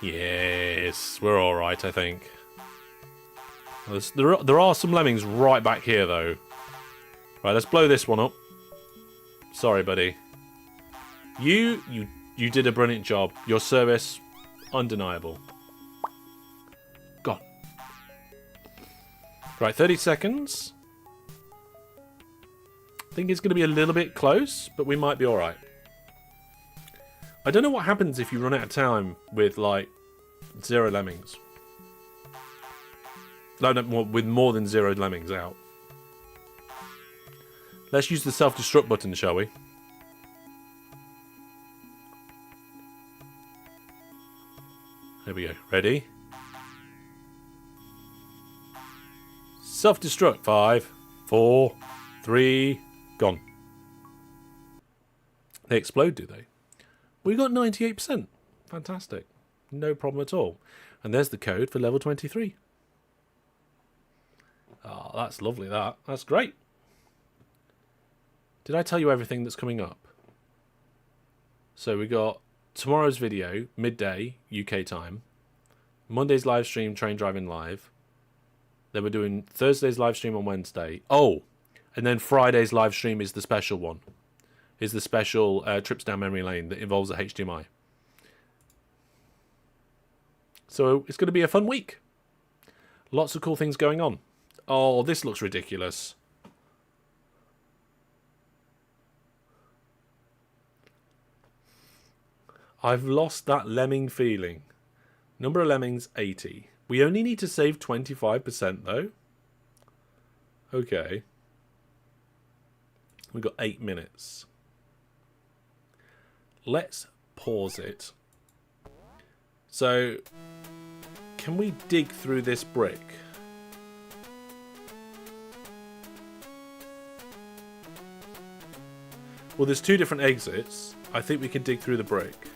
Yes, we're all right, I think. There are some lemmings right back here, though. Right, let's blow this one up. Sorry, buddy. You did a brilliant job. Your service, undeniable. Gone. Right, 30 seconds. I think it's going to be a little bit close, but we might be all right. I don't know what happens if you run out of time with, like, 0 lemmings. No, with more than 0 lemmings out. Let's use the self-destruct button, shall we? There we go. Ready? Self-destruct. 5, 4, 3, gone. They explode, do they? We got 98%. Fantastic. No problem at all. And there's the code for level 23. Oh, that's lovely, that. That's great. Did I tell you everything that's coming up? So we got tomorrow's video, midday, UK time. Monday's live stream, train driving live. Then we're doing Thursday's live stream on Wednesday. Oh, and then Friday's live stream is the special one. Is the special trips down memory lane that involves a HDMI. So it's going to be a fun week. Lots of cool things going on. Oh, this looks ridiculous. I've lost that lemming feeling. Number of lemmings, 80. We only need to save 25% though. Okay. We've got 8 minutes. Let's pause it. So, can we dig through this brick? Well, there's 2 different exits. I think we can dig through the brick.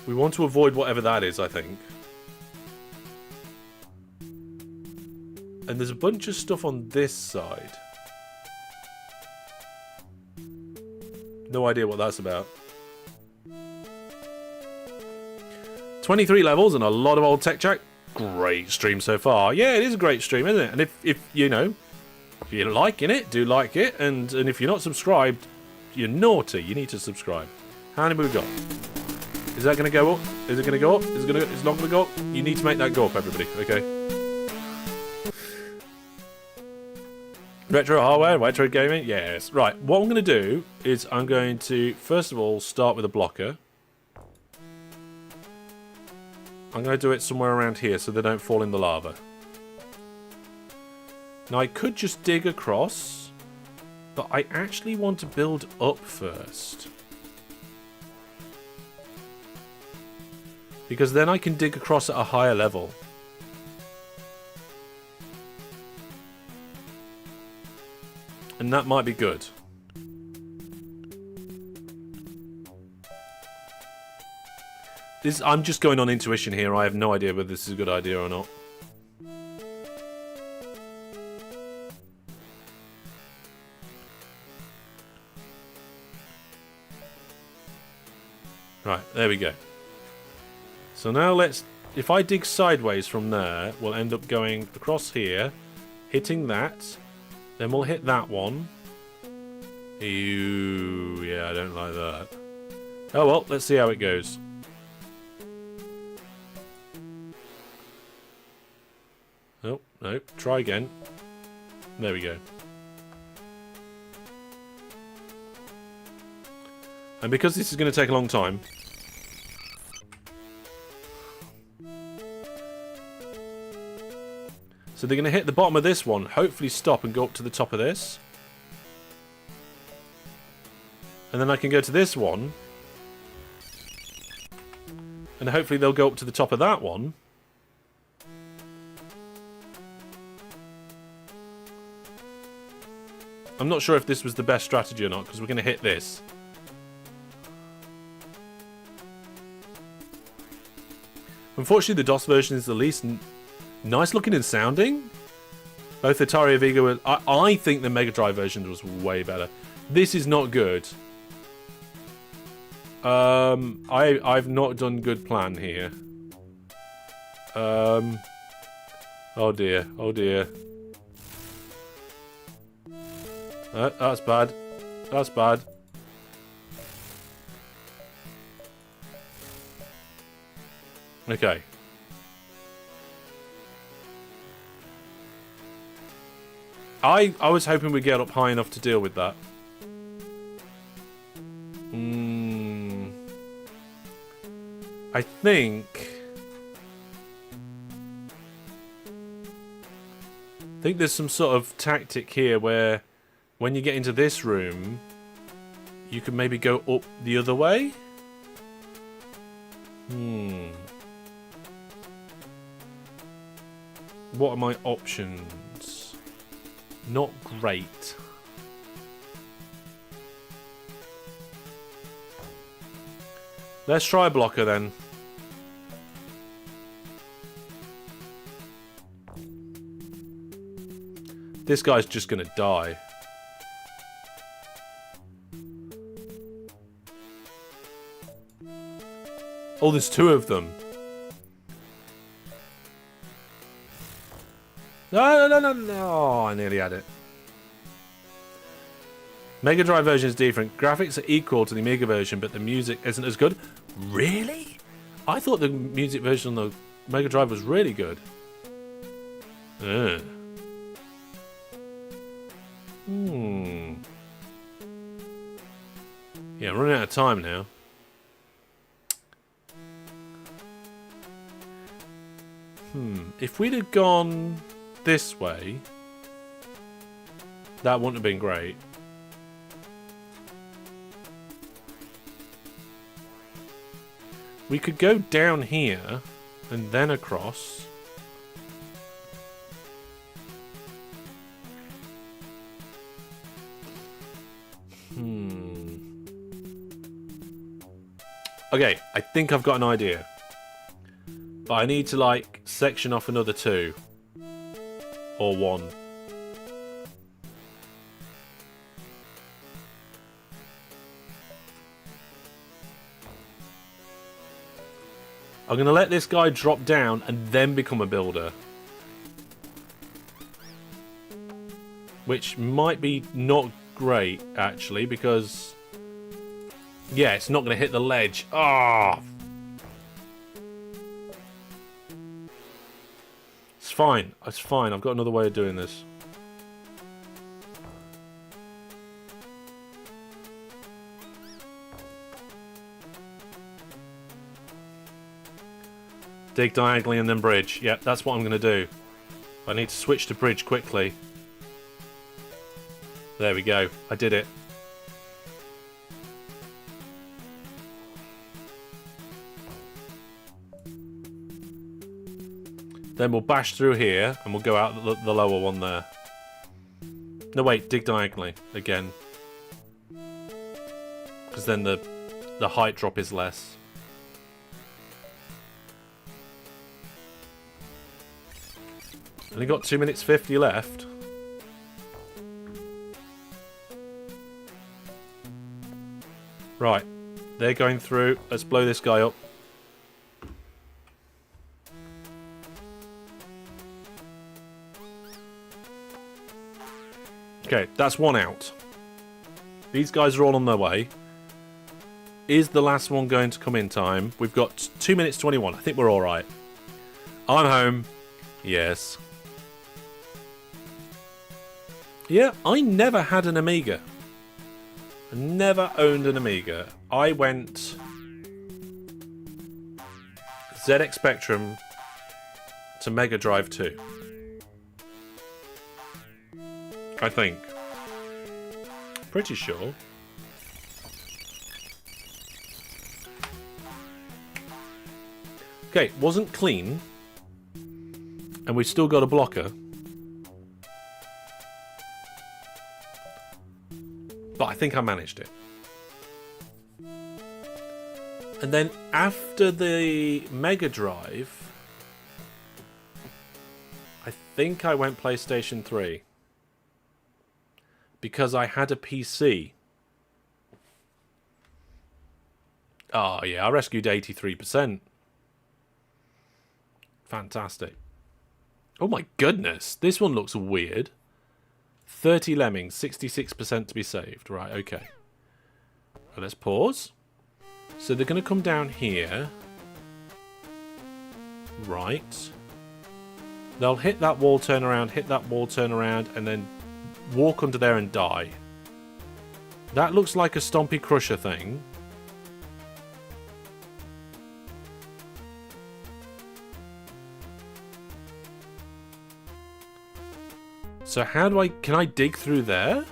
We want to avoid whatever that is, I think. And there's a bunch of stuff on this side. No idea what that's about. 23 levels and a lot of old tech chat. Great stream so far. Yeah, it is a great stream, isn't it? And if you know, if you're liking it, do like it. And if you're not subscribed, you're naughty. You need to subscribe. How many have we got? Is that going to go up? Is it going to go up? It's not going to go up? You need to make that go up, everybody. Okay. Retro hardware, retro gaming, yes. Right, what I'm going to do is I'm going to, first of all, start with a blocker. I'm going to do it somewhere around here so they don't fall in the lava. Now, I could just dig across, but I actually want to build up first. Because then I can dig across at a higher level. And that might be good. I'm just going on intuition here. I have no idea whether this is a good idea or not. Right, there we go. So now let's... If I dig sideways from there, we'll end up going across here, hitting that... Then we'll hit that one. Ew, yeah, I don't like that. Oh well, let's see how it goes. Oh, no, try again. There we go. And because this is going to take a long time... So they're going to hit the bottom of this one, hopefully stop and go up to the top of this. And then I can go to this one. And hopefully they'll go up to the top of that one. I'm not sure if this was the best strategy or not, because we're going to hit this. Unfortunately, the DOS version is the least... nice looking and sounding. Both Atari and Amiga were... I think the Mega Drive version was way better. This is not good. I've not done good plan here. Oh dear. Oh dear. That's bad. That's bad. Okay. I was hoping we'd get up high enough to deal with that. I think there's some sort of tactic here where when you get into this room, you can maybe go up the other way. What are my options? Not great. Let's try a blocker then. This guy's just gonna die. Oh, there's two of them. No. Oh, I nearly had it. Mega Drive version is different. Graphics are equal to the Amiga version, but the music isn't as good. Really? I thought the music version on the Mega Drive was really good. Yeah, I'm running out of time now. If we'd have gone this way, that wouldn't have been great. We could go down here and then across. Okay, I think I've got an idea. But I need to, like, section off another two. Or one. I'm going to let this guy drop down and then become a builder. Which might be not great, actually, because... yeah, it's not going to hit the ledge. Ah! It's fine. It's fine. I've got another way of doing this. Dig diagonally and then bridge. Yep, that's what I'm going to do. I need to switch to bridge quickly. There we go. I did it. Then we'll bash through here and we'll go out the lower one there. No, wait. Dig diagonally again. Because then the height drop is less. Only got 2 minutes 50 left. Right. They're going through. Let's blow this guy up. Okay, that's one out. These guys are all on their way. Is the last one going to come in time? We've got 2 minutes 21. I think we're alright. I'm home. Yes. Yeah, I never had an Amiga. I never owned an Amiga. I went ZX Spectrum to Mega Drive 2. I think. Pretty sure. Okay, wasn't clean. And we've still got a blocker. But I think I managed it. And then after the Mega Drive, I think I went PlayStation 3. Because I had a PC. Oh yeah, I rescued 83%. Fantastic. Oh my goodness, this one looks weird. 30 lemmings, 66% to be saved. Right, okay. Well, let's pause. So they're going to come down here. Right. They'll hit that wall, turn around, hit that wall, turn around, and then walk under there and die. That looks like a Stompy Crusher thing. So how do I... Can I dig through there?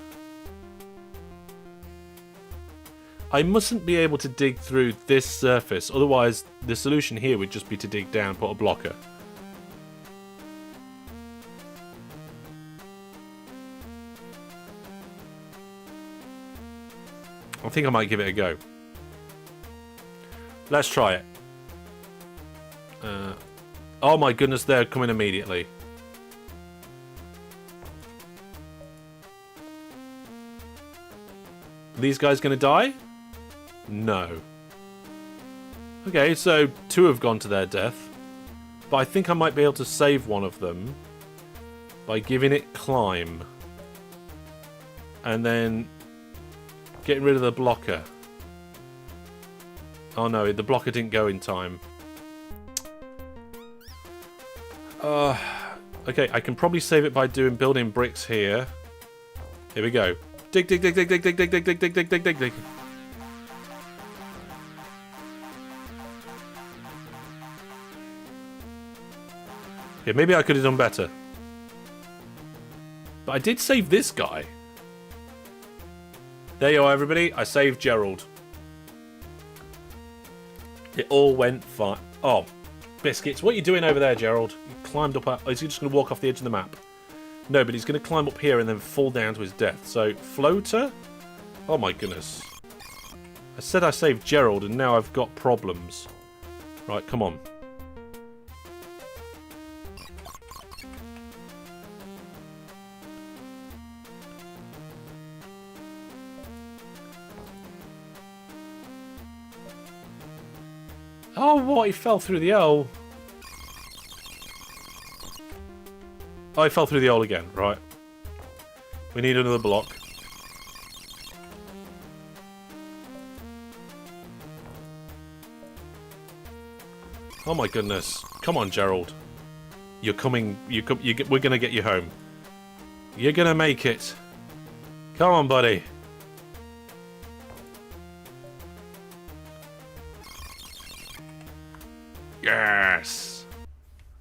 I mustn't be able to dig through this surface. Otherwise, the solution here would just be to dig down, put a blocker. I think I might give it a go. Let's try it. Oh my goodness, they're coming immediately. Are these guys going to die? No. Okay, so 2 have gone to their death. But I think I might be able to save one of them by giving it climb. And then getting rid of the blocker. Oh no, the blocker didn't go in time. Okay, I can probably save it by building bricks here. Here we go. Dig, dig, dig, dig, dig, dig, dig, dig, dig, dig, dig, dig, dig, dig. Yeah, maybe I could have done better. But I did save this guy. There you are, everybody. I saved Gerald. It all went fine. Oh, biscuits. What are you doing over there, Gerald? You climbed up. Is he just going to walk off the edge of the map? No, but he's going to climb up here and then fall down to his death. So, floater? Oh my goodness. I said I saved Gerald and now I've got problems. Right, come on. Oh, what? He fell through the hole. Oh, he fell through the hole again. Right. We need another block. Oh my goodness. Come on, Gerald. You're coming. We're going to get you home. You're going to make it. Come on, buddy. Yes!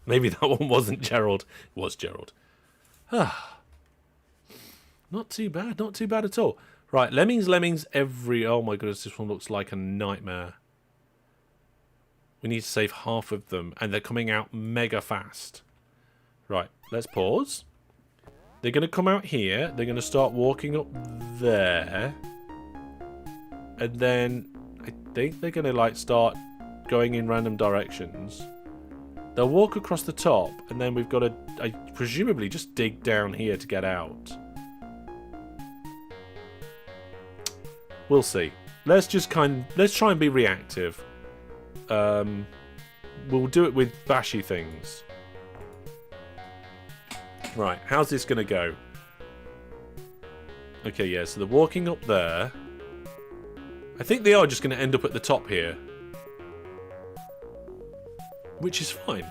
Maybe that one wasn't Gerald. It was Gerald. Ah. Not too bad. Not too bad at all. Right, Lemmings every... Oh my goodness, this one looks like a nightmare. We need to save half of them, and they're coming out mega fast. Right, let's pause. They're going to come out here. They're going to start walking up there. And then I think they're going to like start going in random directions. They'll walk across the top, and then we've got to presumably just dig down here to get out. We'll see. Let's try and be reactive. We'll do it with bashy things. Right, how's this gonna go? Okay, yeah, so they're walking up there. I think they are just gonna end up at the top here. Which is fine.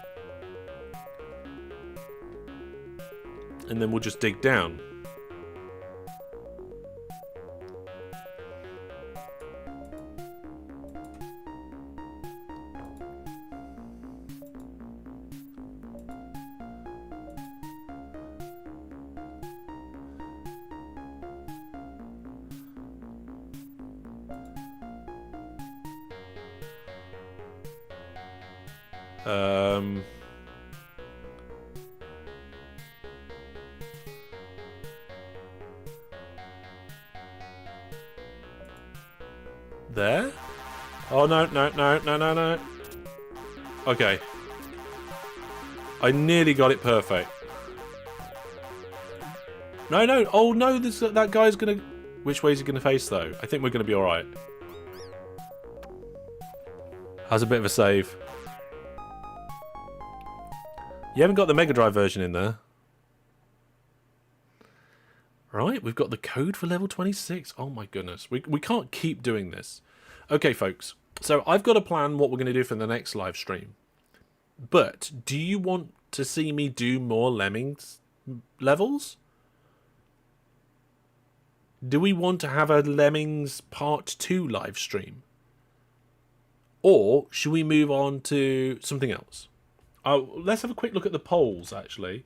And then we'll just dig down. There? Oh, no. Okay. I nearly got it perfect. No. Oh, no, that guy's gonna... Which way is he gonna face, though? I think we're gonna be alright. Has a bit of a save. You haven't got the Mega Drive version in there. Right, we've got the code for level 26. Oh my goodness. We can't keep doing this. Okay, folks. So I've got a plan what we're going to do for the next live stream. But do you want to see me do more Lemmings levels? Do we want to have a Lemmings Part 2 live stream? Or should we move on to something else? Let's have a quick look at the polls, actually.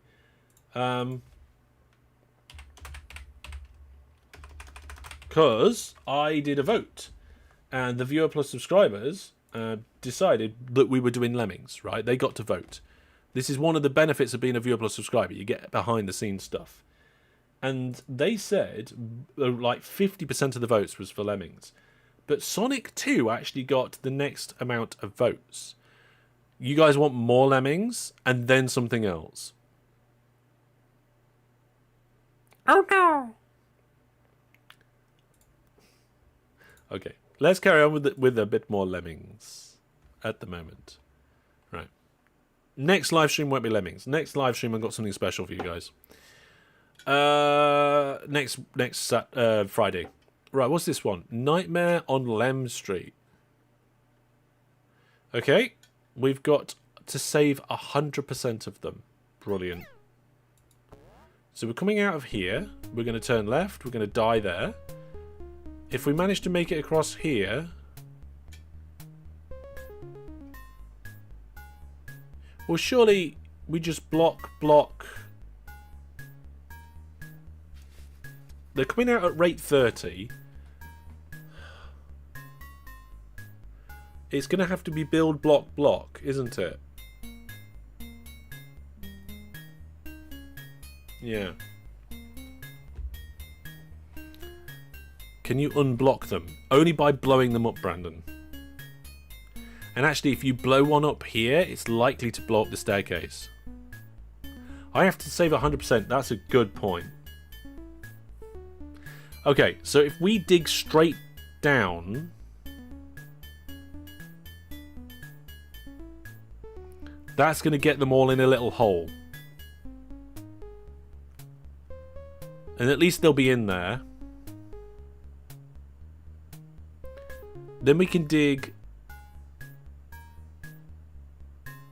because I did a vote, and the viewer plus subscribers decided that we were doing Lemmings, right? They got to vote. This is one of the benefits of being a viewer plus subscriber. You get behind the scenes stuff. And they said like 50% of the votes was for Lemmings. But Sonic 2 actually got the next amount of votes. You guys want more Lemmings and then something else. Oh no. Okay, let's carry on with a bit more Lemmings at the moment. Right. Next live stream won't be Lemmings. Next live stream I've got something special for you guys. Next Friday. Right, what's this one? Nightmare on Lem Street. Okay, we've got to save 100% of them. Brilliant. So we're coming out of here. We're going to turn left. We're going to die there. If we manage to make it across here... Well, surely we just block... They're coming out at rate 30. It's going to have to be build, block, isn't it? Yeah. Can you unblock them? Only by blowing them up, Brandon. And actually, if you blow one up here, it's likely to blow up the staircase. I have to save 100%. That's a good point. Okay, so if we dig straight down... That's going to get them all in a little hole. And at least they'll be in there. Then we can dig...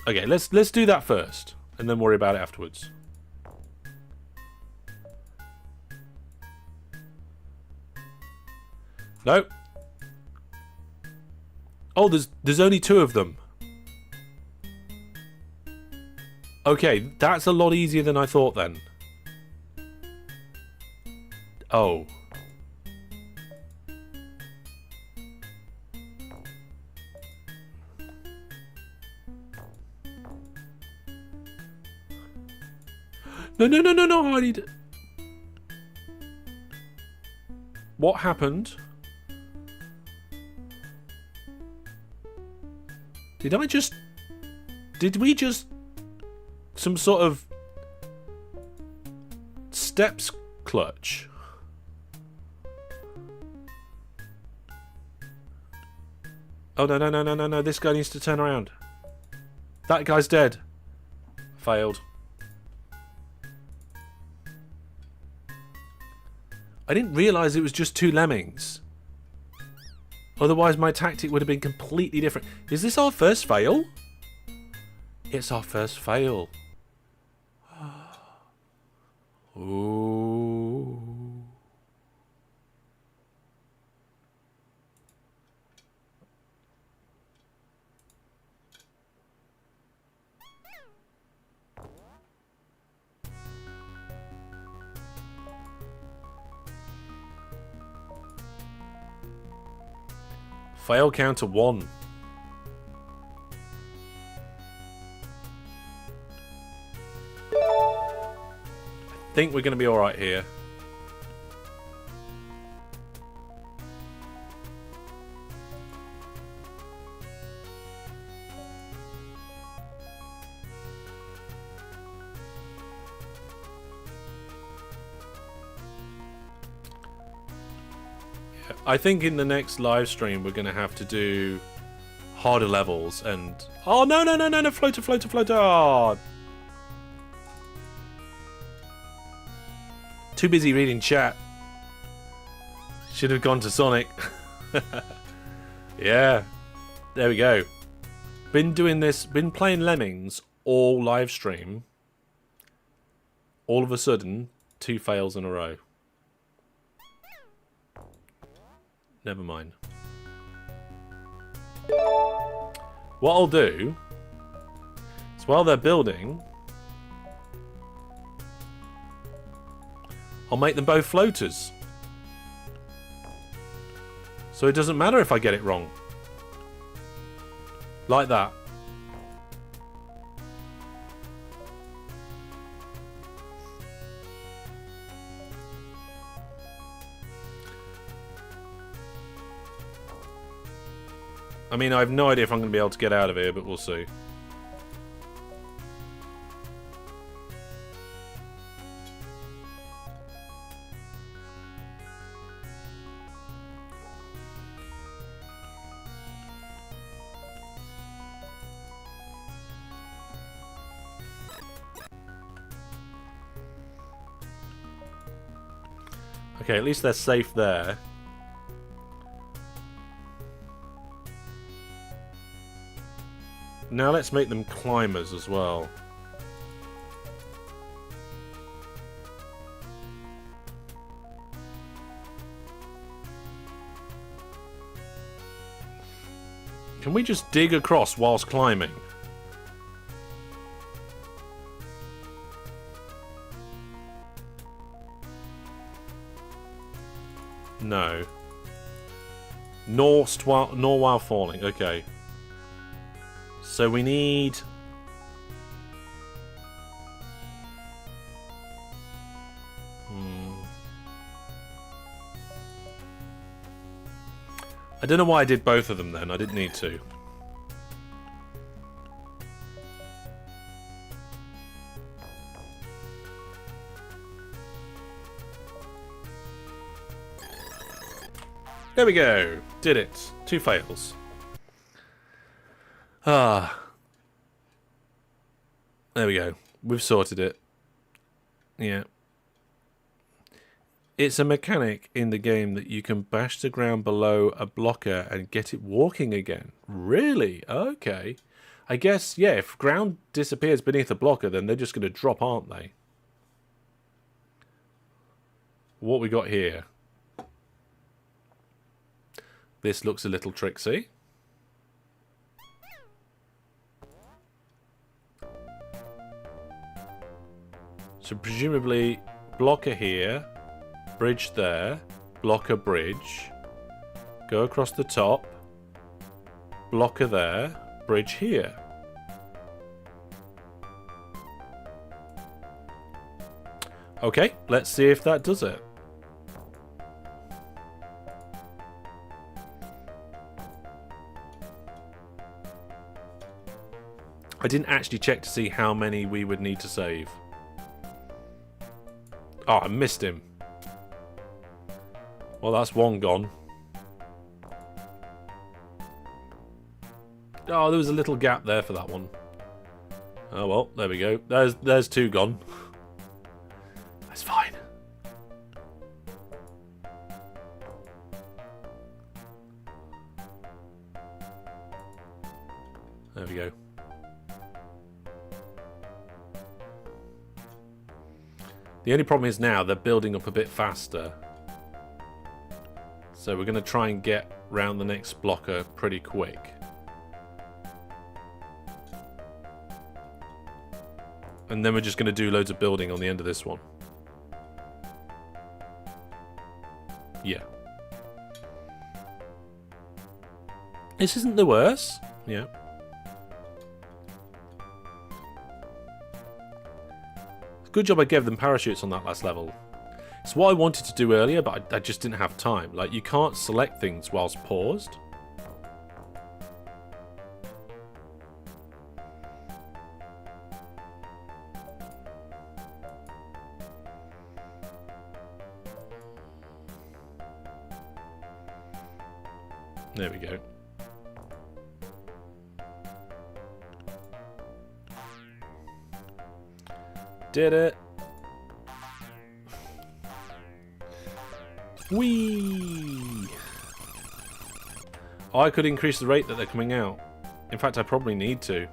Okay, let's do that first. And then worry about it afterwards. No. Oh, there's only 2 of them. Okay, that's a lot easier than I thought then. Oh. No, I need... What happened? Did we just... Some sort of... Steps clutch? Oh, no. This guy needs to turn around. That guy's dead. Failed. I didn't realise it was just 2 lemmings. Otherwise my tactic would have been completely different. Is this our first fail? It's our first fail. Ooh. Fail counter 1. I think we're going to be alright here. I think in the next live stream we're going to have to do harder levels and... Oh, no, floater. Oh. Too busy reading chat. Should have gone to Sonic. Yeah. There we go. Been playing Lemmings all live stream. All of a sudden, 2 fails in a row. Never mind. What I'll do is while they're building, I'll make them both floaters. So it doesn't matter if I get it wrong. Like that. I mean, I have no idea if I'm going to be able to get out of here, but we'll see. Okay, at least they're safe there. Now let's make them climbers as well. Can we just dig across whilst climbing? No. Nor while falling. Okay. So we need... I don't know why I did both of them then. I didn't need to. There we go. Did it. 2 fails. Ah. There we go. We've sorted it. Yeah. It's a mechanic in the game that you can bash the ground below a blocker and get it walking again. Really? Okay. I guess, yeah, if ground disappears beneath a blocker, then they're just going to drop, aren't they? What we got here? This looks a little tricksy. So presumably, blocker here, bridge there, blocker bridge, go across the top, blocker there, bridge here. Okay, let's see if that does it. I didn't actually check to see how many we would need to save. Oh, I missed him. Well, that's one gone. Oh, there was a little gap there for that one. Oh, well, there we go. There's 2 gone. That's fine. There we go. The only problem is now they're building up a bit faster. So we're going to try and get round the next blocker pretty quick. And then we're just going to do loads of building on the end of this one. Yeah. This isn't the worst. Yeah. Good job I gave them parachutes on that last level. It's what I wanted to do earlier, but I just didn't have time. Like, you can't select things whilst paused. There we go. Did it. Whee! Oh, I could increase the rate that they're coming out. In fact, I probably need to.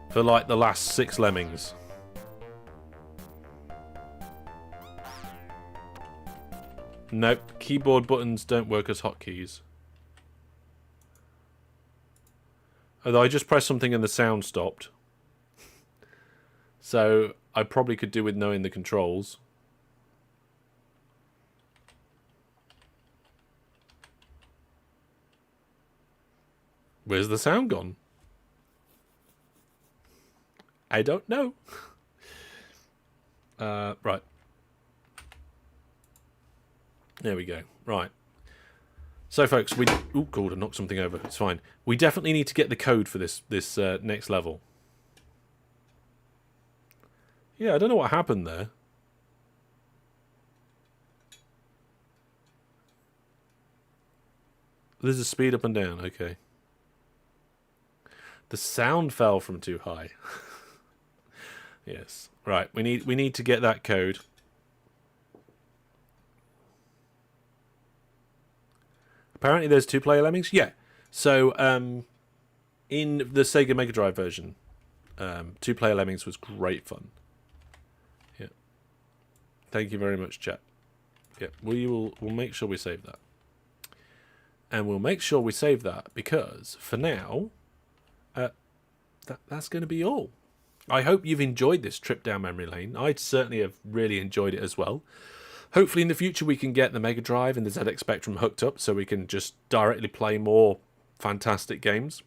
For like the last 6 lemmings. Nope, keyboard buttons don't work as hotkeys. Although I just pressed something and the sound stopped. So I probably could do with knowing the controls. Where's the sound gone? I don't know. Right. There we go. Right. So, folks, we... Ooh, God, I knocked something over. It's fine. We definitely need to get the code for this next level. Yeah, I don't know what happened there. There's a speed up and down. Okay. The sound fell from too high. Yes. Right. We need to get that code. Apparently there's 2-player Lemmings. Yeah. So in the Sega Mega Drive version, 2-player Lemmings was great fun. Yeah. Thank you very much, chat. Yeah. We'll make sure we save that. And we'll make sure we save that because for now, that's going to be all. I hope you've enjoyed this trip down memory lane. I certainly have really enjoyed it as well. Hopefully in the future we can get the Mega Drive and the ZX Spectrum hooked up so we can just directly play more fantastic games.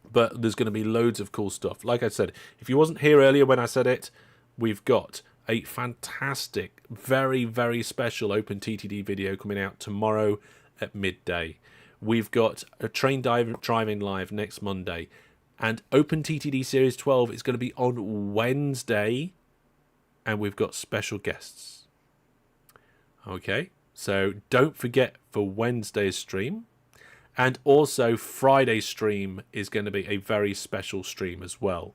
But there's going to be loads of cool stuff. Like I said, if you wasn't here earlier when I said it, we've got a fantastic, very, very special Open TTD video coming out tomorrow at midday. We've got a train driving live next Monday. And Open TTD Series 12 is going to be on Wednesday. And we've got special guests. Okay, so don't forget for Wednesday's stream. And also Friday's stream is going to be a very special stream as well.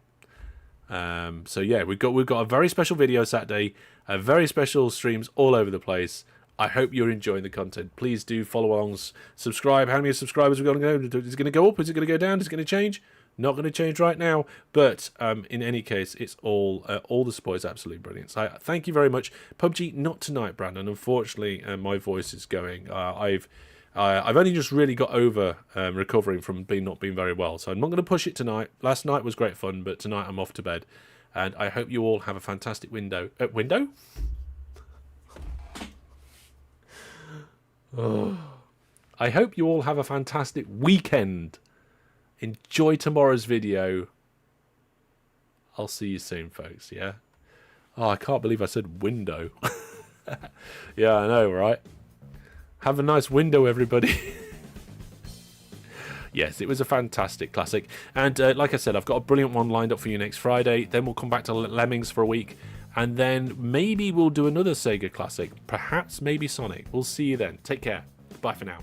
So yeah, we've got a very special video Saturday, a very special streams all over the place. I hope you're enjoying the content. Please do follow along, subscribe. How many subscribers are we going to go? Is it going to go up? Is it going to go down? Is it going to change? Not going to change right now, but in any case, it's all the support is absolutely brilliant. So thank you very much. PUBG, not tonight, Brandon. Unfortunately, my voice is going. I've only just really got over recovering from not being very well, so I'm not going to push it tonight. Last night was great fun, but tonight I'm off to bed, and I hope you all have a fantastic window. Oh. I hope you all have a fantastic weekend. Enjoy tomorrow's video. I'll see you soon, folks, yeah? Oh, I can't believe I said window. Yeah, I know, right? Have a nice window, everybody. Yes, it was a fantastic classic. And like I said, I've got a brilliant one lined up for you next Friday. Then we'll come back to Lemmings for a week. And then maybe we'll do another Sega classic. Perhaps maybe Sonic. We'll see you then. Take care. Bye for now.